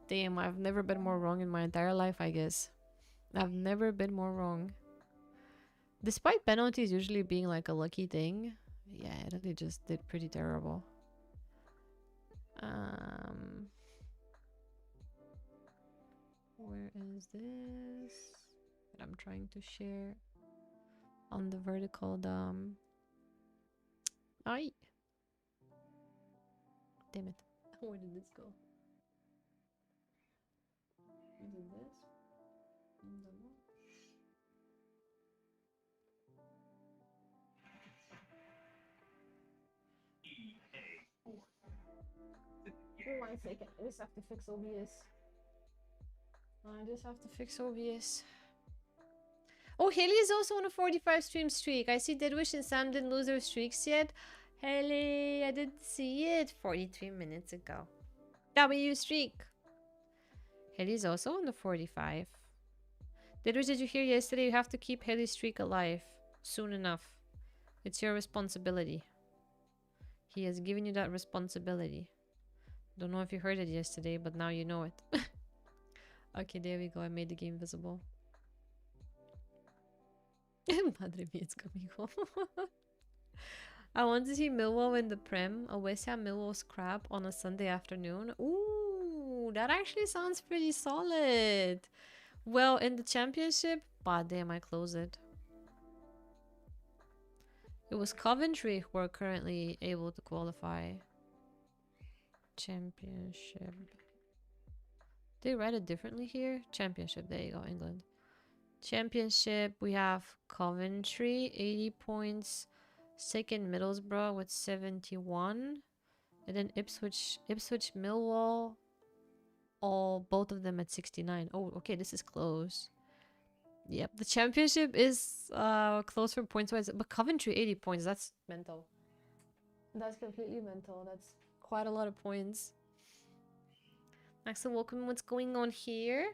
damn, I've never been more wrong in my entire life, I guess. I've never been more wrong. Despite penalties usually being like a lucky thing, yeah, Italy just did pretty terrible. Where is this? That I'm trying to share on the vertical Ay! Damn it. Where did this go? Is it this? One second. I just have to fix OBS. Oh, Haley is also on a 45 stream streak. I see Deadwish and Sam didn't lose their streaks yet. Haley, I didn't see it 43 minutes ago. W streak. Haley's also on the 45. Deadwish, did you hear yesterday? You have to keep Haley's streak alive soon enough. It's your responsibility. He has given you that responsibility. Don't know if you heard it yesterday, but now you know it. Okay, there we go. I made the game visible. Madre mia, it's coming home. I want to see Millwall in the Prem. A West Ham Millwall scrap on a Sunday afternoon. Ooh, that actually sounds pretty solid. Well, in the Championship, damn, I closed it. It was Coventry who are currently able to qualify. Championship. They write it differently here. Championship. There you go, England. Championship. We have Coventry, 80 points. Second, Middlesbrough with 71, and then Ipswich, Millwall. Both of them at 69. Oh, okay. This is close. Yep, the Championship is close for points wise, but Coventry 80 points. That's mental. That's completely mental. That's quite a lot of points. Axel, welcome. What's going on here?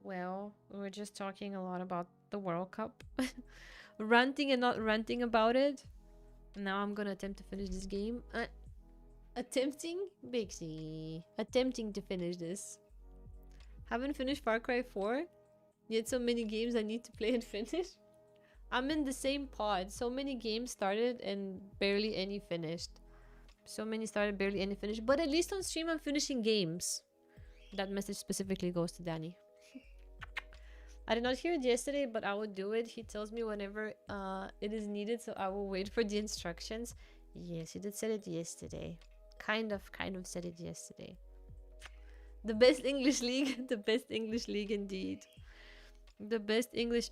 Well, we're just talking a lot about the World Cup. Ranting and not ranting about it. Now I'm gonna attempt to finish this game. Attempting? Bixie. Attempting to finish this. Haven't finished Far Cry 4. Yet so many games I need to play and finish. I'm in the same pod. So many games started and barely any finished. So many started, barely any finished. But at least on stream I'm finishing games. That message specifically goes to Danny. I did not hear it yesterday, but I will do it. He tells me whenever it is needed, so I will wait for the instructions. Yes, he did say it yesterday. Kind of said it yesterday. The best English league. The best English league indeed. The best English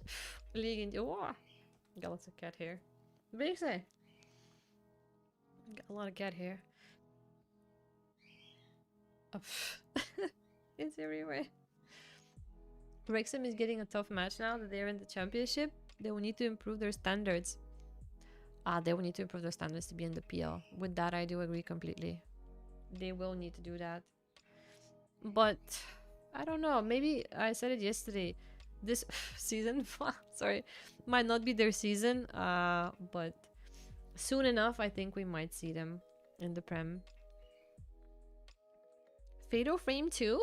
league in... Oh, got lots of cat hair. Big say. Got a lot of cat hair. Oh, it's everywhere. Wrexham is getting a tough match now that they're in the championship. They will need to improve their standards. They will need to improve their standards to be in the PL. With that, I do agree completely. They will need to do that. But I don't know. Maybe I said it yesterday. This season, sorry, might not be their season. But soon enough, I think we might see them in the Prem. Fatal Frame 2?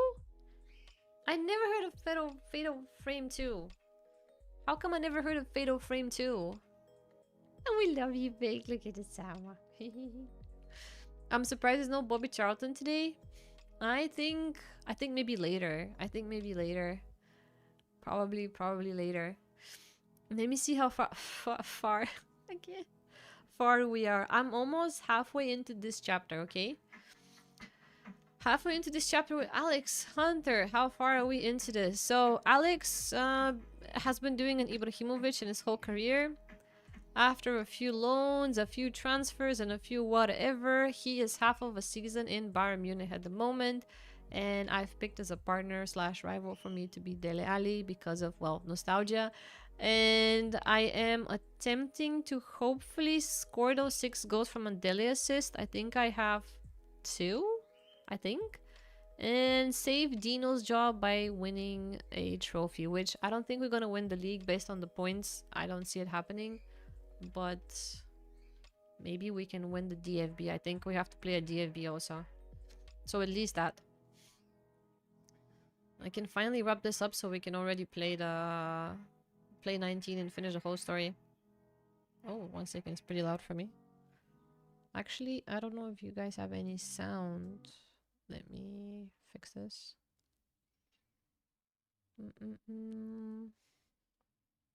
I never heard of Fatal Frame 2. How come I never heard of Fatal Frame 2? And we love you, Big. Look at the sour. I'm surprised there's no Bobby Charlton today. I think maybe later. Probably later. Let me see how far again. Far we are. I'm almost halfway into this chapter, okay? Halfway into this chapter with Alex Hunter. How far are we into this? So Alex has been doing an Ibrahimovic in his whole career. After a few loans, a few transfers, and a few whatever, he is half of a season in Bayern Munich at the moment. And I've picked as a partner / rival for me to be Dele Alli because of, well, nostalgia. And I am attempting to hopefully score those 6 goals from a Dele assist. I think I have 2, I think. And save Dino's job by winning a trophy, which I don't think we're going to win the league based on the points. I don't see it happening. But maybe we can win the DFB. I think we have to play a DFB also. So at least that. I can finally wrap this up so we can already play 19 and finish the whole story. Oh, 1 second. It's pretty loud for me. Actually, I don't know if you guys have any sound. Let me fix this.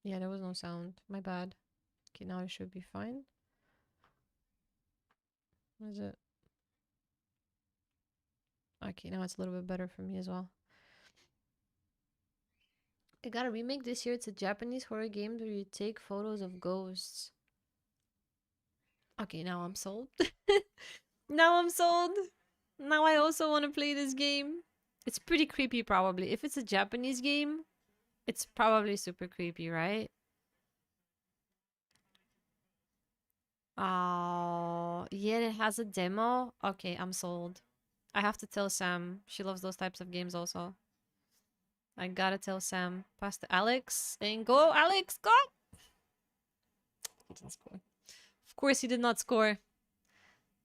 Yeah, there was no sound. My bad. Okay, now it should be fine. What is it? Okay, now it's a little bit better for me as well. I got a remake this year. It's a Japanese horror game where you take photos of ghosts. Okay, now I'm sold. Now I'm sold. Now I also want to play this game. It's pretty creepy, probably. If it's a Japanese game, it's probably super creepy, right? Oh, yeah, it has a demo. Okay, I'm sold. I have to tell Sam. She loves those types of games also. I gotta tell Sam. Pass to Alex. And go, Alex, go! He didn't score. Of course he did not score.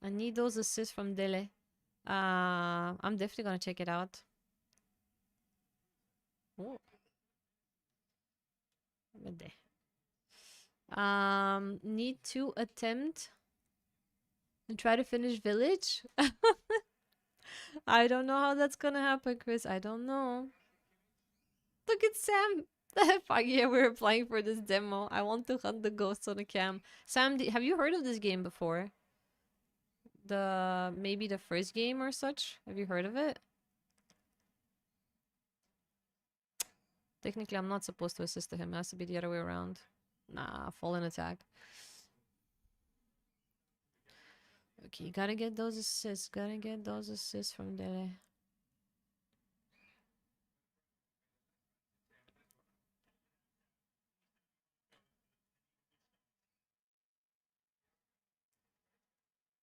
I need those assists from Dele. I'm definitely gonna check it out. Oh. Need to attempt and try to finish village. I don't know how that's gonna happen, Chris. I don't know. Look at Sam. Fuck yeah, we're applying for this demo. I want to hunt the ghosts on the cam. Sam, have you heard of this game before? Maybe the first game or such? Have you heard of it? Technically, I'm not supposed to assist to him. It has to be the other way around. Nah, fallen attack. Okay, gotta get those assists. Gotta get those assists from Dele.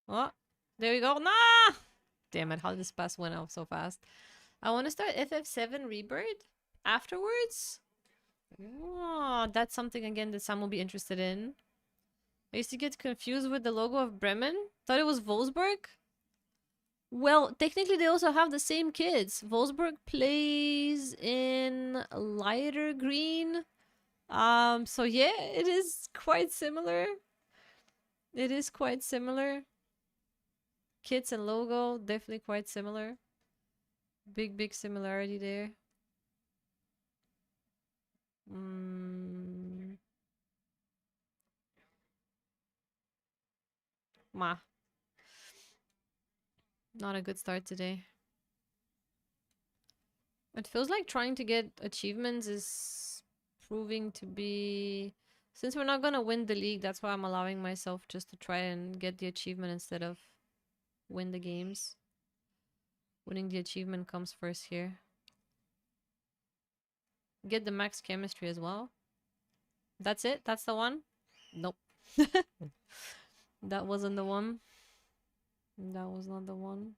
Oh, there we go. Nah! Damn it, how did this pass went off so fast? I want to start FF7 Rebirth afterwards. Oh, that's something again that Sam will be interested in. I used to get confused with the logo of Bremen. Thought it was Wolfsburg. Well, technically they also have the same kids. Wolfsburg plays in lighter green. So yeah, it is quite similar. It is quite similar. Kits and logo, definitely quite similar. Big similarity there. Not a good start today. It feels like trying to get achievements is proving to be... Since we're not gonna win the league, that's why I'm allowing myself just to try and get the achievement instead of win the games. Winning the achievement comes first here. Get the max chemistry as well. That's it? That's the one? Nope. That wasn't the one. That was not the one.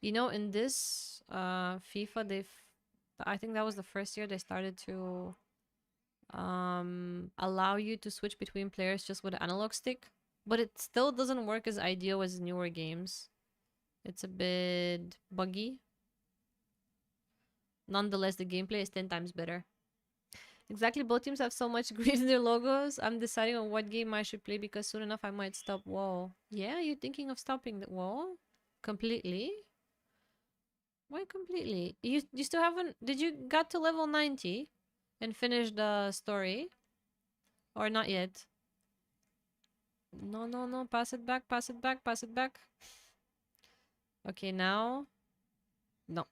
You know, in this FIFA, I think that was the first year they started to allow you to switch between players just with an analog stick, but it still doesn't work as ideal as newer games. It's a bit buggy. Nonetheless, the gameplay is 10 times better. Exactly, both teams have so much greed in their logos. I'm deciding on what game I should play because soon enough I might stop WoW. Yeah, you're thinking of stopping the WoW? Completely? Why completely? You still haven't... Did you got to level 90 and finish the story? Or not yet? No, no, no. Pass it back, pass it back, pass it back. Okay, now... No.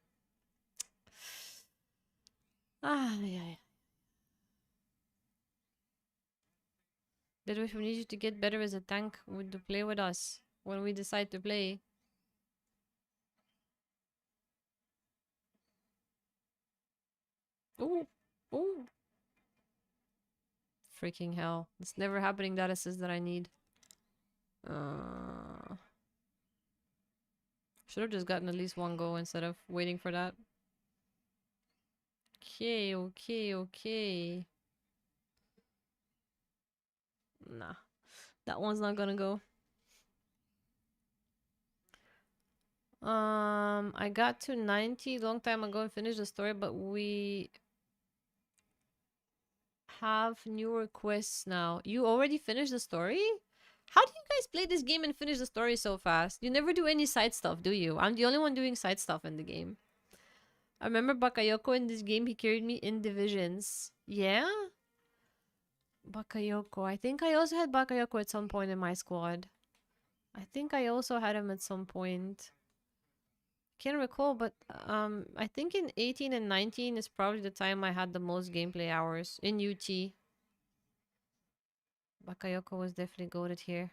Ah, yeah. That if we need you to get better as a tank to play with us when we decide to play. Ooh, ooh. Freaking hell. It's never happening that assist that I need. Should have just gotten at least one go instead of waiting for that. Okay, okay, okay. Nah. That one's not gonna go. I got to 90 long time ago and finished the story, but we have newer quests now. You already finished the story? How do you guys play this game and finish the story so fast? You never do any side stuff, do you? I'm the only one doing side stuff in the game. I remember Bakayoko in this game, he carried me in divisions. Yeah? Bakayoko. I think I also had Bakayoko at some point in my squad. I think I also had him at some point. Can't recall, but I think in 18 and 19 is probably the time I had the most gameplay hours in UT. Bakayoko was definitely goated here.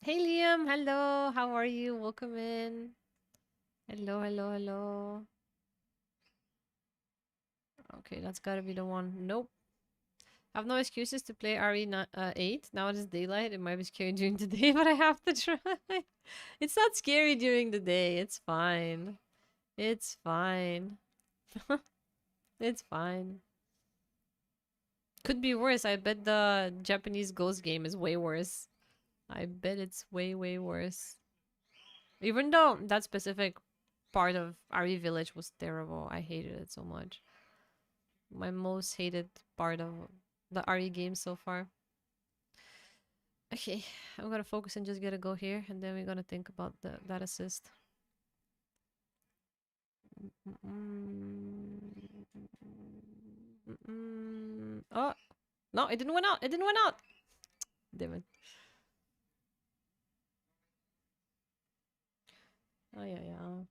Hey Liam, hello, how are you? Welcome in. Hello, hello, hello. Okay, that's gotta be the one. Nope. I have no excuses to play RE8. Now it is daylight. It might be scary during the day, but I have to try. It's not scary during the day. It's fine. It's fine. It's fine. Could be worse. I bet the Japanese Ghost game is way worse. I bet it's way, way worse. Even though that specific part of RE Village was terrible. I hated it so much. My most hated part of the RE game so far. Okay, I'm gonna focus and just get a go here, and then we're gonna think about that assist. Oh, no, it didn't win out. It didn't win out. Damn it. Oh, yeah.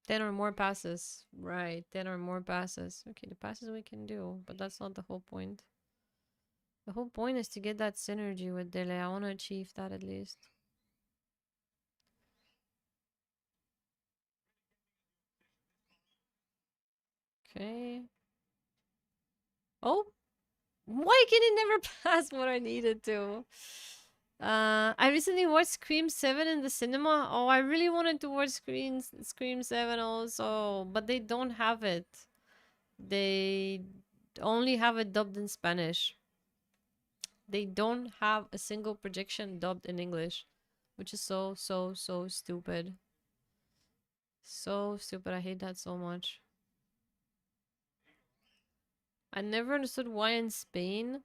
10 or more passes. Right, 10 or more passes. Okay, the passes we can do, but that's not the whole point. The whole point is to get that synergy with Dele. I want to achieve that at least. Okay. Oh! Why can it never pass what I needed to? I recently watched Scream 7 in the cinema. Oh, I really wanted to watch Scream 7 also, but they don't have it. They only have it dubbed in Spanish. They don't have a single projection dubbed in English, which is so stupid. So stupid. I hate that so much. I never understood why in Spain,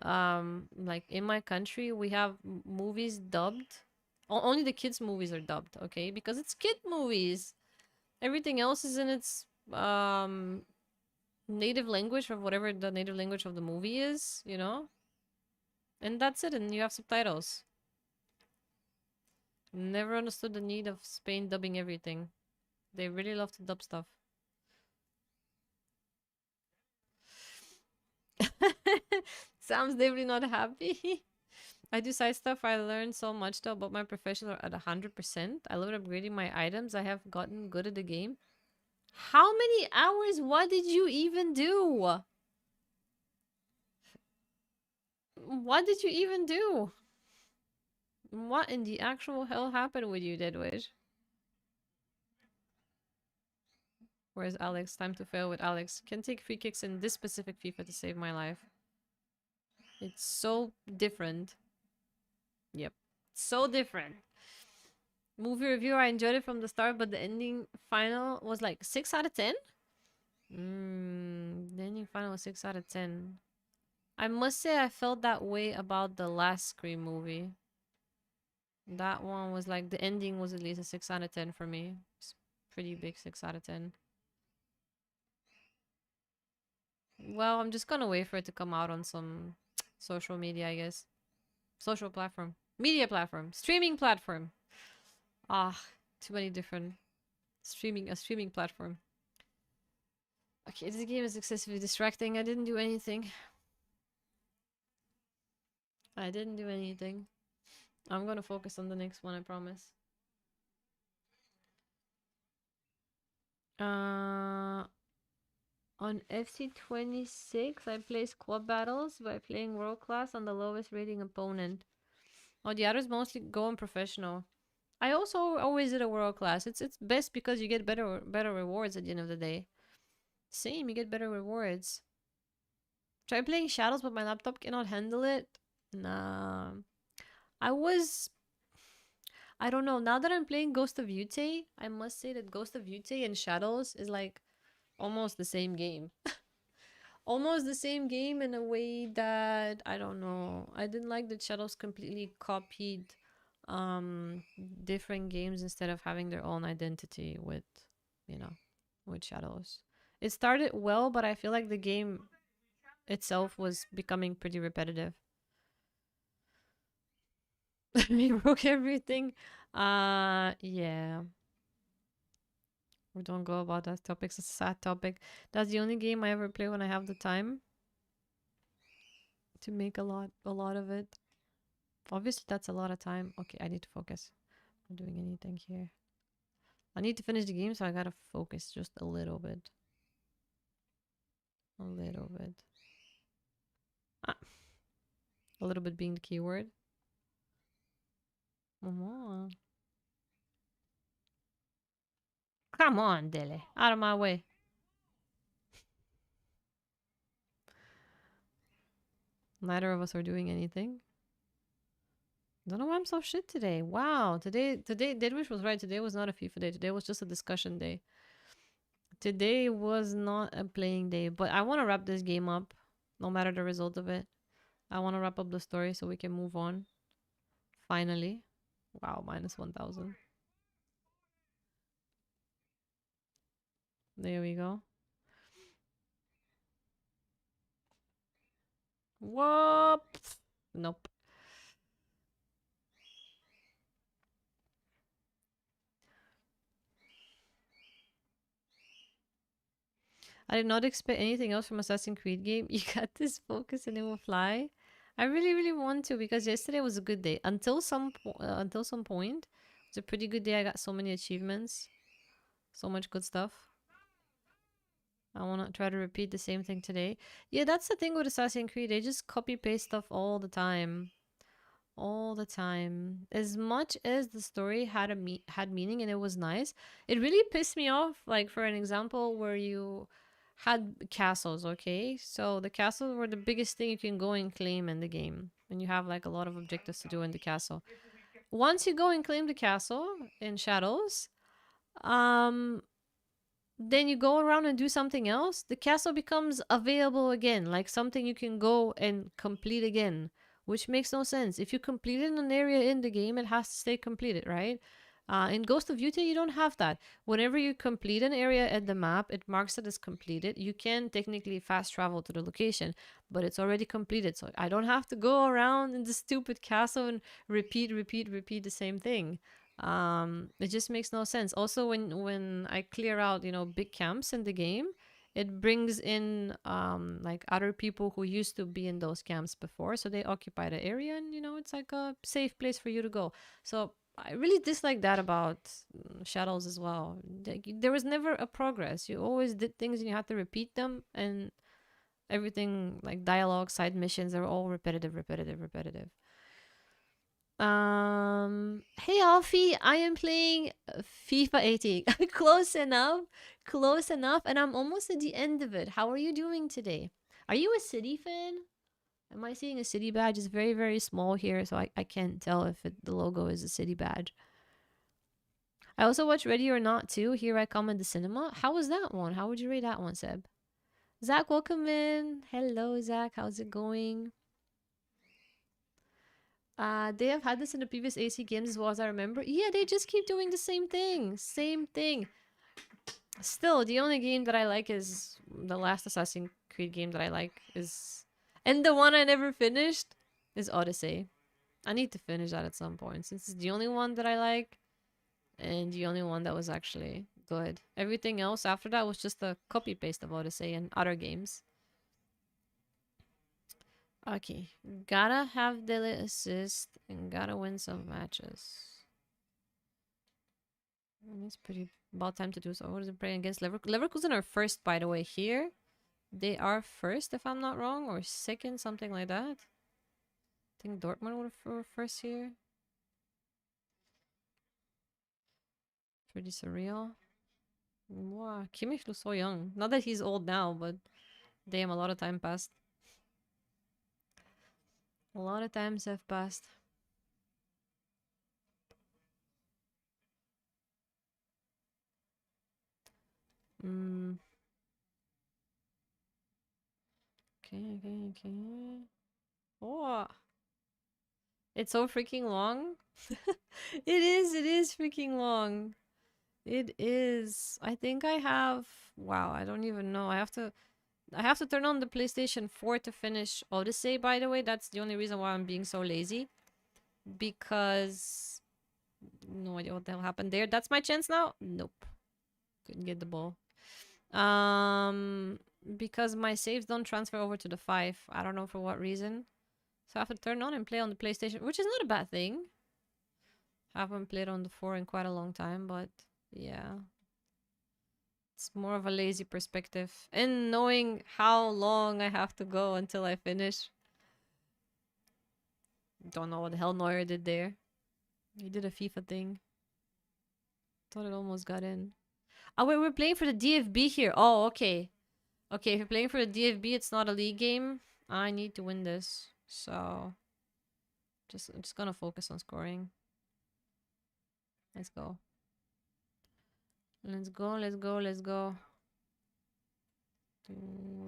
like in my country, we have movies dubbed. Only the kids' movies are dubbed, okay? Because it's kid movies. Everything else is in its native language, or whatever the native language of the movie is, you know? And that's it, and you have subtitles. Never understood the need of Spain dubbing everything. They really love to dub stuff. Sam's definitely not happy. I do side stuff. I learned so much though about my professional at 100%. I love upgrading my items. I have gotten good at the game. How many hours? What did you even do? What did you even do? What in the actual hell happened with you, Deadwish? Where's Alex? Time to fail with Alex. Can take free kicks in this specific FIFA to save my life. It's so different. Yep. So different. Movie review, I enjoyed it from the start, but the ending final was like 6 out of 10? The ending final was 6 out of 10. I must say I felt that way about the last Scream movie. That one was like, the ending was at least a 6 out of 10 for me. It's pretty big 6 out of 10. Well, I'm just gonna wait for it to come out on some social media, I guess. Social platform. Media platform. Streaming platform. Ah, too many different... A streaming platform. Okay, this game is excessively distracting. I didn't do anything. I didn't do anything. I'm gonna focus on the next one, I promise. On FC26, I play squad battles by playing world class on the lowest rating opponent. Oh, the others mostly go on professional. I also always did a world class. It's best because you get better rewards at the end of the day. Same, you get better rewards. Try playing shadows, but my laptop cannot handle it. Nah. I don't know. Now that I'm playing Ghost of Yute, I must say that Ghost of Yute and Shadows is like almost the same game. Almost the same game in a way that, I don't know. I didn't like that Shadows completely copied different games instead of having their own identity with, you know, with Shadows. It started well, but I feel like the game itself was becoming pretty repetitive. We broke everything. Yeah. We don't go about that topic. It's a sad topic. That's the only game I ever play when I have the time to make a lot of it. Obviously, that's a lot of time. Okay, I need to focus. I'm not doing anything here. I need to finish the game, so I gotta focus just a little bit. A little bit. Ah. A little bit being the keyword. Come on, Dele. Out of my way. Neither of us are doing anything. Don't know why I'm so shit today. Wow. Today, Deadwish was right. Today was not a FIFA day. Today was just a discussion day. Today was not a playing day. But I want to wrap this game up, no matter the result of it. I want to wrap up the story so we can move on. Finally. Wow, minus 1,000. There we go. Whoop. Nope. I did not expect anything else from Assassin's Creed game. You got this focus and it will fly. I really, really want to because yesterday was a good day. Until some point, it's a pretty good day. I got so many achievements. So much good stuff. I want to try to repeat the same thing today. Yeah, that's the thing with Assassin's Creed. They just copy-paste stuff all the time. All the time. As much as the story had meaning and it was nice, it really pissed me off. Like, for an example, where you had castles, okay? So the castles were the biggest thing you can go and claim in the game. And you have like a lot of objectives to do in the castle. Once you go and claim the castle in Shadows, then you go around and do something else, the castle becomes available again, like something you can go and complete again, which makes no sense. If you completed an area in the game, it has to stay completed, right? In Ghost of Utah, you don't have that. Whenever you complete an area at the map, it marks it as completed. You can technically fast travel to the location, but it's already completed. So I don't have to go around in the stupid castle and repeat the same thing. It just makes no sense. Also, when I clear out, big camps in the game, it brings in like other people who used to be in those camps before, so they occupy the area, and it's like a safe place for you to go. So I really dislike that about Shadows as well. There was never a progress. You always did things and you had to repeat them, and everything like dialogue, side missions, are all repetitive. Hey Alfie, I am playing FIFA 18. Close enough, and I'm almost at the end of it. How are you doing today? Are you a City fan? Am I seeing a City badge? It's very, very small here, so I can't tell if the logo is a City badge. I also watched Ready or Not too. Here I Come in the cinema. How was that one? How would you rate that one, Seb? Zach, welcome in. Hello, Zach. How's it going? They have had this in the previous AC games as well as I remember. Yeah, they just keep doing the same thing. Same thing. Still, the only game that I like is the last Assassin's Creed game that I like is... And the one I never finished is Odyssey. I need to finish that at some point since it's the only one that I like and the only one that was actually good. Everything else after that was just a copy-paste of Odyssey and other games. Okay, gotta have daily assist and gotta win some matches. It's pretty about time to do so. What is it playing against Leverkusen are first, by the way. Here, they are first, if I'm not wrong, or second, something like that. I think Dortmund were first here. Pretty surreal. Wow, Kimmich looks so young. Not that he's old now, but damn, a lot of time passed. A lot of times have passed. Okay. Oh, it's so freaking long. It is freaking long. It is. I think I have... Wow, I don't even know. I have to turn on the PlayStation 4 to finish Odyssey, by the way. That's the only reason why I'm being so lazy. Because... No idea what the hell happened there. That's my chance now? Nope. Couldn't get the ball. Because my saves don't transfer over to the 5. I don't know for what reason. So I have to turn on and play on the PlayStation, which is not a bad thing. I haven't played on the 4 in quite a long time, but yeah. It's more of a lazy perspective. And knowing how long I have to go until I finish. Don't know what the hell Neuer did there. He did a FIFA thing. Thought it almost got in. Oh, wait, we're playing for the DFB here. Oh, okay. Okay, if you're playing for the DFB, it's not a league game. I need to win this. So, I'm just gonna focus on scoring. Let's go. Let's go.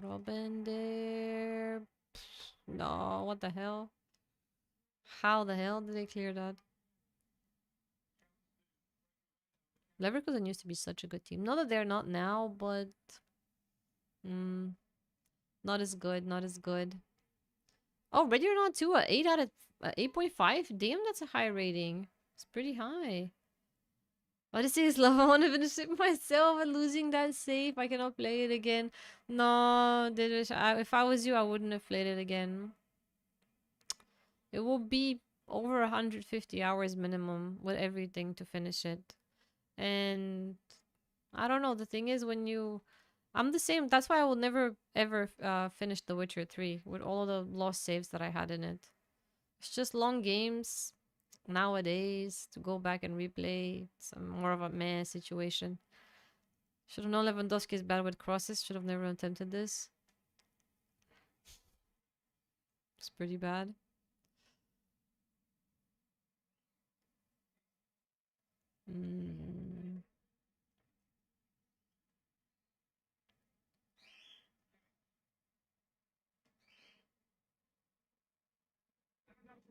Robin there. No, what the hell? How the hell did they clear that? Leverkusen used to be such a good team. Not that they're not now, but... not as good. Oh, Ready or Not 2, 8 out of 8.5? Damn, that's a high rating. It's pretty high. Odyssey is love. I want to finish it myself, and losing that save, I cannot play it again. No, if I was you, I wouldn't have played it again. It will be over 150 hours minimum with everything to finish it. And I don't know, the thing is I'm the same. That's why I will never ever finish The Witcher 3 with all of the lost saves that I had in it. It's just long games nowadays to go back and replay. It's more of a meh situation. Should have known Lewandowski is bad with crosses. Should have never attempted this. It's pretty bad.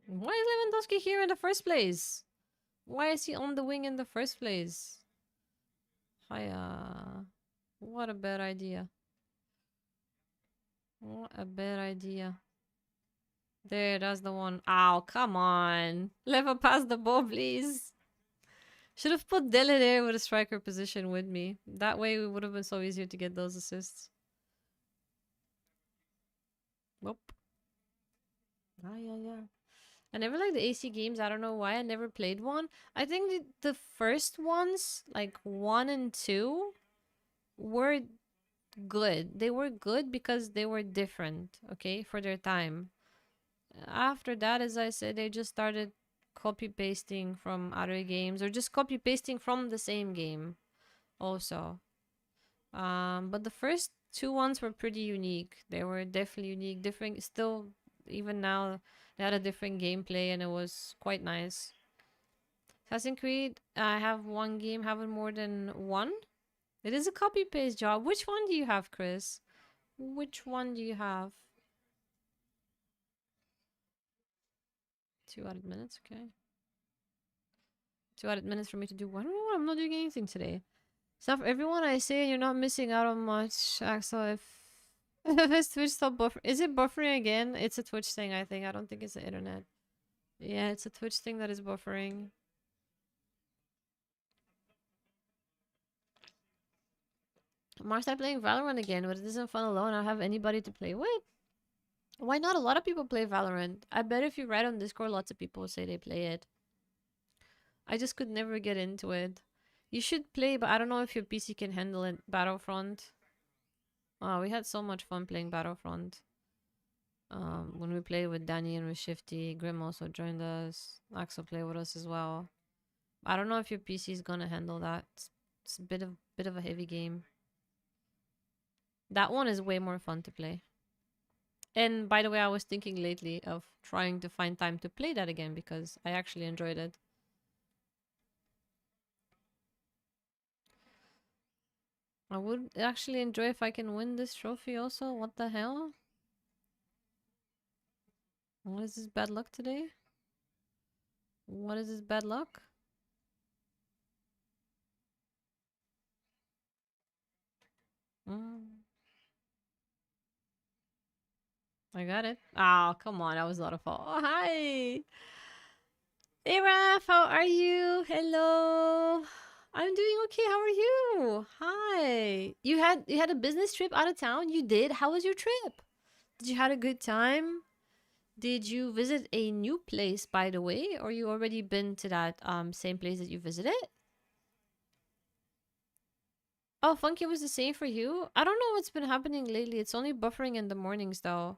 Why is Lewandowski here in the first place? Why is he on the wing in the first place? Hiya. What a bad idea. What a bad idea. There, that's the one. Ow, come on. Level past the ball, please. Should have put Dele there with a striker position with me. That way it would have been so easier to get those assists. Whoop. Ah, yeah, yeah. I never liked the AC games. I don't know why. I never played one. I think the first ones, like 1 and 2, were good. They were good because they were different, okay, for their time. After that, as I said, they just started copy pasting from other games or just copy pasting from the same game also. But the first two ones were pretty unique. They were definitely unique, different. Still, even now, they had a different gameplay, and it was quite nice. Assassin's Creed, I have one game, haven't more than one. It is a copy paste job. Which one do you have, Chris? Which one do you have? 2 added minutes, okay. 2 added minutes for me to do one. Oh, I'm not doing anything today. So for everyone I say, you're not missing out on much. Axel, if if Twitch stop buffering, is it buffering again? It's a Twitch thing, I think. I don't think it's the internet. Yeah, it's a Twitch thing that is buffering. Mark started playing Valorant again, but it isn't fun alone. I don't have anybody to play with. Why not? A lot of people play Valorant. I bet if you write on Discord, lots of people say they play it. I just could never get into it. You should play, but I don't know if your PC can handle it. Battlefront. Oh, we had so much fun playing Battlefront. When we played with Danny and with Shifty, Grim also joined us. Axel played with us as well. I don't know if your PC is gonna handle that. It's a bit of a heavy game. That one is way more fun to play. And by the way, I was thinking lately of trying to find time to play that again because I actually enjoyed it. I would actually enjoy if I can win this trophy also. What the hell? What is this bad luck today? What is this bad luck? I got it. Oh, come on. That was a lot of fun. Oh, hi. Hey, Raph. How are you? Hello. I'm doing okay. How are you? Hi. You had a business trip out of town? You did? How was your trip? Did you had a good time? Did you visit a new place, by the way, or you already been to that same place that you visited? Oh, Funky was the same for you? I don't know what's been happening lately. It's only buffering in the mornings, though.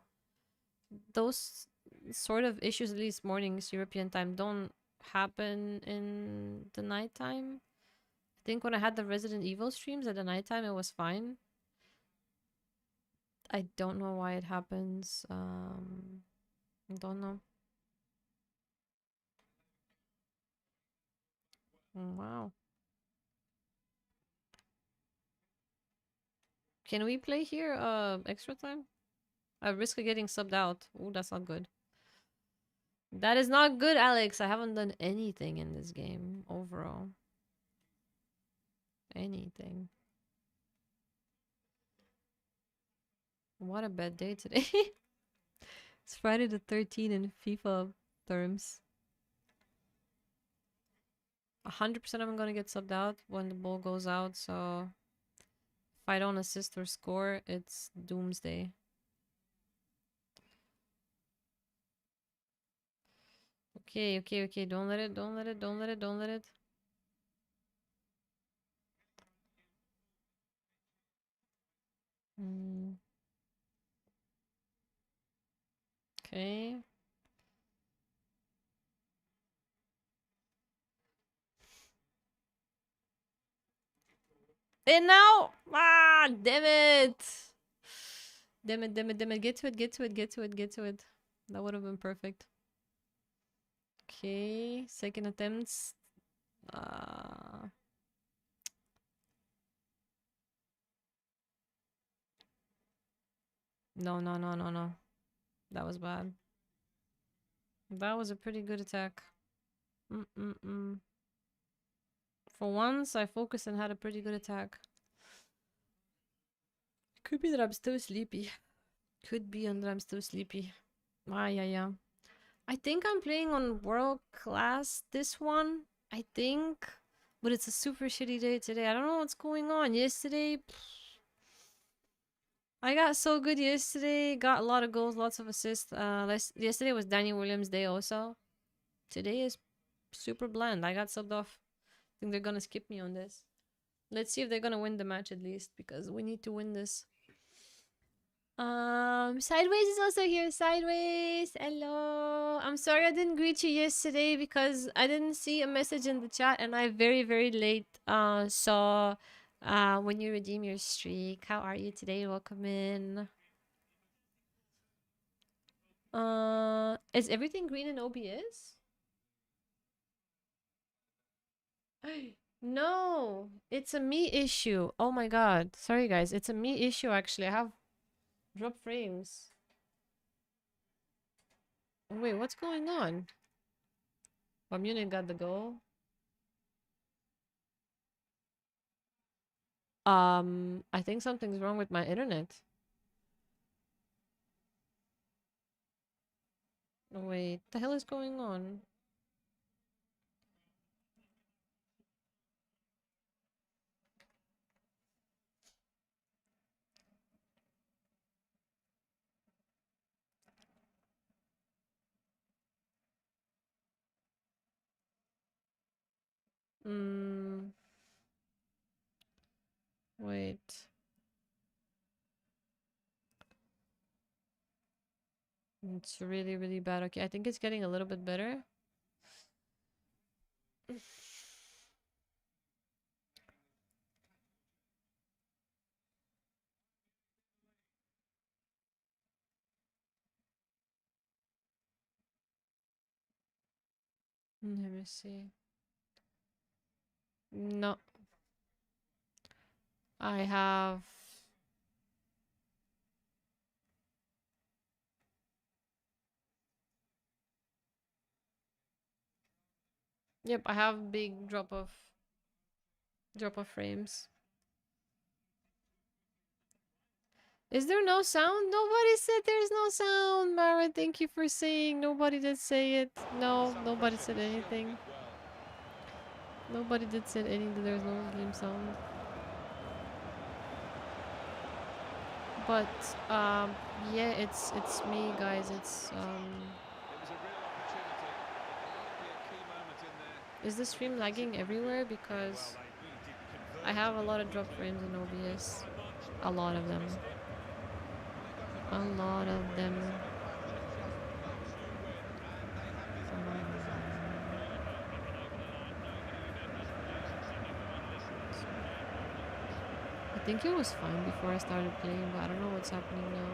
Those sort of issues, at least mornings, European time, don't happen in the nighttime. I think when I had the Resident Evil streams at the nighttime, it was fine. I don't know why it happens. I don't know. Wow. Can we play here extra time? I risk of getting subbed out. Ooh, that's not good. That is not good, Alex. I haven't done anything in this game overall. Anything. What a bad day today. It's Friday the 13th in FIFA terms. 100% I'm gonna get subbed out when the ball goes out, so if I don't assist or score, it's doomsday. Okay, okay, okay. Don't let it, don't let it, don't let it, don't let it. Okay. And now! Ah, damn it! Damn it, damn it, damn it. Get to it, get to it, get to it, get to it. That would have been perfect. Okay, second attempts. No, no, no, no, no. That was bad. That was a pretty good attack. Mm-mm-mm. For once, I focused and had a pretty good attack. Could be that I'm still sleepy. Could be that I'm still sleepy. Ah, yeah. I think I'm playing on world class this one. I think. But it's a super shitty day today. I don't know what's going on. Yesterday, I got so good yesterday. Got a lot of goals, lots of assists. Yesterday was Danny Williams' day also. Today is super bland. I got subbed off. I think they're gonna skip me on this. Let's see if they're gonna win the match at least, because we need to win this. Sideways is also here. Sideways, hello. I'm sorry I didn't greet you yesterday because I didn't see a message in the chat, and I very late saw when you redeem your streak. How are you today? Welcome in. Is everything green in OBS? No, it's a me issue. Oh my god. Sorry guys, it's a me issue actually. I have drop frames. Wait, what's going on? Munich got the goal. I think something's wrong with my internet. Wait, the hell is going on? Wait. It's really bad. Okay, I think it's getting a little bit better. Let me see. No. I have... Yep, I have big drop of frames. Is there no sound? Nobody said there's no sound, Mara. Thank you for saying. Nobody did say it. No, nobody said anything. Nobody did say anything. There's no game sound. But yeah, it's me, guys. It's Is the stream lagging everywhere? Because I have a lot of drop frames in OBS. A lot of them. A lot of them. I think it was fine before I started playing, but I don't know what's happening now.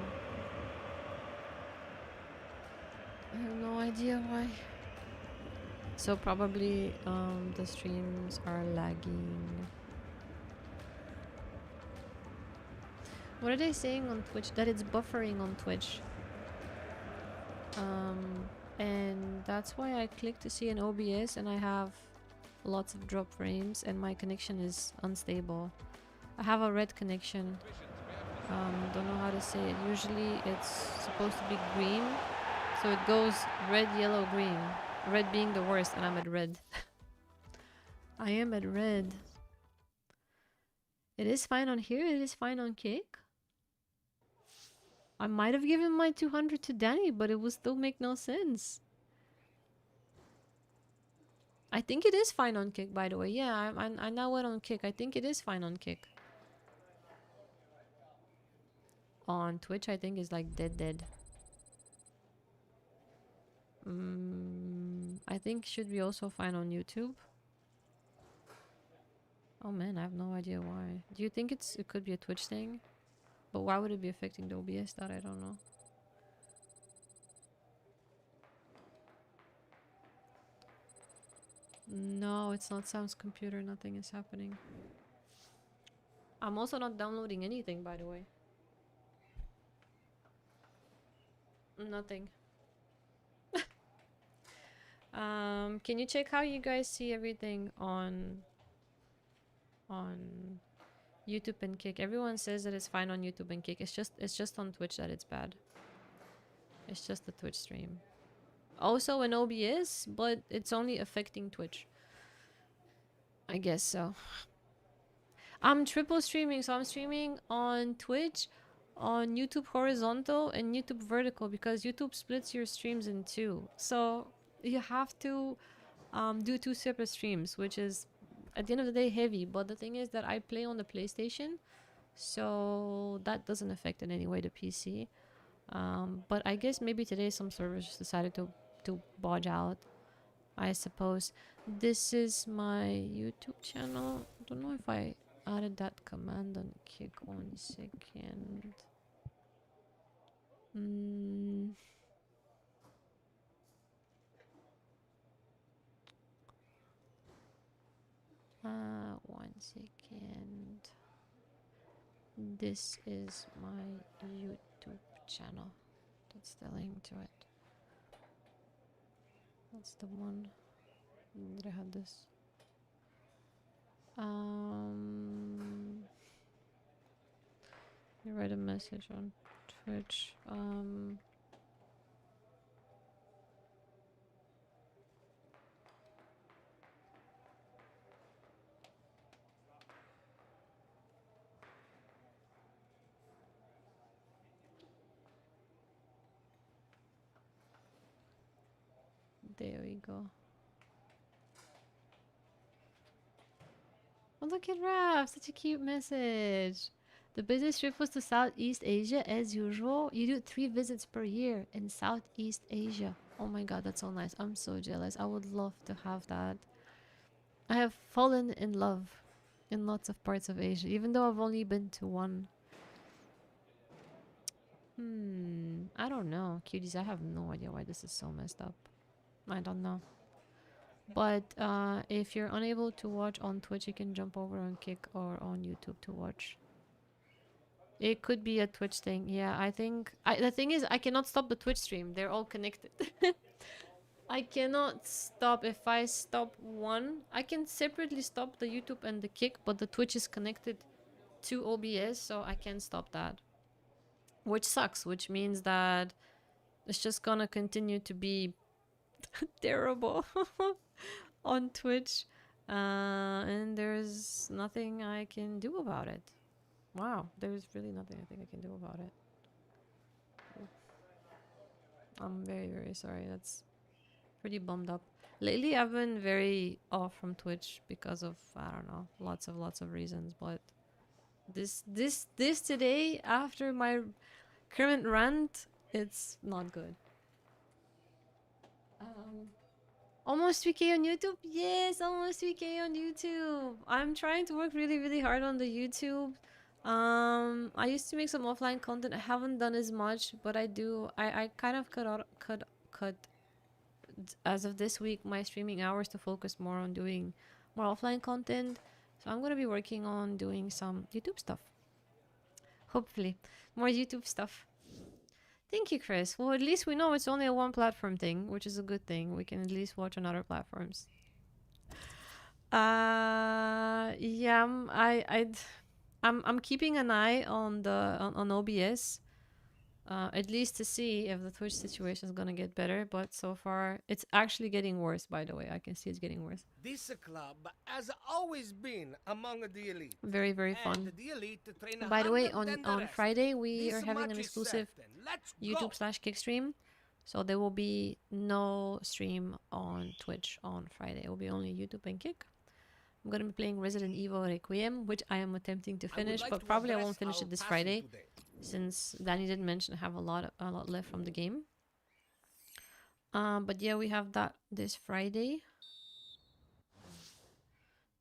I have no idea why. So probably the streams are lagging. What are they saying on Twitch? That it's buffering on Twitch. And that's why I clicked to see an OBS and I have lots of drop frames and my connection is unstable. I have a red connection. Don't know how to say it. Usually it's supposed to be green. So it goes red, yellow, green. Red being the worst, and I'm at red. I am at red. It is fine on here. It is fine on Kick. I might have given my 200 to Danny, but it would still make no sense. I think it is fine on Kick, by the way. Yeah, I now went on Kick. I think it is fine on Kick. On Twitch, I think it's like dead. I think should be also fine on YouTube. Oh man, I have no idea why. Do you think it could be a Twitch thing? But why would it be affecting the OBS? That I don't know. No, it's not Sam's computer. Nothing is happening. I'm also not downloading anything, by the way. Nothing. Can you check how you guys see everything on on YouTube and Kick. Everyone says that it's fine on YouTube and Kick. It's just on Twitch that it's bad. It's just the Twitch stream. Also in OBS, but it's only affecting Twitch. I guess so. I'm triple streaming, so I'm streaming on Twitch, on YouTube horizontal, and YouTube vertical, because YouTube splits your streams in two. So you have to do 2 separate streams, which is at the end of the day heavy. But the thing is that I play on the PlayStation, so that doesn't affect in any way the PC. But I guess maybe today some servers just decided to bodge out, I suppose. This is my YouTube channel. I don't know if I added that command on Kick. 1 second. 1 second. This is my YouTube channel. That's the link to it. That's the one. Did I have this? You write a message on Twitch. There we go. Oh, look at Raph! Such a cute message. The business trip was to Southeast Asia as usual. You do 3 visits per year in Southeast Asia. Oh my god, that's so nice. I'm so jealous. I would love to have that. I have fallen in love in lots of parts of Asia, even though I've only been to one. I don't know. Cuties, I have no idea why this is so messed up. I don't know. But if you're unable to watch on Twitch, you can jump over on Kick or on YouTube to watch. It could be a Twitch thing. Yeah, I think... the thing is, I cannot stop the Twitch stream. They're all connected. I cannot stop. If I stop one, I can separately stop the YouTube and the Kick, but the Twitch is connected to OBS, so I can't stop that. Which sucks, which means that it's just gonna continue to be terrible on Twitch, and there's nothing I can do about it. Wow, there's really nothing I think I can do about it. I'm very, very sorry. That's pretty bummed up. Lately, I've been very off from Twitch because of, I don't know, lots of reasons. But this today, after my current rant, it's not good. Almost 3K on YouTube? Yes, almost 3K on YouTube. I'm trying to work really, really hard on the YouTube. I used to make some offline content. I haven't done as much, but I do. I kind of cut as of this week my streaming hours to focus more on doing more offline content. So I'm gonna be working on doing some YouTube stuff. Hopefully, more YouTube stuff. Thank you, Chris. Well, at least we know it's only a one platform thing, which is a good thing. We can at least watch on other platforms. Yeah, I'm keeping an eye on the on OBS, at least to see if the Twitch situation is gonna get better. But so far, it's actually getting worse. By the way, I can see it's getting worse. This club has always been among the elite. Very, very fun. The elite train By the way, harder than the on rest. Friday we This are having much an is exclusive certain. Let's go. YouTube/Kick stream. So there will be no stream on Twitch on Friday. It will be only YouTube and Kick. I'm going to be playing Resident Evil Requiem, which I am attempting to finish, like but to probably I address won't finish our it this passion Friday, today. since Danny didn't mention I have a lot left from the game. But yeah, we have that this Friday.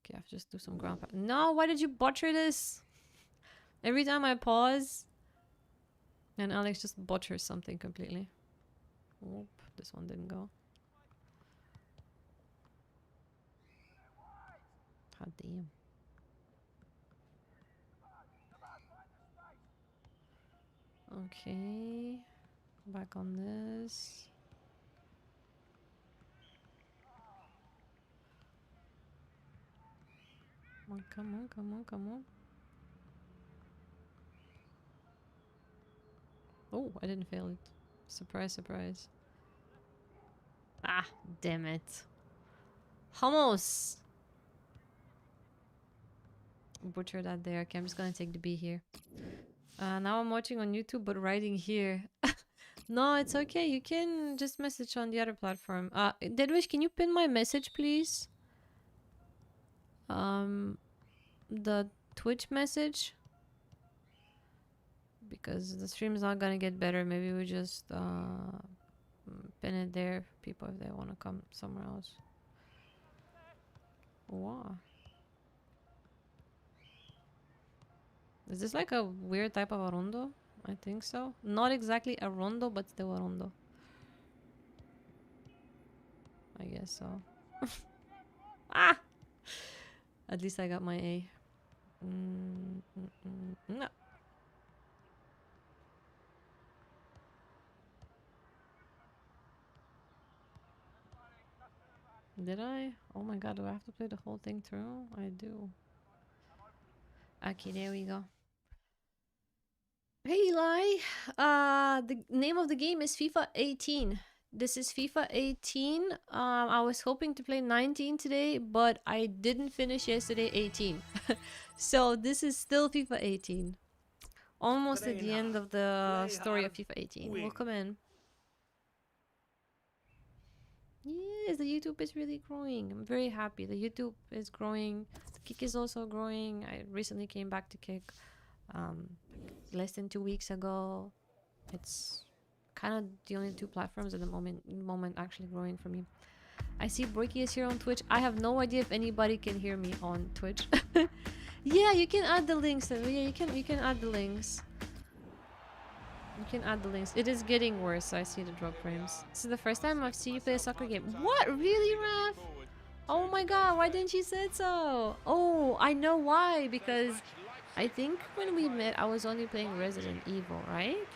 Okay, I have to just do some ground. No, why did you butcher this? Every time I pause, and Alex just butchers something completely. Oop, this one didn't go. God damn. Okay, back on this. on, come on, come on, come on. Oh, I didn't fail it. Surprise, surprise. Ah, damn it. Hummus! Butcher that there. Okay, I'm just gonna take the B here. Now I'm watching on YouTube, but writing here. No, it's okay. You can just message on the other platform. Deadwish, can you pin my message, please? The Twitch message. Because the stream's not gonna get better. Maybe we just pin it there for people if they want to come somewhere else. Wow. Is this like a weird type of a rondo? I think so. Not exactly a rondo, but still a rondo. I guess so. Ah! At least I got my A. No. Did I? Oh my god, do I have to play the whole thing through? I do. Okay, there we go. Hey Eli! The name of the game is FIFA 18. This is FIFA 18. I was hoping to play 19 today, but I didn't finish yesterday 18. So this is still FIFA 18. Almost at the end of the story of FIFA 18. Welcome in. Yes, the YouTube is really growing. I'm very happy. The YouTube is growing. The Kick is also growing. I recently came back to Kick less than 2 weeks ago. It's kind of the only two platforms at the moment actually growing for me. I see Borky is here on Twitch. I have no idea if anybody can hear me on Twitch. Yeah, you can add the links. Yeah, you can add the links. You can add the links. It is getting worse, so I see the drop frames. This is the first time I've seen you play a soccer game. What? Really, Raf? Oh my god, why didn't you say so? Oh, I know why. Because I think when we met, I was only playing Resident Evil, right?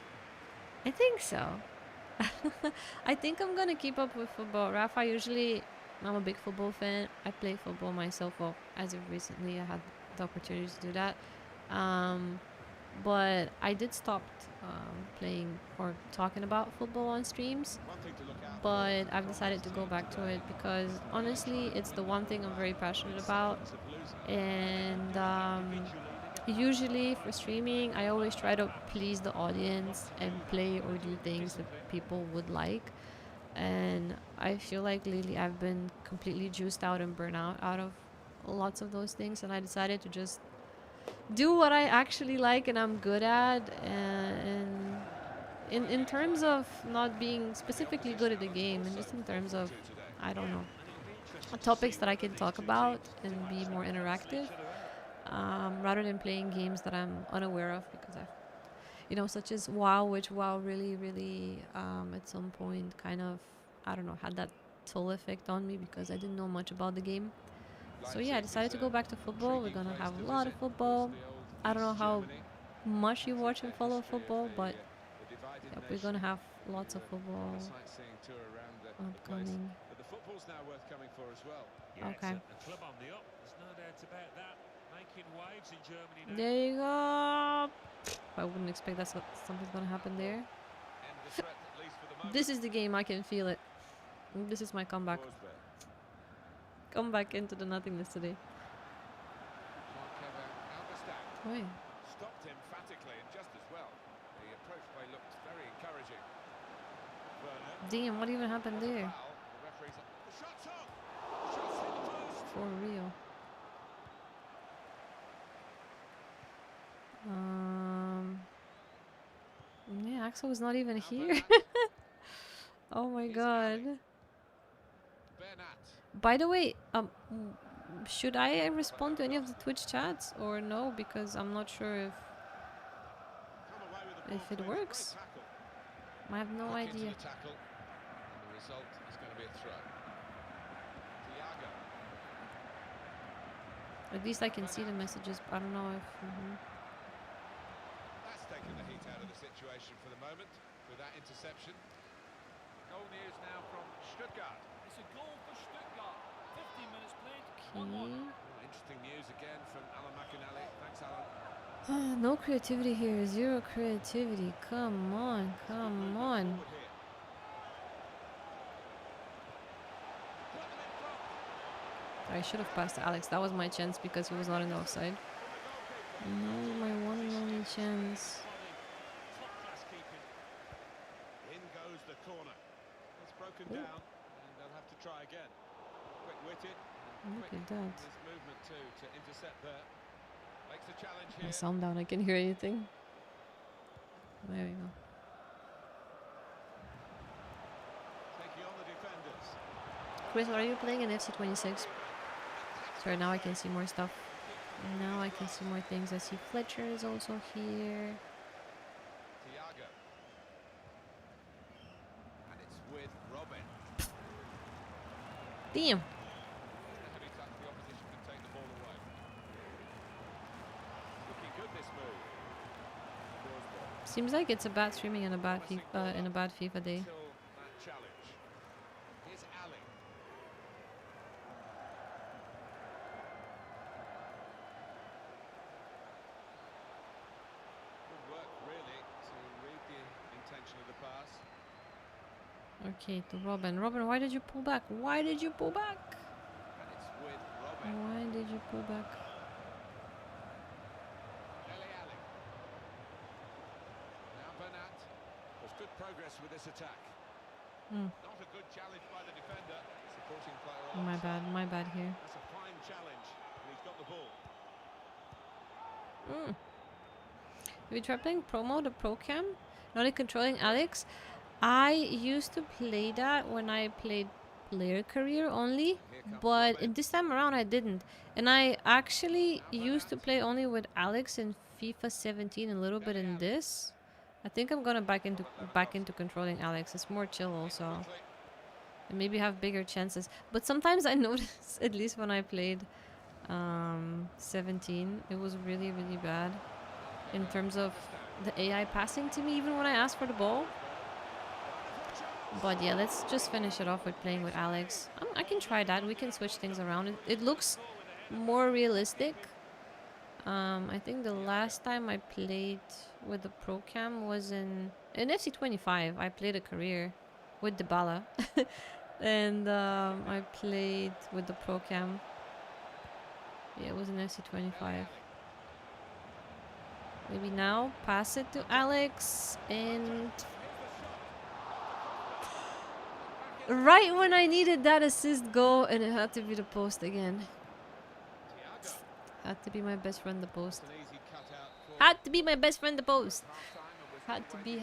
I think so. I think I'm gonna keep up with football. Rafa, I'm a big football fan. I play football myself. Well, as of recently, I had the opportunity to do that. But I did stop playing or talking about football on streams. But I've decided to go back to it because honestly, it's the one thing I'm very passionate about. And usually for streaming, I always try to please the audience and play or do things that people would like. And I feel like lately I've been completely juiced out and burnt out of lots of those things. And I decided to just do what I actually like and I'm good at. And in terms of not being specifically good at the game, and just in terms of, I don't know, topics that I can talk about and be more interactive. Rather than playing games that I'm unaware of, because such as WoW, which WoW really at some point kind of, I don't know, had that toll effect on me because I didn't know much about the game. So yeah, I decided to go back to football. We're gonna have a lot of football. I don't know how much you watch and follow football, but yep, we're gonna have lots of football upcoming. Okay. There you go. I wouldn't expect that something's gonna happen there. This is the game. I can feel it. This is my comeback. Come back into the nothingness today. Wait. Stopped emphatically and just as well. The approach play looked very encouraging. Damn, what even happened there? For real. Yeah, Axel was not even here. Oh my god. By the way, should I respond to any of the Twitch chats or no? Because I'm not sure if it works. I have no idea. At least I can see the messages, but I don't know if... That's taken the heat out of the situation for the moment with that interception. Goal news now from Stuttgart. It's a goal for Stuttgart. 15 minutes played. 1-1. Interesting news again for No creativity here. Zero creativity. Come on. Come on. I should have passed to Alex. That was my chance because he was not in the offside. No, my one and only chance. In goes the corner. It's broken down, and they'll have to try again. Quick-witted. Look at that. His movement too to intercept there. Makes the challenge My here. sound down. I can hear anything. There we go. Taking on the defenders. Chris, are you playing in FC26? Sorry, now I can see more stuff. Now I can see more things. I see Fletcher is also here. Thiago. And it's with Robin. Damn. A heavy touch, the opposition can take the ball away. Looking good this move. Seems like it's a bad streaming and a bad FIFA day. Until that challenge. Here's Ali. Good work really to read the intention of the pass. Okay, to Robin. Robin, why did you pull back? Why did you pull back? And it's with Robin. Why did you pull back? Dele Alli. Now Bernat. There's good progress with this attack. Hmm. Not a good challenge by the defender. Supporting player Oh, my bad. alongside. My bad here. That's a fine challenge. And he's got the ball. Have you tried playing Pro Mode or Pro Cam? Not in controlling Alex? I used to play that when I played player career only, but in this time around I didn't. And I actually used to play only with Alex in FIFA 17, a little bit in this. I think I'm gonna back into controlling Alex. It's more chill also. And maybe have bigger chances. But sometimes I notice, at least when I played 17, it was really, really bad in terms of the AI passing to me even when I asked for the ball. But yeah, let's just finish it off with playing with Alex. I can try that. We can switch things around. It looks more realistic. I think the last time I played with the Pro Cam was in FC25. I played a career with Dybala. And I played with the Pro Cam. Yeah, it was in FC25. Maybe now pass it to Alex, and right when I needed that assist go, and it had to be the post again. Had to be my best friend the post. Had to be my best friend the post. Had to be.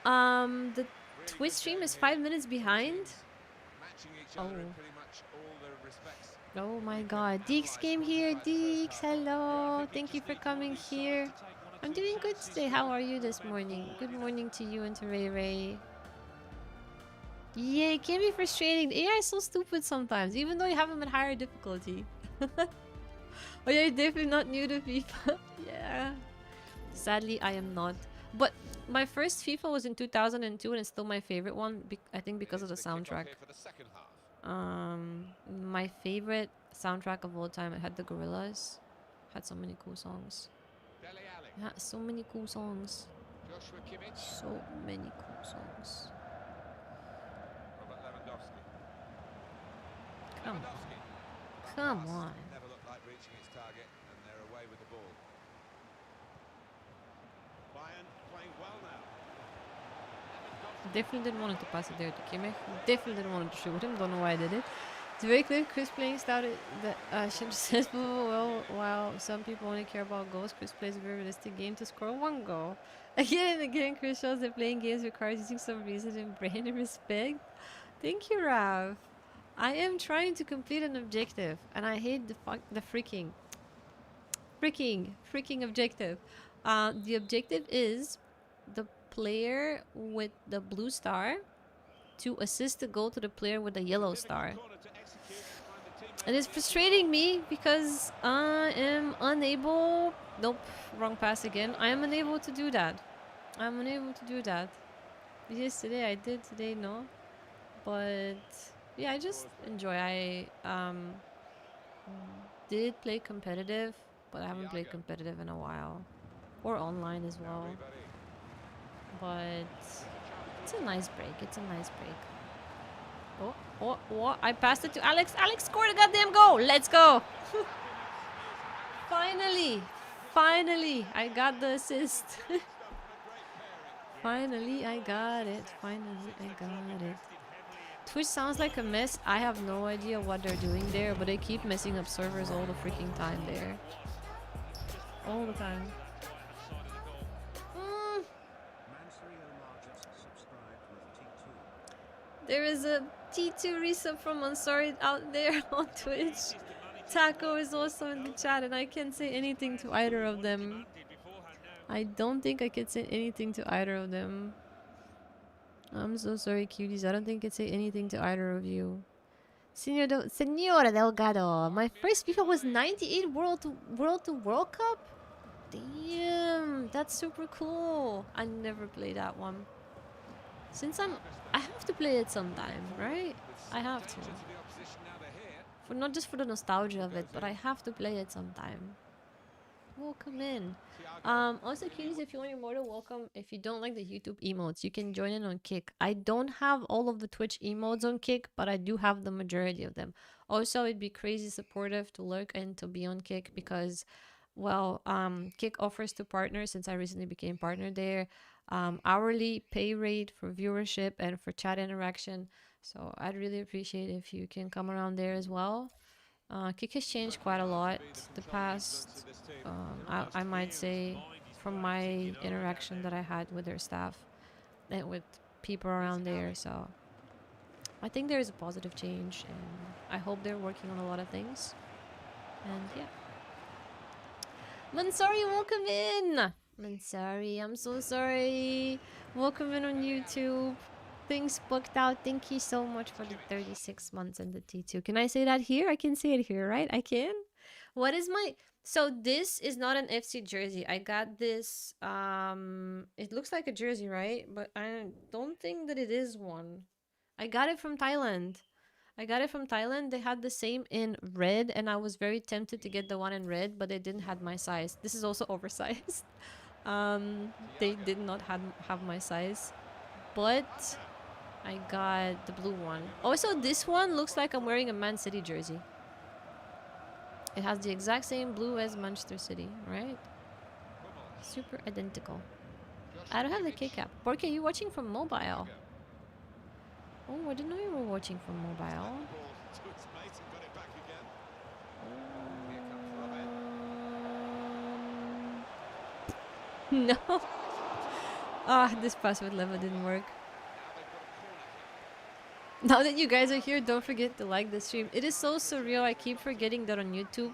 The Twitch stream is 5 minutes behind. Oh. Oh my god. Deeks came here. Deeks, hello. Thank you for coming here. I'm doing good today. How are you this morning? Good morning to you and to Ray Ray. Yeah, it can be frustrating. The AI is so stupid sometimes, even though you have them at higher difficulty. Oh, you're definitely not new to FIFA. Yeah. Sadly, I am not. But my first FIFA was in 2002, and it's still my favorite one. I think because of the soundtrack. My favorite soundtrack of all time. It had the Gorillas. Had so many cool songs. Yeah, so many cool songs. So many cool songs. Come on. Come on. Never looked like reaching its target, and they're away with the ball. Bayern playing well now. Definitely didn't want it to pass it there to Kimmich. Definitely didn't want to shoot with him. Don't know why I did it. It's very clear Chris playing started that Shem says, well, while some people only care about goals, Chris plays a very realistic game to score one goal. Again and again, Chris shows that playing games requires using some reason and brain and respect. Thank you, Rav. I am trying to complete an objective, and I hate the freaking objective. The objective is the player with the blue star to assist the goal to the player with the yellow star. And it's frustrating me because I am unable... Nope, wrong pass again. I am unable to do that. I'm unable to do that. Yesterday I did, today no. But... yeah, I just enjoy. Did play competitive, but I haven't played competitive in a while. Or online as well. But it's a nice break. It's a nice break. Oh, I passed it to Alex. Alex scored a goddamn goal. Let's go. Finally. Finally, I got the assist. Finally, I got it. Finally, I got it. Twitch sounds like a mess. I have no idea what they're doing there, but they keep messing up servers all the freaking time there. All the time. There is a T2 resub from Ansari out there on Twitch. Taco is also in the chat, and I can't say anything to either of them. I don't think I can say anything to either of them. I'm so sorry, cuties. I don't think I can say anything to either of you. Senora Delgado, my first FIFA was 98 World to World Cup? Damn, that's super cool. I never played that one. Since I have to play it sometime, right? I have to. For not just for the nostalgia of it, but I have to play it sometime. Welcome in. Also, cuties, if you want, you're more than welcome. If you don't like the YouTube emotes, you can join in on Kick. I don't have all of the Twitch emotes on Kick, but I do have the majority of them. Also, it'd be crazy supportive to lurk and to be on Kick because, well, Kick offers to partners since I recently became partner there. Hourly pay rate for viewership and for chat interaction. So I'd really appreciate if you can come around there as well. Kick has changed quite a lot the past, I might say, from my interaction that I had with their staff and with people around there. So I think there is a positive change, and I hope they're working on a lot of things. And yeah. Mansari, welcome in! Mansari, I'm so sorry. Welcome in on YouTube. Things booked out. Thank you so much for the 36 months and the T2. Can I say that here? I can say it here, right? I can? What is my... So this is not an FC jersey. I got this... It looks like a jersey, right? But I don't think that it is one. I got it from Thailand. I got it from Thailand. They had the same in red, and I was very tempted to get the one in red, but they didn't have my size. This is also oversized. They did not have my size. But... I got the blue one. Also, this one looks like I'm wearing a Man City jersey. It has the exact same blue as Manchester City, right? Super identical. I don't have the K-cap. Borke, you watching from mobile? Oh, I didn't know you were watching from mobile. No. Ah, this password level didn't work. Now that you guys are here, don't forget to like the stream. It is so surreal. I keep forgetting that on YouTube,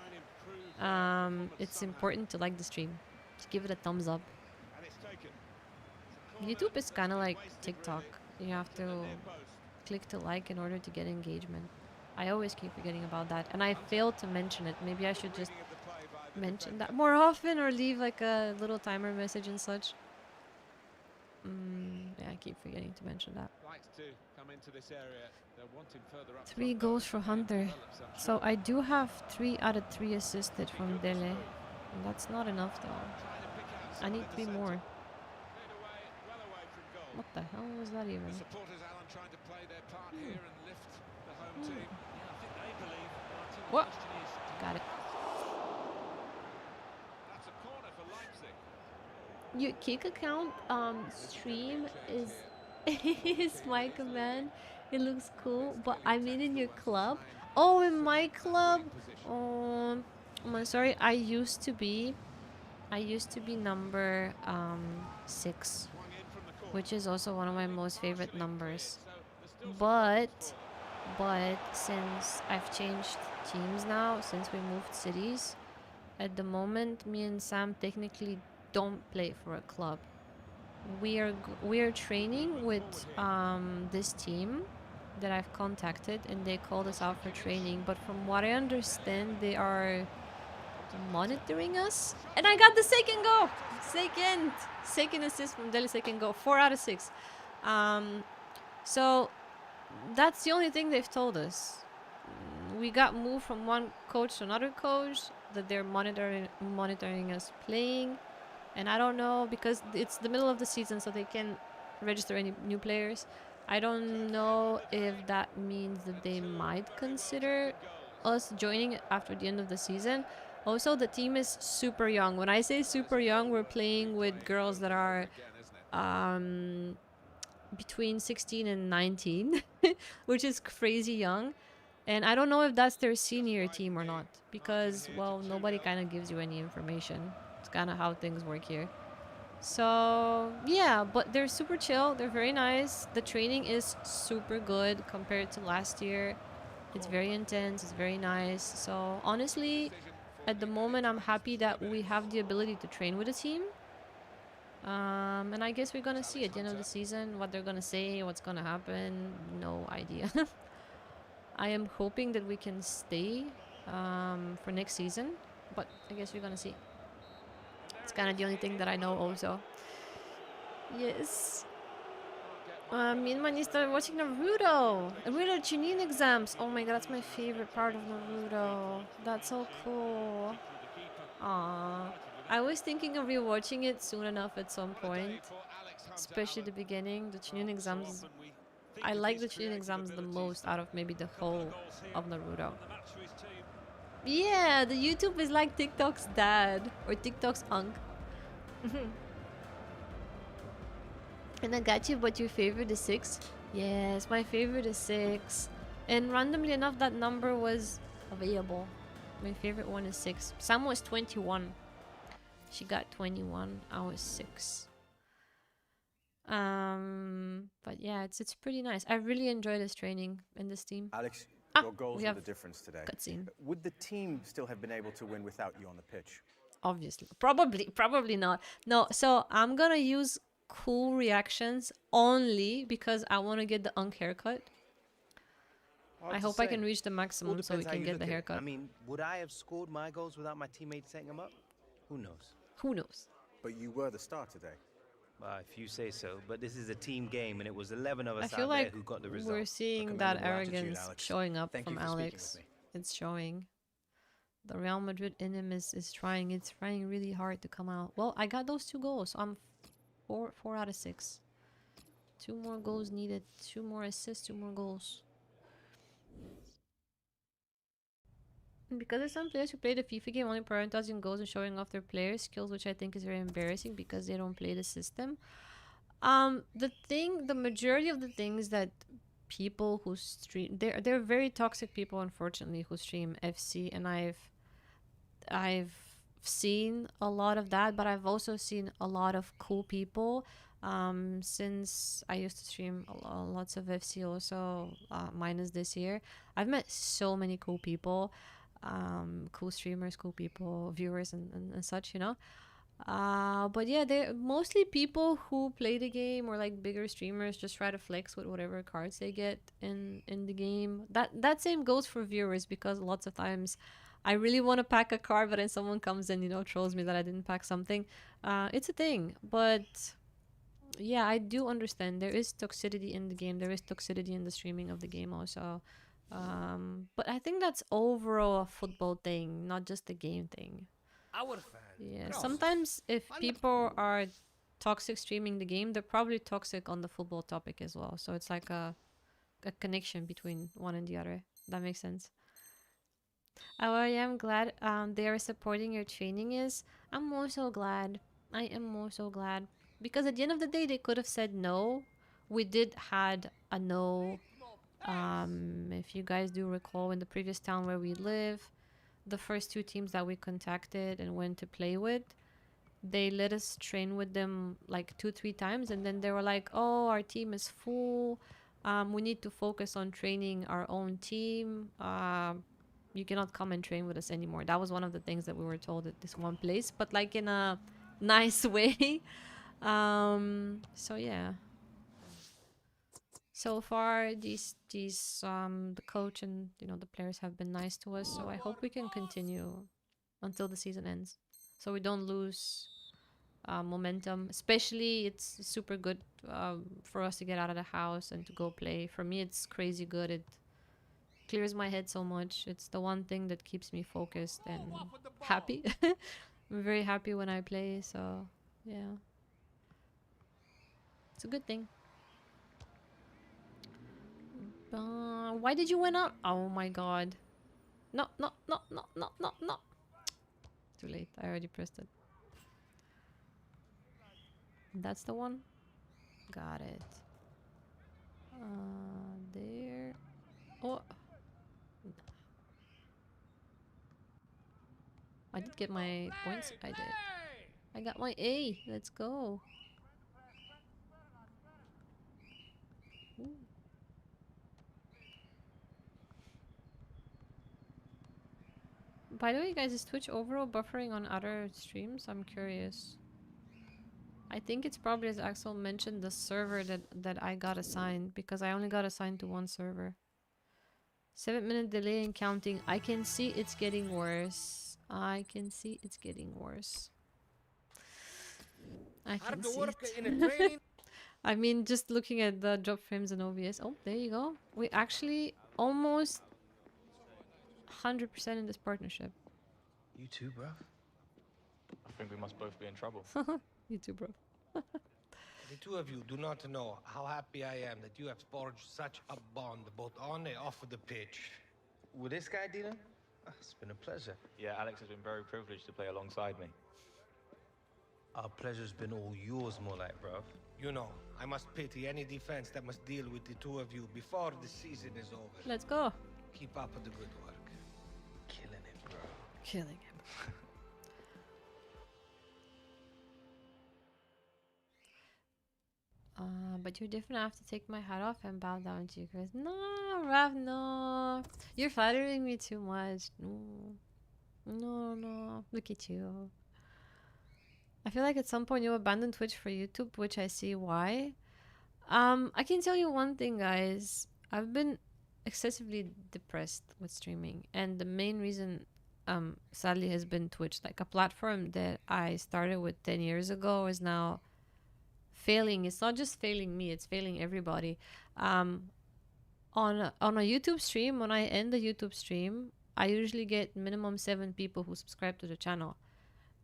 it's important to like the stream. Just give it a thumbs up. YouTube is kind of like TikTok. You have to click to like in order to get engagement. I always keep forgetting about that, and I failed to mention it. Maybe I should just mention that more often or leave like a little timer message and such. Yeah, I keep forgetting to mention that. 3 goals for Hunter. So I do have 3 out of 3 assisted from Dele. And that's not enough though. I need 3 more. What the hell was that even? What? Got it. Your Kick account stream is is my command. It looks cool, but I mean in your club. Oh, in my club. I'm sorry. I used to be number 6, which is also one of my most favorite numbers. But since I've changed teams now, since we moved cities, at the moment me and Sam technically don't play for a club. We are training with this team that I've contacted, and they called us out for training, but from what I understand they are monitoring us, and I got the second goal. Second assist from Dele, second goal, 4 out of 6. So that's the only thing they've told us. we got moved from one coach to another coach, that they're monitoring us playing. And I don't know, because it's the middle of the season, so they can't register any new players. I don't know if that means that they might consider us joining after the end of the season. Also, the team is super young. When I say super young, we're playing with girls that are between 16 and 19, which is crazy young. And I don't know if that's their senior team or not, because, well, nobody kind of gives you any information. It's kind of how things work here. So, yeah, but they're super chill. They're very nice. The training is super good compared to last year. It's very intense. It's very nice. So, honestly, at the moment, I'm happy that we have the ability to train with a team. And I guess we're gonna see at the end of the season what they're gonna say, what's gonna happen. No idea. I am hoping that we can stay for next season, but I guess we're gonna see. It's kind of the only thing that I know also. Yes. Me and Manny started watching Naruto. Naruto Chunin exams. Oh my god, that's my favorite part of Naruto. That's so cool. Aww. I was thinking of rewatching it soon enough at some point. Especially the beginning. The Chunin exams. I like the Chunin exams the most out of maybe the whole of Naruto. Yeah, the YouTube is like TikTok's dad. Or TikTok's unc. And I got you, but your favorite is 6? Yes, my favorite is 6. And randomly enough, that number was available. My favorite one is 6. Sam was 21. She got 21. I was 6. But yeah, it's pretty nice. I really enjoy this training in this team. Alex, your goals we were have the difference today. cutscene. Would the team still have been able to win without you on the pitch? Obviously. Probably not. No, so I'm gonna use cool reactions only because I want to get the unk haircut. I hope I can reach the maximum so we can get the haircut. I mean, would I have scored my goals without my teammates setting them up? Who knows? Who knows? But you were the star today. If you say so. But this is a team game, and it was 11 of us I feel out like there who got the result. we're seeing that arrogance showing up from Alex. It's showing. The Real Madrid in him is trying. It's trying really hard to come out. Well, I got those 2 goals. So I'm 4 out of 6. 2 more goals needed. 2 more assists. 2 more goals. And because there's some players who play the FIFA game only prioritizing goals and showing off their player skills, which I think is very embarrassing because they don't play the system. The majority of the things that people who stream, they're very toxic people, unfortunately, who stream FC, and I've seen a lot of that, but I've also seen a lot of cool people. Since I used to stream lots of FC also, minus this year, I've met so many cool people, cool streamers, cool people, viewers, and such, you know. But yeah, they're mostly people who play the game, or like bigger streamers just try to flex with whatever cards they get in the game. That same goes for viewers, because lots of times I really want to pack a card, but then someone comes and, you know, trolls me that I didn't pack something. It's a thing, but yeah, I do understand there is toxicity in the game. There is toxicity in the streaming of the game also. But I think that's overall a football thing, not just a game thing. Yeah, sometimes if people are toxic streaming the game, they're probably toxic on the football topic as well. So it's like a connection between one and the other. That makes sense. Oh, I am glad they are supporting your training. I'm more so glad. I am more so glad. Because at the end of the day, they could have said no. We did had a no. If you guys do recall, in the previous town where we live, the first 2 teams that we contacted and went to play with, they let us train with them like 2-3 times, and then they were like, oh, our team is full, we need to focus on training our own team, you cannot come and train with us anymore. That was one of the things that we were told at this one place, but like in a nice way. So yeah, so far the coach and, you know, the players have been nice to us, so I hope we can continue until the season ends, so we don't lose momentum. Especially, it's super good for us to get out of the house and to go play. For me, it's crazy good. clears my head so much. It's the one thing that keeps me focused and happy. I'm very happy when I play, so yeah. It's a good thing. Why did you win out? Oh my god. No, no, no, no, no, no, no. Too late. I already pressed it. That's the one? Got it. There. Oh. I did get my points. I did. I got my A. Let's go. Ooh. By the way, guys, is Twitch overall buffering on other streams? I'm curious. I think it's probably, as Axel mentioned, the server that I got assigned, because I only got assigned to one server. 7-minute delay in counting. I can see it's getting worse. I can see it's getting worse. I can see it. I mean, just looking at the drop frames in OBS. Oh, there you go. We actually almost 100% in this partnership. You too, bruv? I think we must both be in trouble. You too, bro. The two of you do not know how happy I am that you have forged such a bond both on and off of the pitch. With this guy, Dylan? It's been a pleasure. Yeah, Alex has been very privileged to play alongside me. Our pleasure's been all yours, more like, bruv. You know, I must pity any defense that must deal with the two of you before the season is over. Let's go. Keep up with the good work. Killing it, bro. Killing him. But you're different. I have to take my hat off and bow down to you, Chris. No, Raph, no. You're flattering me too much. No. No, no. Look at you. I feel like at some point you abandoned Twitch for YouTube, which I see why. I can tell you one thing, guys. I've been excessively depressed with streaming, and the main reason, sadly, has been Twitch. Like, a platform that I started with 10 years ago is now failing. It's not just failing me, it's failing everybody. On a YouTube stream, when I end the YouTube stream, I usually get minimum 7 people who subscribe to the channel.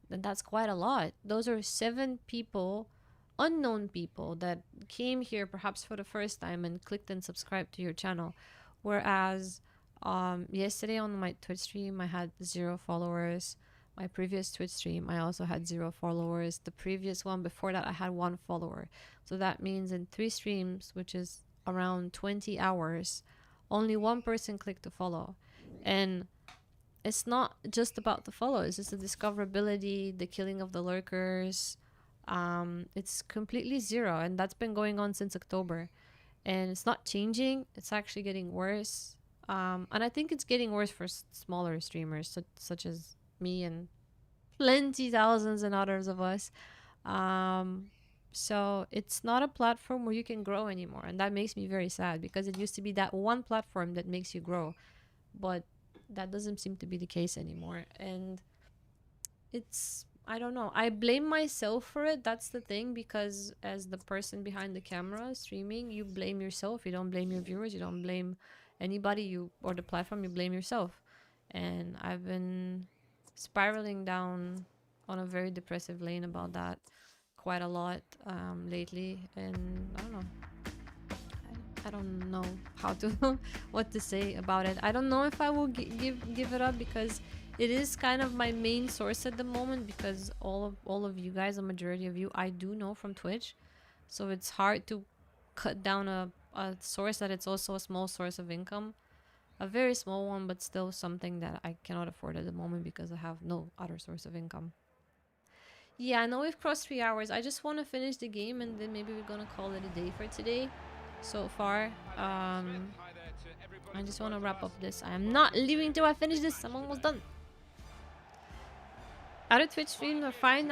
And that's quite a lot. Those are 7 people, unknown people, that came here perhaps for the first time and clicked and subscribed to your channel. Whereas yesterday on my Twitch stream, I had 0 followers. My previous Twitch stream, I also had 0 followers. The previous one before that, I had 1 follower. So that means in 3 streams, which is around 20 hours, only 1 person clicked to follow. And it's not just about the follows. It's the discoverability, the killing of the lurkers. It's completely 0. And that's been going on since October. And it's not changing. It's actually getting worse. And I think it's getting worse for smaller streamers, such as me and plenty thousands and others of us. So it's not a platform where you can grow anymore, and that makes me very sad, because it used to be that one platform that makes you grow, but that doesn't seem to be the case anymore. And it's, I don't know, I blame myself for it. That's the thing, because as the person behind the camera streaming, you blame yourself. You don't blame your viewers, you don't blame anybody, or the platform, you blame yourself. And I've been spiraling down on a very depressive lane about that quite a lot lately, and I don't know how to what to say about it. I don't know if I will give it up, because it is kind of my main source at the moment, because all of you guys, a majority of you, I do know from Twitch, so it's hard to cut down a source that it's also a small source of income. A very small one, but still something that I cannot afford at the moment because I have no other source of income. Yeah, I know we've crossed 3 hours. I just want to finish the game, and then maybe we're gonna call it a day for today. So far, I just want to wrap up this. I am not leaving till I finish this. I'm almost done. Other Twitch streams are fine.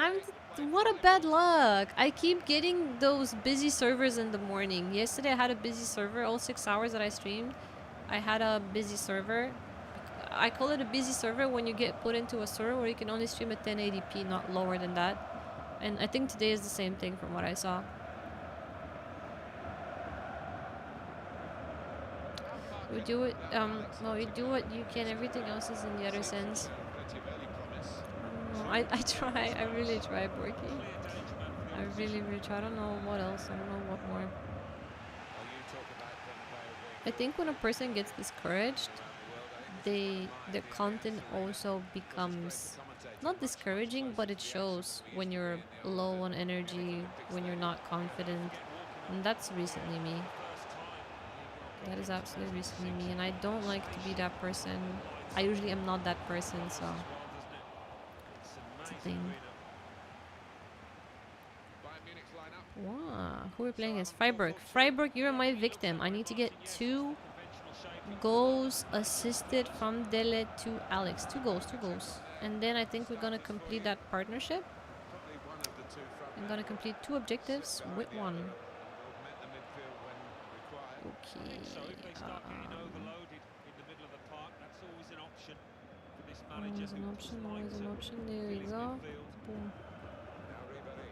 What a bad luck. I keep getting those busy servers in the morning. Yesterday I had a busy server. All 6 hours that I streamed, I had a busy server. I call it a busy server when you get put into a server where you can only stream at 1080p, not lower than that. And I think today is the same thing from what I saw. You do it. No, you do what you can. Everything else is in the other sense. Plenty of early promise. I don't know. I try. I really try, Borky. I really, really try. I don't know what else. I don't know what more. Well, you talk about when a player is I think when a person gets discouraged, the content also becomes not discouraging, but it shows when you're low on energy, when you're not confident, and that's recently me. That is absolutely recently me, and I don't like to be that person. I usually am not that person, so it's a thing. Bayern Munich's lineup. Wow, who are we playing against? Freiburg. Freiburg, you're my victim. I need to get 2 goals assisted from Dele to Alex. 2 goals, 2 goals. And then I think we're gonna complete that partnership. Probably one of the two front I'm gonna complete 2 objectives with 1. augment the midfield when required. Okay. So if they start getting overloaded in the middle of the park, that's always an option for this manager. Always an who option, doesn't like always an to option. There fill you his go. midfield. Boom. Now Ribéry.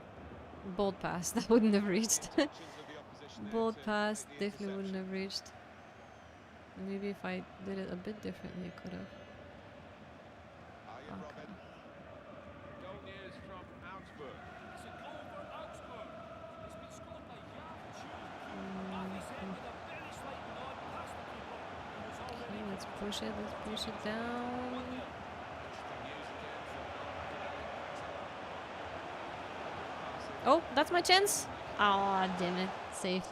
Bold pass. That wouldn't have reached. Intentions of the opposition there Bold to pass. make the Definitely wouldn't have reached. Maybe if I did it a bit differently, I could have. Arjen Okay. Robben. Goal news from Augsburg. Okay, let's push it. Let's push it down. Oh, that's my chance. Oh, damn it. Saved.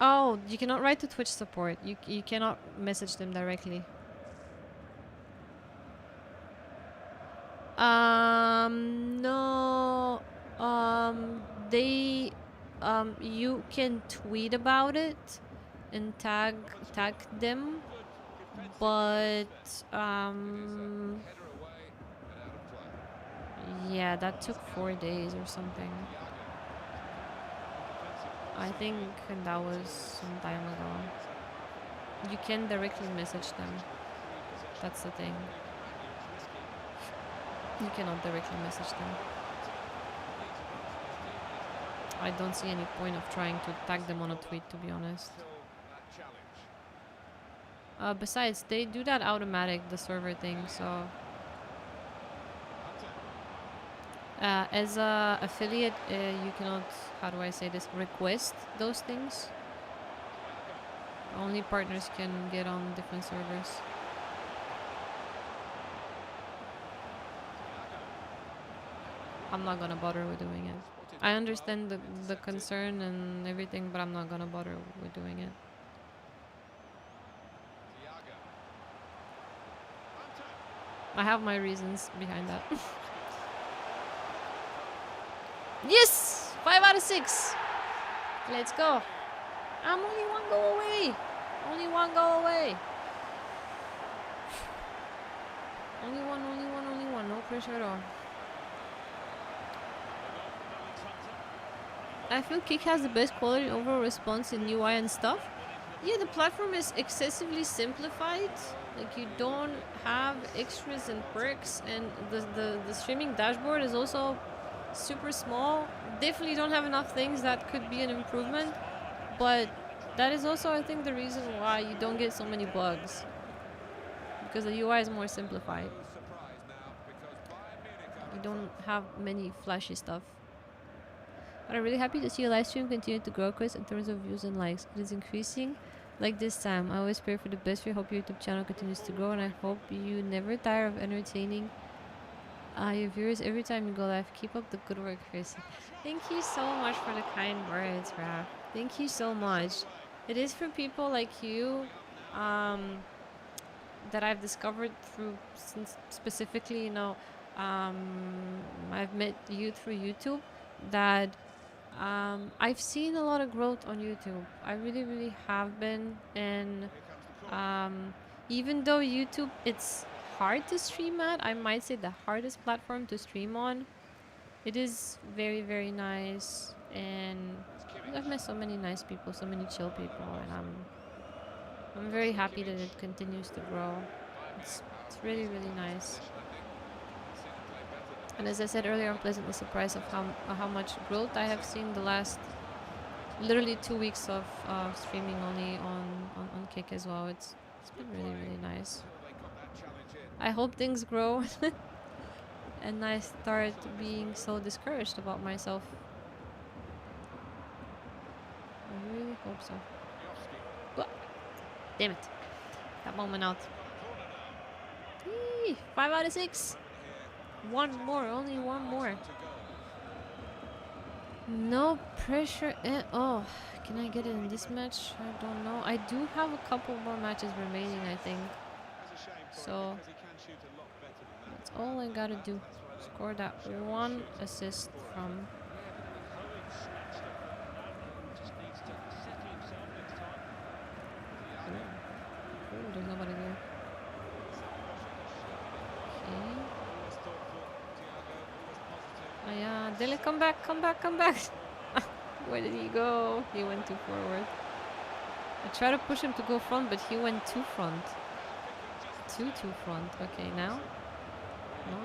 Oh, you cannot write to Twitch support. You cannot message them directly. No. They you can tweet about it and tag them, but yeah, that took 4 days or something. I think that was some time ago. You can directly message them. That's the thing. You cannot directly message them. I don't see any point of trying to tag them on a tweet, to be honest. Besides, they do that automatic, the server thing, so... as a affiliate, you cannot, how do I say this, request those things. Only partners can get on different servers. I'm not gonna bother with doing it. I understand the concern and everything, but I'm not gonna bother with doing it. I have my reasons behind that. Yes! 5 out of 6! Let's go. I'm only 1 goal away. Only 1 goal away. Only one, no pressure at all. I feel Kick has the best quality overall response in UI and stuff. Yeah, the platform is excessively simplified. Like, you don't have extras and perks, and the streaming dashboard is also super small. Definitely don't have enough things that could be an improvement, but that is also, I think, the reason why you don't get so many bugs, because the UI is more simplified. You don't have many flashy stuff. But I'm really happy to see your live stream continue to grow, Chris, in terms of views and likes. It is increasing like this time. I always pray for the best for you. Hope your YouTube channel continues to grow, and I hope you never tire of entertaining your viewers every time you go live. Keep up the good work, Krissy. Thank you so much for the kind words, Raph. Thank you so much. It is for people like you that I've discovered through, specifically, you know, I've met you through YouTube, that I've seen a lot of growth on YouTube. I really, really have been. And even though YouTube, it's hard to stream at, I might say the hardest platform to stream on, it is very, very nice. And I've met so many nice people, so many chill people, and I'm very happy that it continues to grow. It's really, really nice. And as I said earlier, I'm pleasantly surprised of how much growth I have seen the last literally 2 weeks of streaming only on Kick as well. It's been really nice. I hope things grow and I start being so discouraged about myself. I really hope so. Whoa. Damn it. That moment out. Eee, 5 out of 6. One more, only one more. No pressure. Oh, can I get it in this match? I don't know. I do have a couple more matches remaining, I think. So that's all I gotta do. Score that one assist from. Ooh, there's nobody there. Okay. Oh yeah, Dylan, come back, come back, come back. Where did he go? He went too forward. I tried to push him to go front, but he went too front. Too front. Okay, now? No.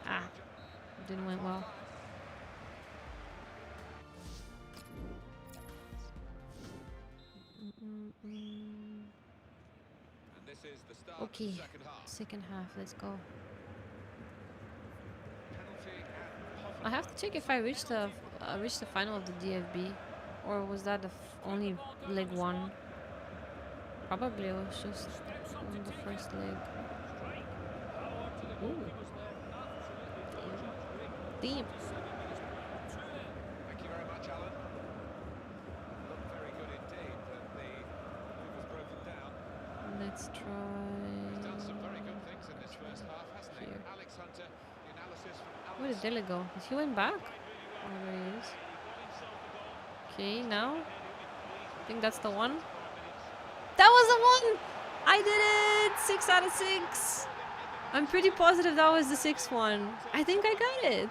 Ah, didn't went well. Okay, second half, let's go. I have to check if I reached the final of the DFB, or was that the only leg one? Probably it was just on the first leg. Ooh. Damn. Thank you very much, Alan. Looked very good indeed, but the move was broken down. Let's try. He's done some very good things in this first half, hasn't he? Here. Alex Hunter, the analysis from Where did Dele go? Did he went back? Oh, there he is. Okay, now. I think that's the one. That was the one! I did it! 6 out of 6! I'm pretty positive that was the 6th one. I think I got it.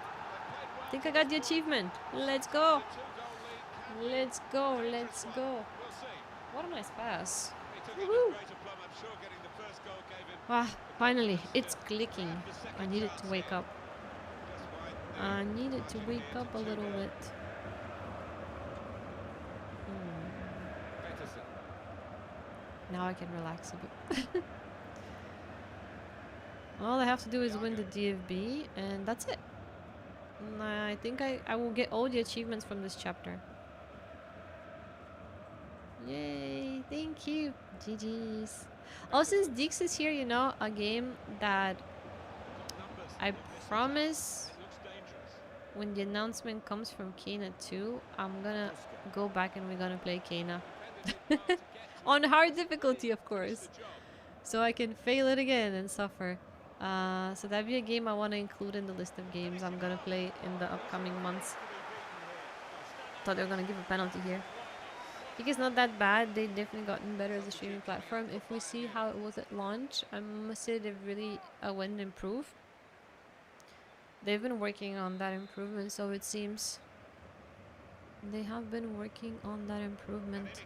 I think I got the achievement. Let's go. Let's go, let's go. What a nice pass. Woohoo! Ah, finally, it's clicking. I needed to wake up. I needed to wake up a little bit. Now I can relax a bit. All I have to do is win the DFB and that's it. And I think I will get all the achievements from this chapter. Yay, thank you. GG's. Oh, since Dix is here, you know, a game that I promise when the announcement comes from Kena 2, I'm gonna go back and we're gonna play Kena. On hard difficulty, of course. So I can fail it again and suffer. So that'd be a game I want to include in the list of games I'm gonna play in the upcoming months. Thought they were gonna give a penalty here. I think it's not that bad. They've definitely gotten better as a streaming platform. If we see how it was at launch, I must say they've really went and improved. They've been working on that improvement, so it seems they have been working on that improvement.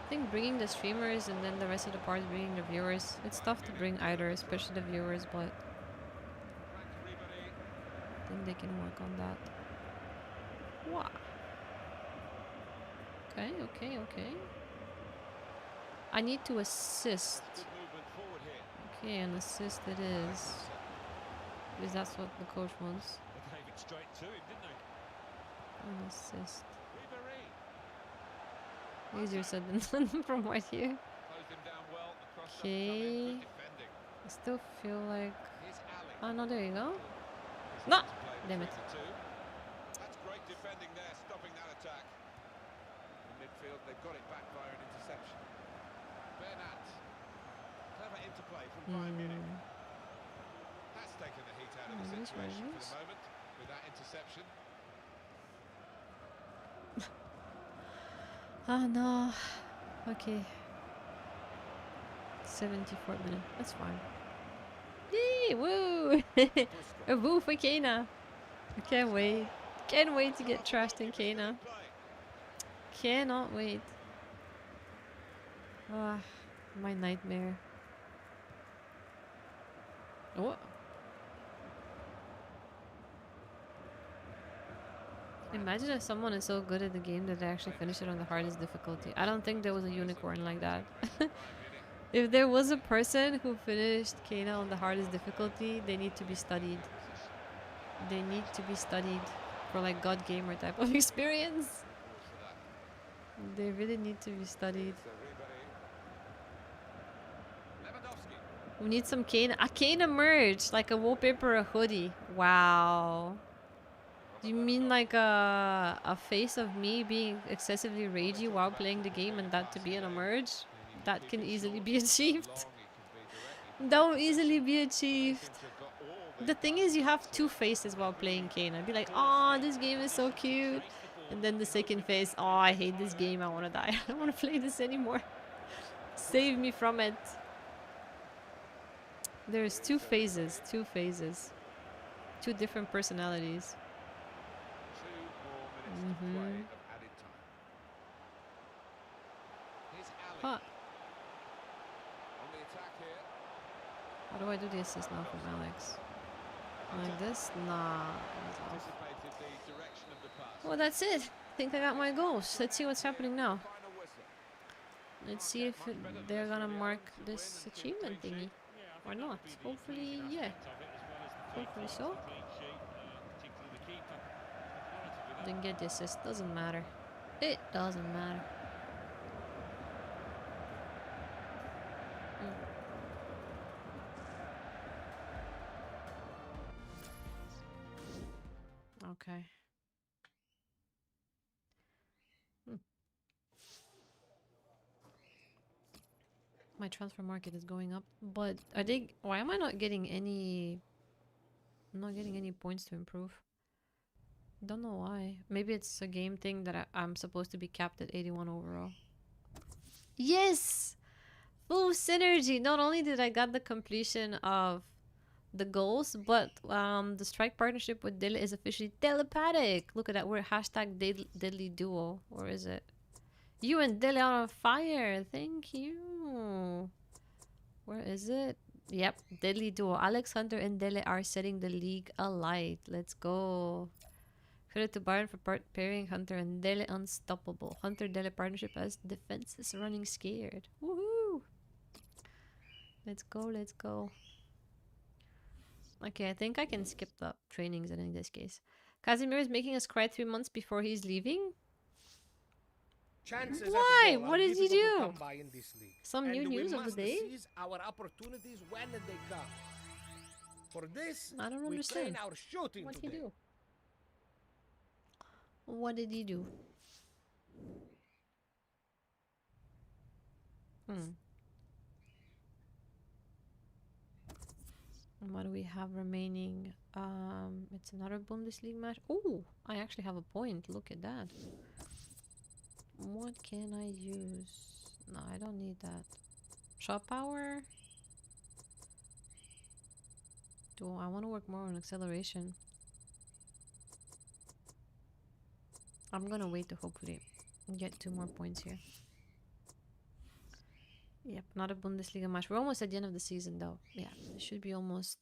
I think bringing the streamers and then the rest of the parts bringing the viewers. It's tough to bring either, especially the viewers, but I think they can work on that. Wow. Okay. I need to assist. Okay, an assist it is. Because that's what the coach wants. An assist. Easier said than done from right here. Okay. I still feel like... Oh no, there you go. No! Damn it. That's great defending there, stopping that attack. In midfield, they've got it back via an interception. Bernat. Clever interplay from Bayern Munich. That's taken the heat out of the situation for the moment with that interception. Oh no. Okay. 74 minutes. That's fine. Yay! Woo! A woo for Kena. I can't wait. Can't wait to get trashed in Kena. Cannot wait. Ah, my nightmare. Oh. Imagine if someone is so good at the game that they actually finish it on the hardest difficulty. I don't think there was a unicorn like that. If there was a person who finished Kena on the hardest difficulty, they need to be studied. They need to be studied for like God Gamer type of experience. They really need to be studied. We need some Kena. A Kena merch, like a wallpaper, a hoodie. Wow. Do you mean like a face of me being excessively ragey while playing the game and that to be in a merge? That can easily be achieved. That will easily be achieved. The thing is, you have two faces while playing Kane. I'd be like, oh, this game is so cute. And then the second face, oh, I hate this game. I want to die. I don't want to play this anymore. Save me from it. There's two phases. Two phases. Two different personalities. Huh. How do I do the assist now from Alex? Like this? Nah. Well, that's it. I think I got my goals. Let's see what's happening now. Let's see if they're gonna mark this achievement thingy or not. Hopefully, yeah. Hopefully so. Didn't get the assist. Doesn't matter. It doesn't matter. Okay. My transfer market is going up, but are they? Why am I not getting any? I'm not getting any points to improve. Don't know why. Maybe it's a game thing that I'm supposed to be capped at 81 overall. Yes! Full synergy! Not only did I got the completion of the goals, but the strike partnership with Dele is officially telepathic. Look at that. We're hashtag deadly duo. Or is it? You and Dele are on fire. Thank you. Where is it? Yep. Deadly duo. Alex, Hunter, and Dele are setting the league alight. Let's go. Credit to Byron for pairing Hunter and Dele unstoppable. Hunter-Dele partnership has defenses running scared. Woohoo! Let's go, let's go. Okay, I think I can skip the trainings in this case. Casimir is making us cry 3 months before he's leaving? Why? What did he do? Some new news of the day? Our opportunities when they come. For this, I don't understand. What did he do? What did he do? And what do we have remaining? It's another Bundesliga match. Oh, I actually have a point. Look at that. What can I use? No, I don't need that. Shot power. Do I want to work more on acceleration? I'm gonna wait to hopefully get 2 more points here. Yep, not a Bundesliga match. We're almost at the end of the season though. Yeah, it should be almost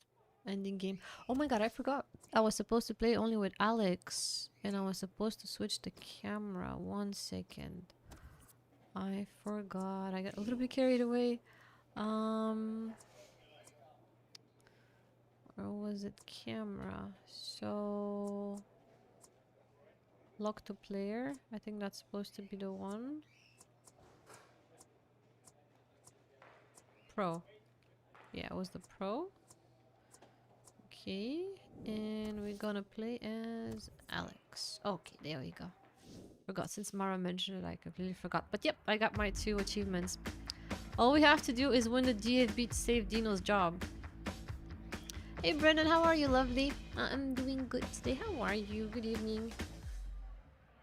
ending game. Oh my god, I forgot. I was supposed to play only with Alex. And I was supposed to switch the camera. 1 second. I forgot. I got a little bit carried away. Or was it camera? So... lock to player. I think that's supposed to be the one. Pro. Yeah, it was the pro. Okay. And we're gonna play as Alex. Okay, there we go. Forgot, since Mara mentioned it, I completely forgot. But yep, I got my 2 achievements. All we have to do is win the DFB to save Dino's job. Hey Brennan, how are you, lovely? I'm doing good today. How are you? Good evening.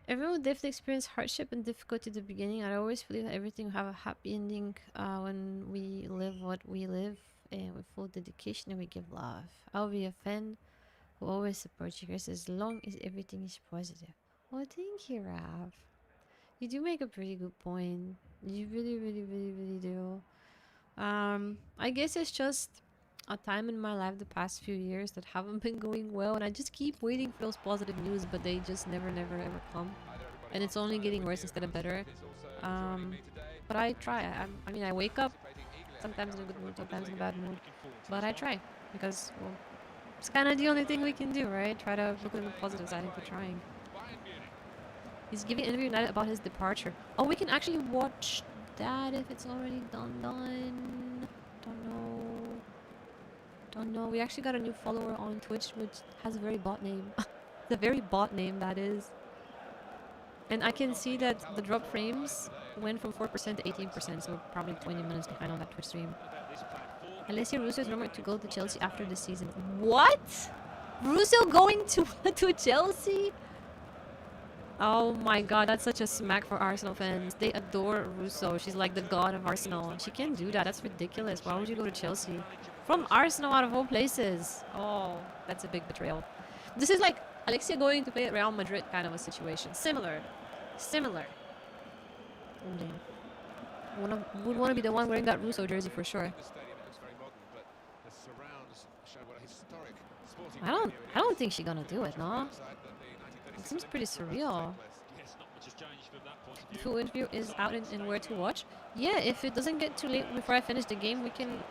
Everyone would definitely experience hardship and difficulty at the beginning. I always believe that everything will have a happy ending when we live what we live and with full dedication and we give love. I'll be a fan who always supports you guys as long as everything is positive. Oh, thank you, Rav. You do make a pretty good point. You really, really, really, really do. I guess it's just a time in my life the past few years that haven't been going well, and I just keep waiting for those positive news, but they just never ever come. And it's only getting worse instead of better. But I try. I mean, I wake up sometimes in a good mood, sometimes in a bad mood, but I try because, well, it's kind of the only thing we can do, right? Try to look at the positive side and keep trying. He's giving an interview tonight about his departure. Oh, we can actually watch that if it's already done. Don't know. Don't know. We actually got a new follower on Twitch, which has a very bot name. The very bot name, that is. And I can see that the drop frames went from 4% to 18%, so we're probably 20 minutes behind on that Twitch stream. Alessia Russo is rumored to go to Chelsea after the season. What? Russo going to Chelsea? Oh my god, that's such a smack for Arsenal fans. They adore Russo. She's like the god of Arsenal. She can't do that. That's ridiculous. Why would you go to Chelsea? From Arsenal, out of all places. Oh, that's a big betrayal. This is like Alexia going to play at Real Madrid kind of a situation. Similar. Would want to be the one wearing that Russo jersey for sure. I don't think she's gonna do it, no? It seems pretty surreal. The full interview is out and where to watch. Yeah, if it doesn't get too late before I finish the game, we can...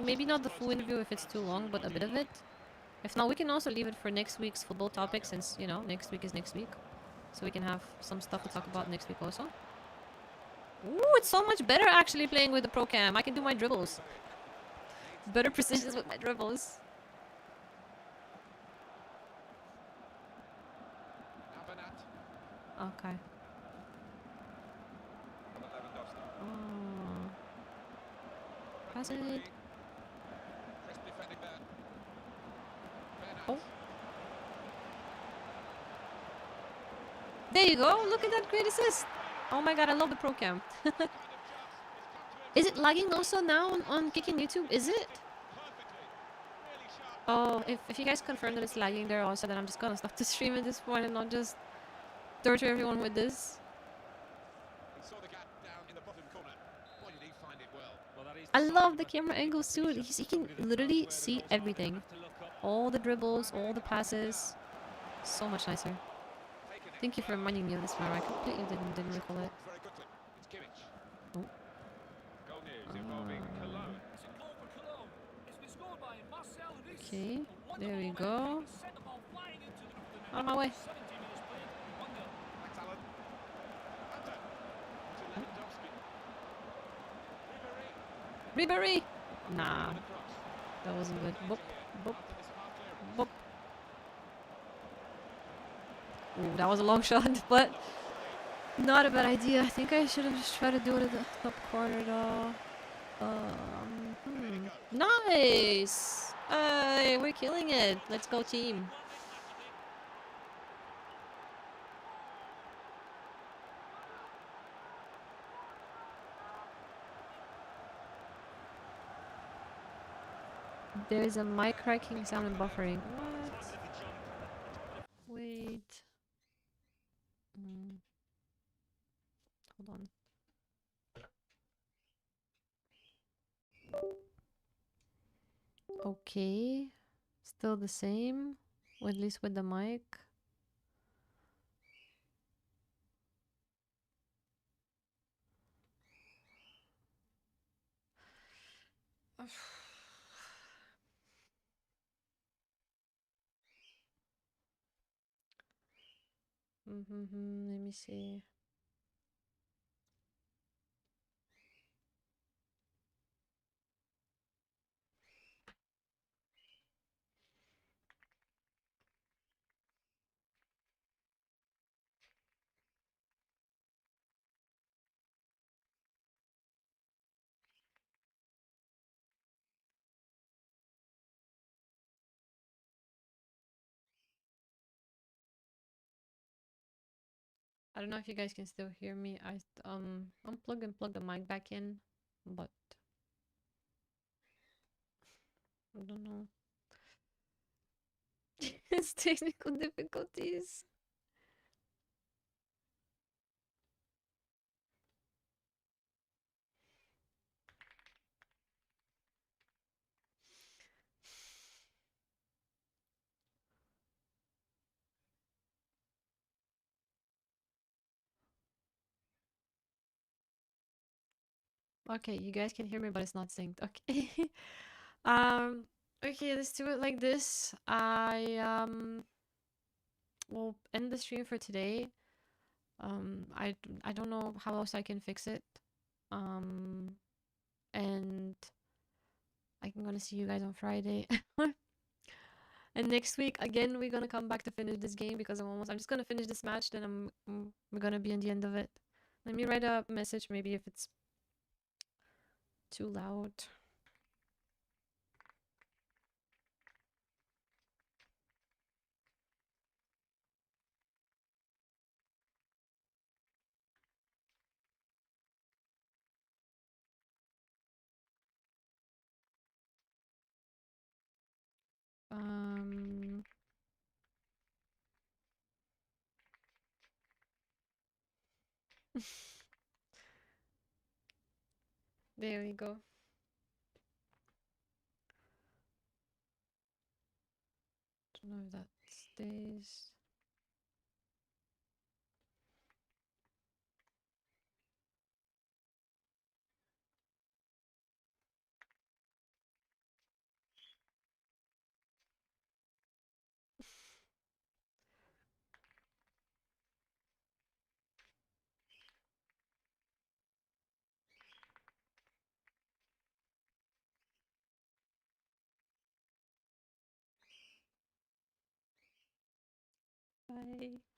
Maybe not the full interview if it's too long, but a bit of it. If not, we can also leave it for next week's football topic, since, you know, next week is next week. So we can have some stuff to talk about next week also. Ooh, it's so much better actually playing with the Pro Cam. I can do my dribbles. Better precisions with my dribbles. Okay. Oh. Pass it. Oh. There you go. Look at that great assist. Oh my god, I love the Pro Cam. Is it lagging also now on Kicking YouTube? Is it? Oh, if you guys confirm that it's lagging there also, then I'm just gonna stop the stream at this point and not just torture everyone with this. I love the camera angles too. He can literally see everything. All the dribbles, all the passes. So much nicer. Thank you for reminding me of this, Mara. I completely didn't recall it. Oh. Okay, there we go. On my way. Ribery! Nah. That wasn't good. Boop, boop, boop. Ooh, that was a long shot, but not a bad idea. I think I should have just tried to do it at the top corner though. Nice! Hey, we're killing it. Let's go team. There's a mic cracking sound and buffering. What? Wait. Hold on. Okay. Still the same. At least with the mic. Let me see. I don't know if you guys can still hear me. I unplug and plug the mic back in, but I don't know. It's technical difficulties. Okay, you guys can hear me, but it's not synced. Okay. Okay, let's do it like this. I will end the stream for today. I don't know how else I can fix it. And I'm gonna see you guys on Friday. And next week again we're gonna come back to finish this game because I'm just gonna finish this match, then we're gonna be in the end of it. Let me write a message maybe if it's too loud. There we go. Don't know if that stays. Bye.